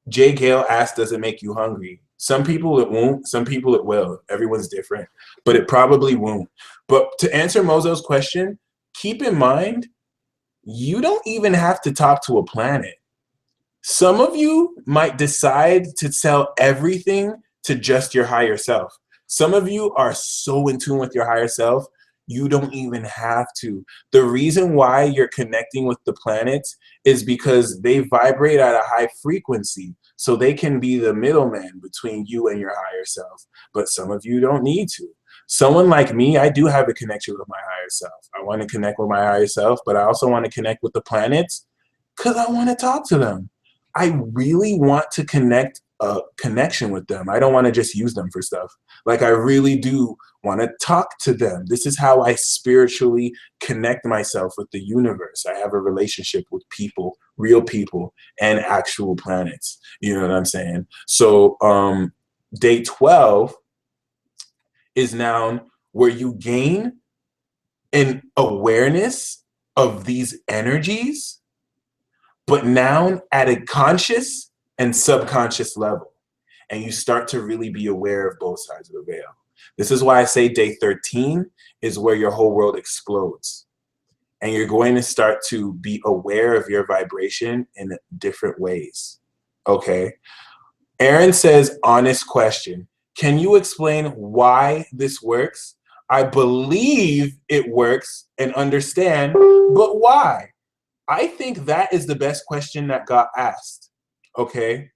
Jay Gale asked, does it make you hungry? Some people it won't, some people it will. Everyone's different, but it probably won't. But to answer Mozo's question, keep in mind, you don't even have to talk to a planet. Some of you might decide to sell everything to just your higher self. Some of you are so in tune with your higher self, you don't even have to. The reason why you're connecting with the planets is because they vibrate at a high frequency, so they can be the middleman between you and your higher self. But some of you don't need to. Someone like me, I do have a connection with my higher self. I want to connect with my higher self, but I also want to connect with the planets because I want to talk to them. I really want to connect a connection with them. I don't want to just use them for stuff. Like, I really do want to talk to them. This is how I spiritually connect myself with the universe. I have a relationship with people, real people, and actual planets. You know what I'm saying? So day 12 is now where you gain an awareness of these energies, but now at a conscious and subconscious level. And you start to really be aware of both sides of the veil. This is why I say day 13 is where your whole world explodes. And you're going to start to be aware of your vibration in different ways. Okay? Aaron says, honest question. Can you explain why this works? I believe it works and understand, but why? I think that is the best question that got asked. Okay?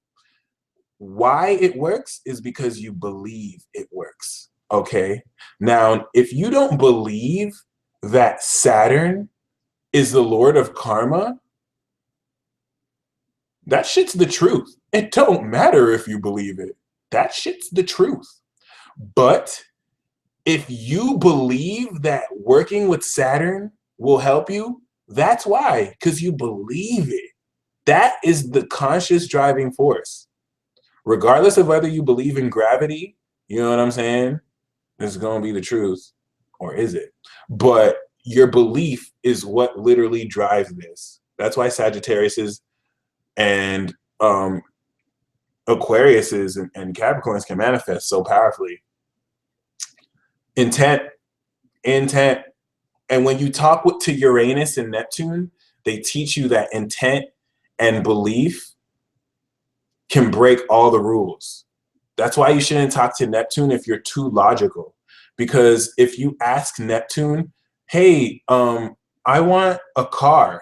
Why it works is because you believe it works. Okay? Now, if you don't believe that Saturn is the lord of karma, that shit's the truth. It don't matter if you believe it. That shit's the truth. But if you believe that working with Saturn will help you, that's why, because you believe it. That is the conscious driving force. Regardless of whether you believe in gravity, you know what I'm saying? This is going to be the truth. Or is it? But your belief is what literally drives this. That's why Sagittarius and Aquarius and Capricorns can manifest so powerfully. Intent. And when you talk to Uranus and Neptune, they teach you that intent and belief can break all the rules. That's why you shouldn't talk to Neptune if you're too logical. Because if you ask Neptune, hey, I want a car,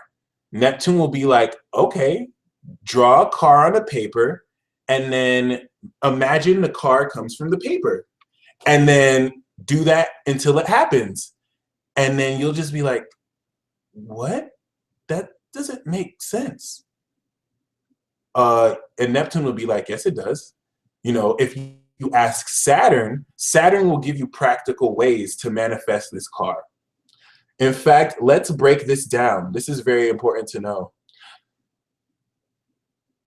Neptune will be like, okay, draw a car on a paper, and then imagine the car comes from the paper. And then do that until it happens. And then you'll just be like, what? That doesn't make sense. And Neptune will be like, yes, it does. You know, if you ask Saturn, Saturn will give you practical ways to manifest this car. In fact, let's break this down. This is very important to know.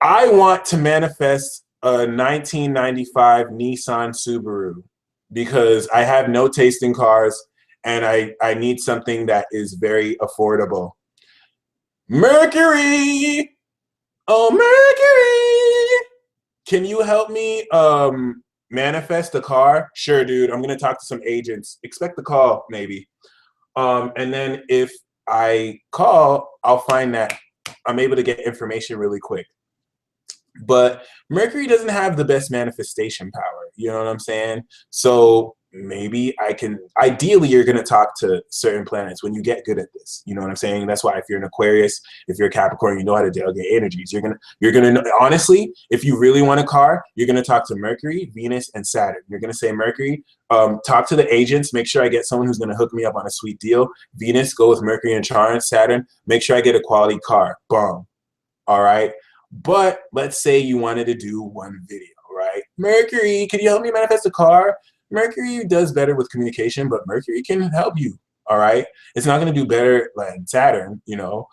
I want to manifest a 1995 Nissan Subaru because I have no taste in cars and I need something that is very affordable. Mercury! Oh, Mercury! Can you help me manifest a car? Sure, dude. I'm going to talk to some agents. Expect the call, maybe. And then if I call, I'll find that I'm able to get information really quick. But Mercury doesn't have the best manifestation power. You know what I'm saying? So maybe I can, ideally you're going to talk to certain planets when you get good at this. You know what I'm saying? That's why if you're an Aquarius, if you're a Capricorn, you know how to delegate energies. You're going to know, honestly, if you really want a car, you're going to talk to Mercury, Venus, and Saturn. You're going to say, Mercury, talk to the agents, make sure I get someone who's going to hook me up on a sweet deal. Venus, go with Mercury and Charm. Saturn, make sure I get a quality car. Boom. all right? But let's say you wanted to do one video, right? Mercury, can you help me manifest a car? Mercury does better with communication, but Mercury can help you, all right? It's not going to do better than Saturn, you know?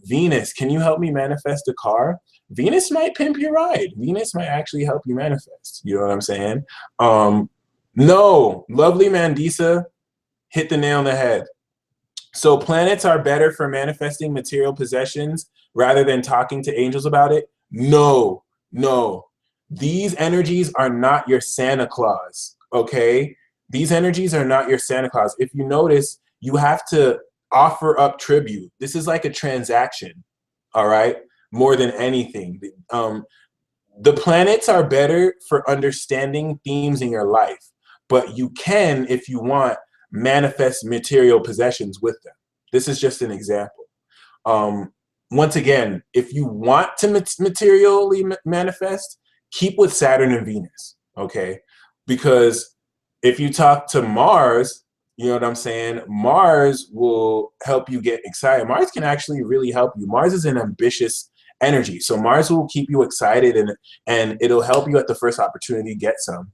Venus, can you help me manifest a car? Venus might pimp your ride. Venus might actually help you manifest. You know what I'm saying? No, lovely Mandisa hit the nail on the head. So planets are better for manifesting material possessions rather than talking to angels about it? No, no. These energies are not your Santa Claus, okay? These energies are not your Santa Claus. If you notice, you have to offer up tribute. This is like a transaction, all right? More than anything. The planets are better for understanding themes in your life, but you can, if you want, manifest material possessions with them. This is just an example. Once again, if you want to materially manifest, keep with Saturn and Venus, okay? Because if you talk to Mars, you know what I'm saying? Mars will help you get excited. Mars can actually really help you. Mars is an ambitious energy. So Mars will keep you excited and it'll help you at the first opportunity get some.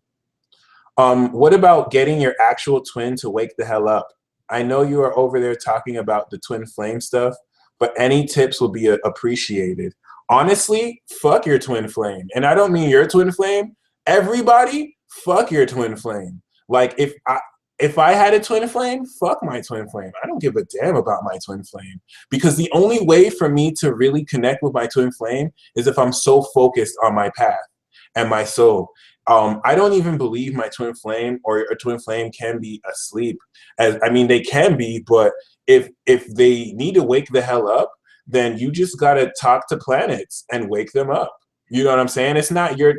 What about getting your actual twin to wake the hell up? I know you are over there talking about the twin flame stuff, but any tips will be appreciated. Honestly, fuck your twin flame. And I don't mean your twin flame. Everybody, fuck your twin flame. Like if I had a twin flame, fuck my twin flame. I don't give a damn about my twin flame. Because the only way for me to really connect with my twin flame is if I'm so focused on my path and my soul. I don't even believe my twin flame or a twin flame can be asleep. I mean, they can be, but if they need to wake the hell up, then you just gotta talk to planets and wake them up. You know what I'm saying? It's not your.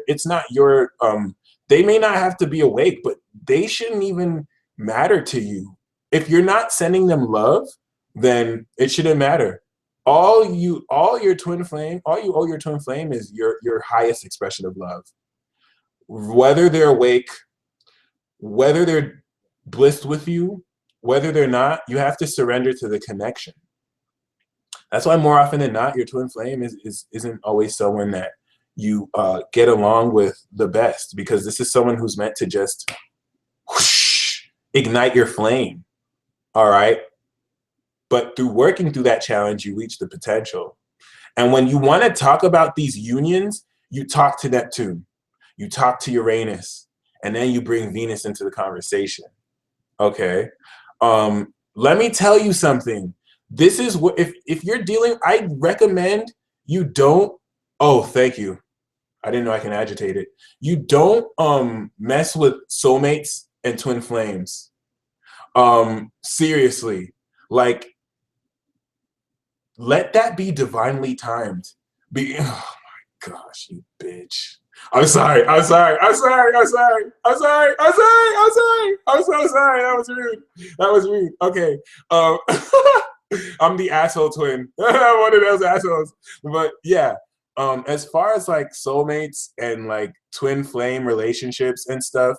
They may not have to be awake, but they shouldn't even matter to you. If you're not sending them love, then it shouldn't matter. All you owe your twin flame is your highest expression of love. Whether they're awake, whether they're blissed with you, whether they're not, you have to surrender to the connection. That's why more often than not, your twin flame isn't always someone that you get along with the best, because this is someone who's meant to just whoosh, ignite your flame, all right? But through working through that challenge, you reach the potential. And when you want to talk about these unions, you talk to Neptune. You talk to Uranus, and then you bring Venus into the conversation, okay? Let me tell you something. This is what, if you're dealing, I recommend you don't, oh, thank you. I didn't know I can agitate it. You don't mess with soulmates and twin flames. Seriously, like, let that be divinely timed. Oh my gosh, you bitch. I'm sorry. I'm sorry. I'm sorry. I'm sorry. I'm sorry. I'm sorry. I'm sorry. I'm so sorry. That was rude. That was rude. Okay. I'm the asshole twin. I'm one of those assholes. But yeah, as far as like soulmates and like twin flame relationships and stuff,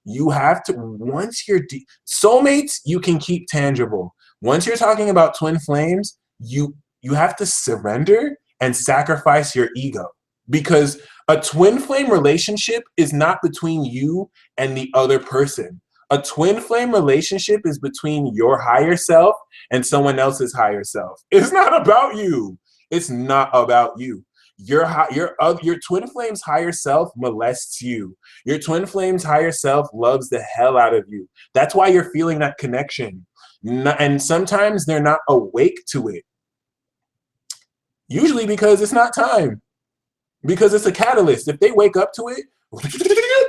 you have to, once you're soulmates, you can keep tangible. Once you're talking about twin flames, you have to surrender and sacrifice your ego, because a twin flame relationship is not between you and the other person. A twin flame relationship is between your higher self and someone else's higher self. It's not about you. It's not about you. Your twin flame's higher self molests you. Your twin flame's higher self loves the hell out of you. That's why you're feeling that connection. And sometimes they're not awake to it. Usually because it's not time. Because it's a catalyst. If they wake up to it,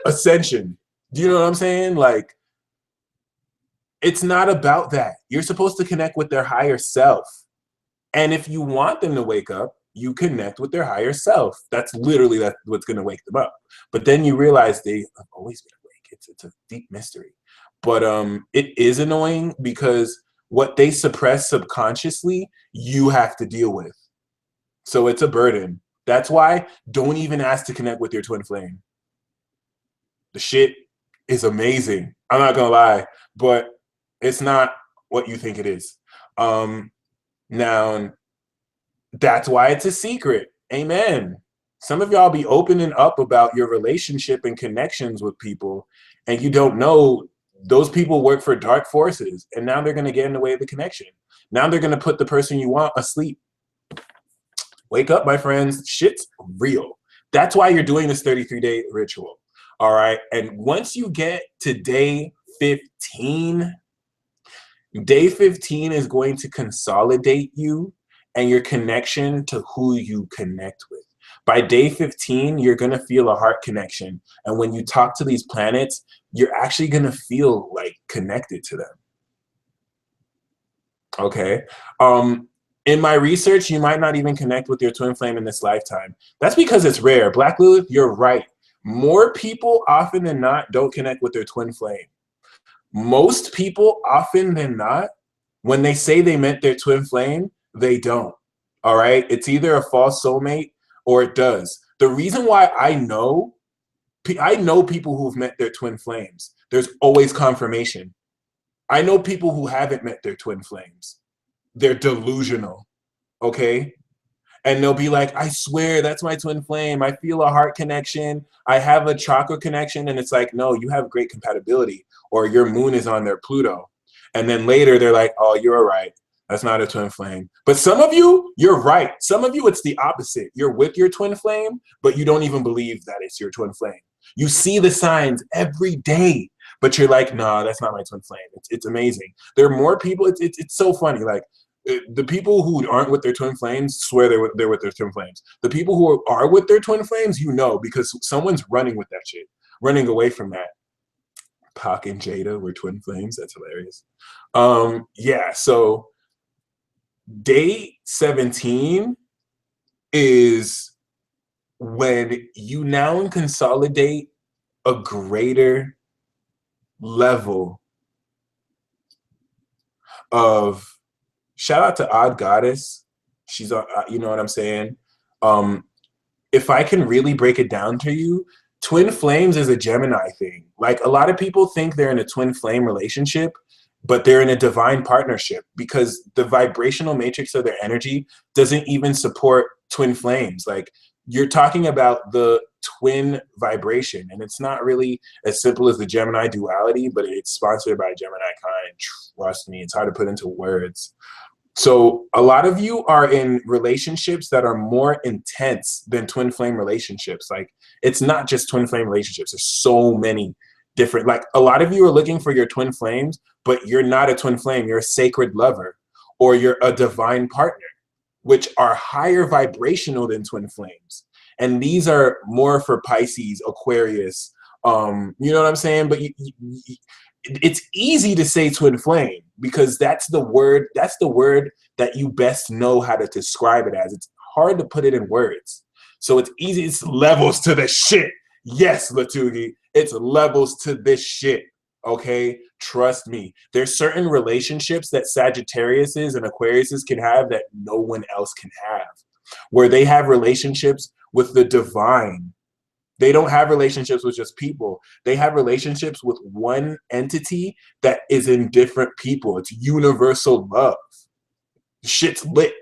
ascension. Do you know what I'm saying? Like, it's not about that. You're supposed to connect with their higher self. And if you want them to wake up, you connect with their higher self. That's what's going to wake them up. But then you realize they have always been awake. It's a deep mystery. But it is annoying because what they suppress subconsciously, you have to deal with. So it's a burden. That's why don't even ask to connect with your twin flame. The shit is amazing. I'm not gonna lie, but it's not what you think it is. Now, That's why it's a secret. Amen. Some of y'all be opening up about your relationship and connections with people, and you don't know those people work for dark forces, and now they're going to get in the way of the connection. Now they're going to put the person you want asleep. Wake up, my friends. Shit's real. That's why you're doing this 33-day ritual. All right. And once you get to day 15, day 15 is going to consolidate you and your connection to who you connect with. By day 15, you're going to feel a heart connection. And when you talk to these planets, you're actually going to feel like connected to them. Okay. In my research, you might not even connect with your twin flame in this lifetime. That's because it's rare. Black Lilith, you're right. More people often than not don't connect with their twin flame. Most people often than not, when they say they meant their twin flame, they don't. All right. It's either a false soulmate or it does. The reason why I know people who've met their twin flames. There's always confirmation. I know people who haven't met their twin flames. They're delusional, okay? And they'll be like, I swear that's my twin flame. I feel a heart connection. I have a chakra connection. And it's like, no, you have great compatibility, or your moon is on their Pluto. And then later they're like, oh, you're right. That's not a twin flame. But some of you, you're right. Some of you, it's the opposite. You're with your twin flame, but you don't even believe that it's your twin flame. You see the signs every day, but you're like, nah, that's not my twin flame. It's amazing. There are more people. It's so funny. Like, the people who aren't with their twin flames swear they're with their twin flames. The people who are with their twin flames, you know, because someone's running with that shit, running away from that. Pac and Jada were twin flames. That's hilarious. Yeah, so day 17 is when you now consolidate a greater level of, shout out to Odd Goddess. She's, you know what I'm saying? If I can really break it down to you, twin flames is a Gemini thing. Like, a lot of people think they're in a twin flame relationship, but they're in a divine partnership, because the vibrational matrix of their energy doesn't even support twin flames. Like, you're talking about the twin vibration, and it's not really as simple as the Gemini duality, but it's sponsored by Gemini kind. Trust me, it's hard to put into words. So a lot of you are in relationships that are more intense than twin flame relationships. Like, it's not just twin flame relationships. There's so many different, like, a lot of you are looking for your twin flames, but you're not a twin flame. You're a sacred lover, or you're a divine partner, which are higher vibrational than twin flames. And these are more for Pisces, Aquarius, you know what I'm saying? But it's easy to say twin flame because that's the word that you best know how to describe it as. It's hard to put it in words. So it's easy. It's levels to the shit. Yes, Latugi, it's levels to this shit. Okay, trust me. There's certain relationships that Sagittariuses and Aquariuses can have that no one else can have, where they have relationships with the divine. They don't have relationships with just people. They have relationships with one entity that is in different people. It's universal love. Shit's lit.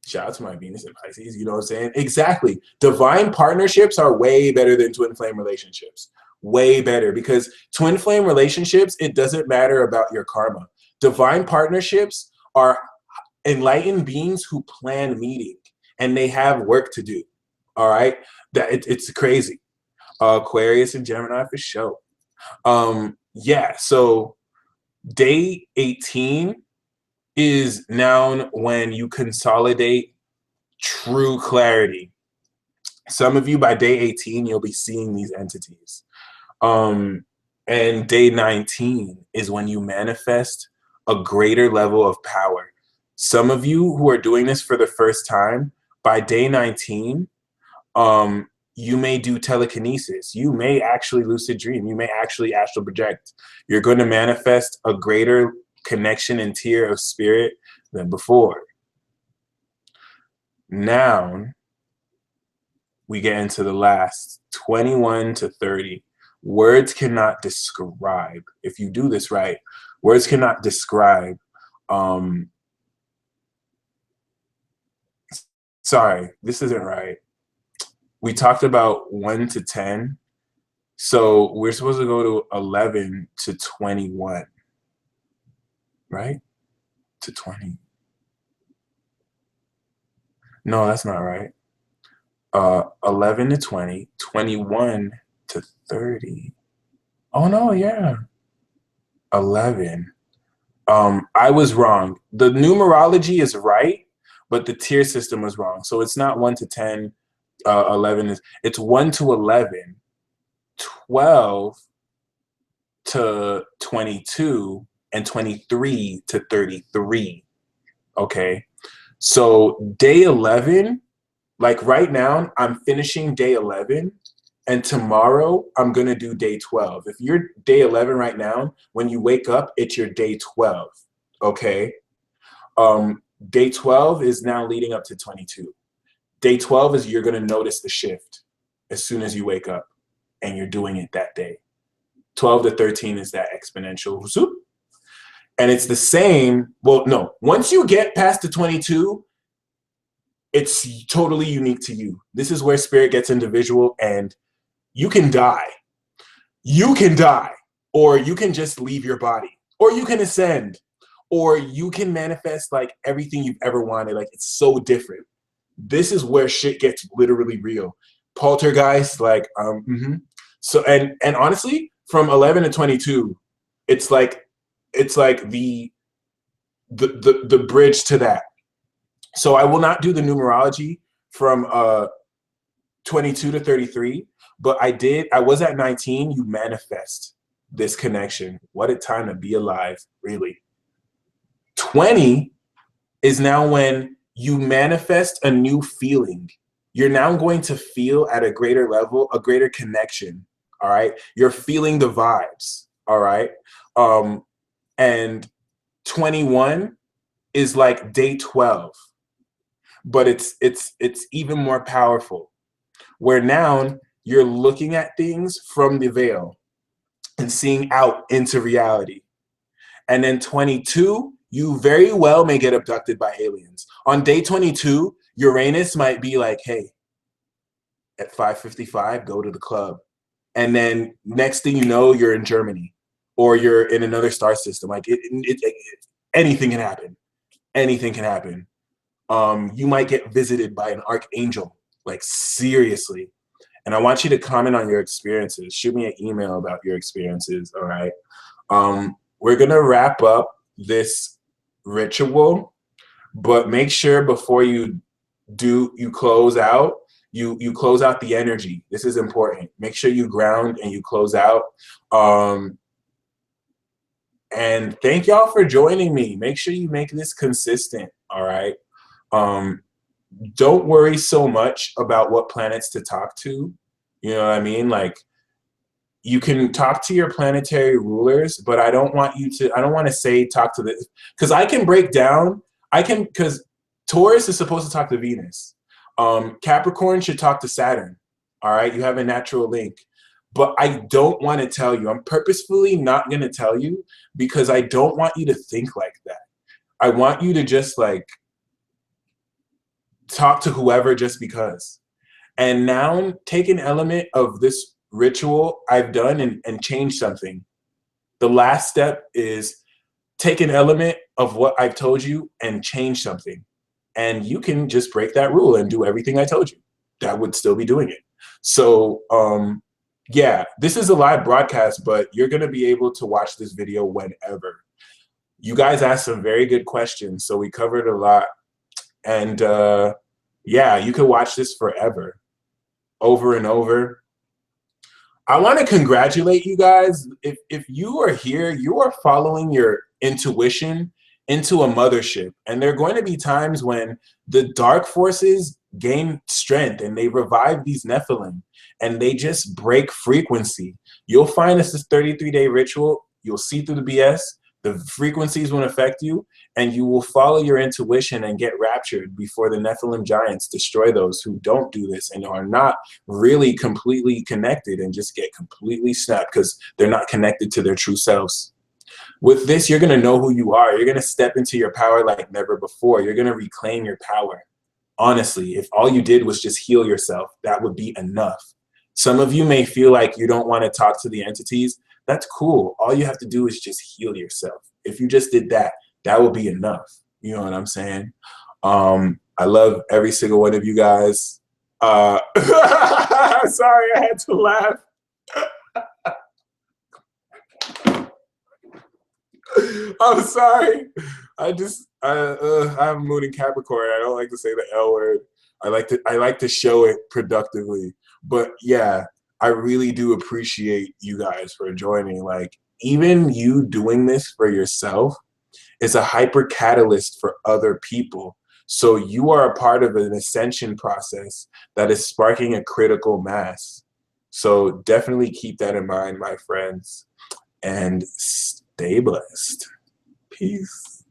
Shout out to my Venus and Pisces, you know what I'm saying? Exactly. Divine partnerships are way better than twin flame relationships. Way better, because twin flame relationships, it doesn't matter about your karma. Divine partnerships are enlightened beings who plan meeting, and they have work to do. All right, it's crazy. Aquarius and Gemini for sure. Yeah, so day 18 is now when you consolidate true clarity. Some of you by day 18, you'll be seeing these entities. And day 19 is when you manifest a greater level of power. Some of you who are doing this for the first time, by day 19, you may do telekinesis. You may actually lucid dream. You may actually astral project. You're going to manifest a greater connection and tier of spirit than before. Now, we get into the last 21 to 30. Words cannot describe, if you do this right, words cannot describe sorry, this isn't right. We talked about 1 to 10. So we're supposed to go to 11 to 21, right? To 20. No, that's not right. 11 to 20, 21 to 30. Oh no, yeah. 11. I was wrong. The numerology is right, but the tier system was wrong. So it's not 1 to 10, 11 is, it's 1 to 11, 12 to 22, and 23 to 33. Okay. So day 11, like right now, I'm finishing day 11, and tomorrow I'm going to do day 12. If you're day 11 right now, when you wake up, it's your day 12. Okay. Day 12 is now leading up to 22. Day 12 is you're going to notice the shift as soon as you wake up, and you're doing it that day. 12 to 13 is that exponential. And it's the same. Well, no, once you get past the 22, it's totally unique to you. This is where spirit gets individual, and you can die. You can die, or you can just leave your body, or you can ascend, or you can manifest like everything you've ever wanted. Like, it's so different. This is where shit gets literally real. Poltergeist, like, So, and honestly, from 11 to 22, it's like the bridge to that. So I will not do the numerology from 22 to 33, but I was at 19. You manifest this connection. What a time to be alive, really. 20 is now when you manifest a new feeling. You're now going to feel at a greater level, a greater connection. All right. You're feeling the vibes. All right. And 21 is like day 12. But it's even more powerful, where now you're looking at things from the veil and seeing out into reality. And then 22, you very well may get abducted by aliens. On day 22, Uranus might be like, hey, at 5:55, go to the club. And then next thing you know, you're in Germany, or you're in another star system. Like anything can happen. Anything can happen. You might get visited by an archangel, like seriously. And I want you to comment on your experiences. Shoot me an email about your experiences, all right? We're going to wrap up this ritual, but make sure before you close out, you close out the energy. This is important. Make sure you ground and you close out. And thank y'all for joining me. Make sure you make this consistent, all right? Don't worry so much about what planets to talk to. You know what I mean? Like, you can talk to your planetary rulers, but I don't want to say talk to this, because I can break down, because Taurus is supposed to talk to Venus. Capricorn should talk to Saturn. All right. You have a natural link, but I don't want to tell you. I'm purposefully not going to tell you, because I don't want you to think like that. I want you to just like talk to whoever just because. And now take an element of this ritual I've done and change something. The last step is take an element of what I've told you and change something. And you can just break that rule and do everything I told you. That would still be doing it. So yeah, this is a live broadcast, but you're going to be able to watch this video whenever. You guys asked some very good questions, so we covered a lot. And yeah, you can watch this forever, over and over. I want to congratulate you guys. If you are here, you are following your intuition into a mothership. And there are going to be times when the dark forces gain strength and they revive these Nephilim and they just break frequency. You'll find this 33-day ritual. You'll see through the BS. The frequencies won't affect you, and you will follow your intuition and get raptured before the Nephilim giants destroy those who don't do this and are not really completely connected and just get completely snapped because they're not connected to their true selves. With this, you're going to know who you are. You're going to step into your power like never before. You're going to reclaim your power. Honestly, if all you did was just heal yourself, that would be enough. Some of you may feel like you don't want to talk to the entities. That's cool. All you have to do is just heal yourself. If you just did that, that would be enough. You know what I'm saying? I love every single one of you guys. Sorry, I had to laugh. I'm sorry. I have a moon in Capricorn. I don't like to say the L word. I like to show it productively. But yeah, I really do appreciate you guys for joining. Like, even you doing this for yourself is a hyper catalyst for other people. So you are a part of an ascension process that is sparking a critical mass. So definitely keep that in mind, my friends, and stay blessed. Peace.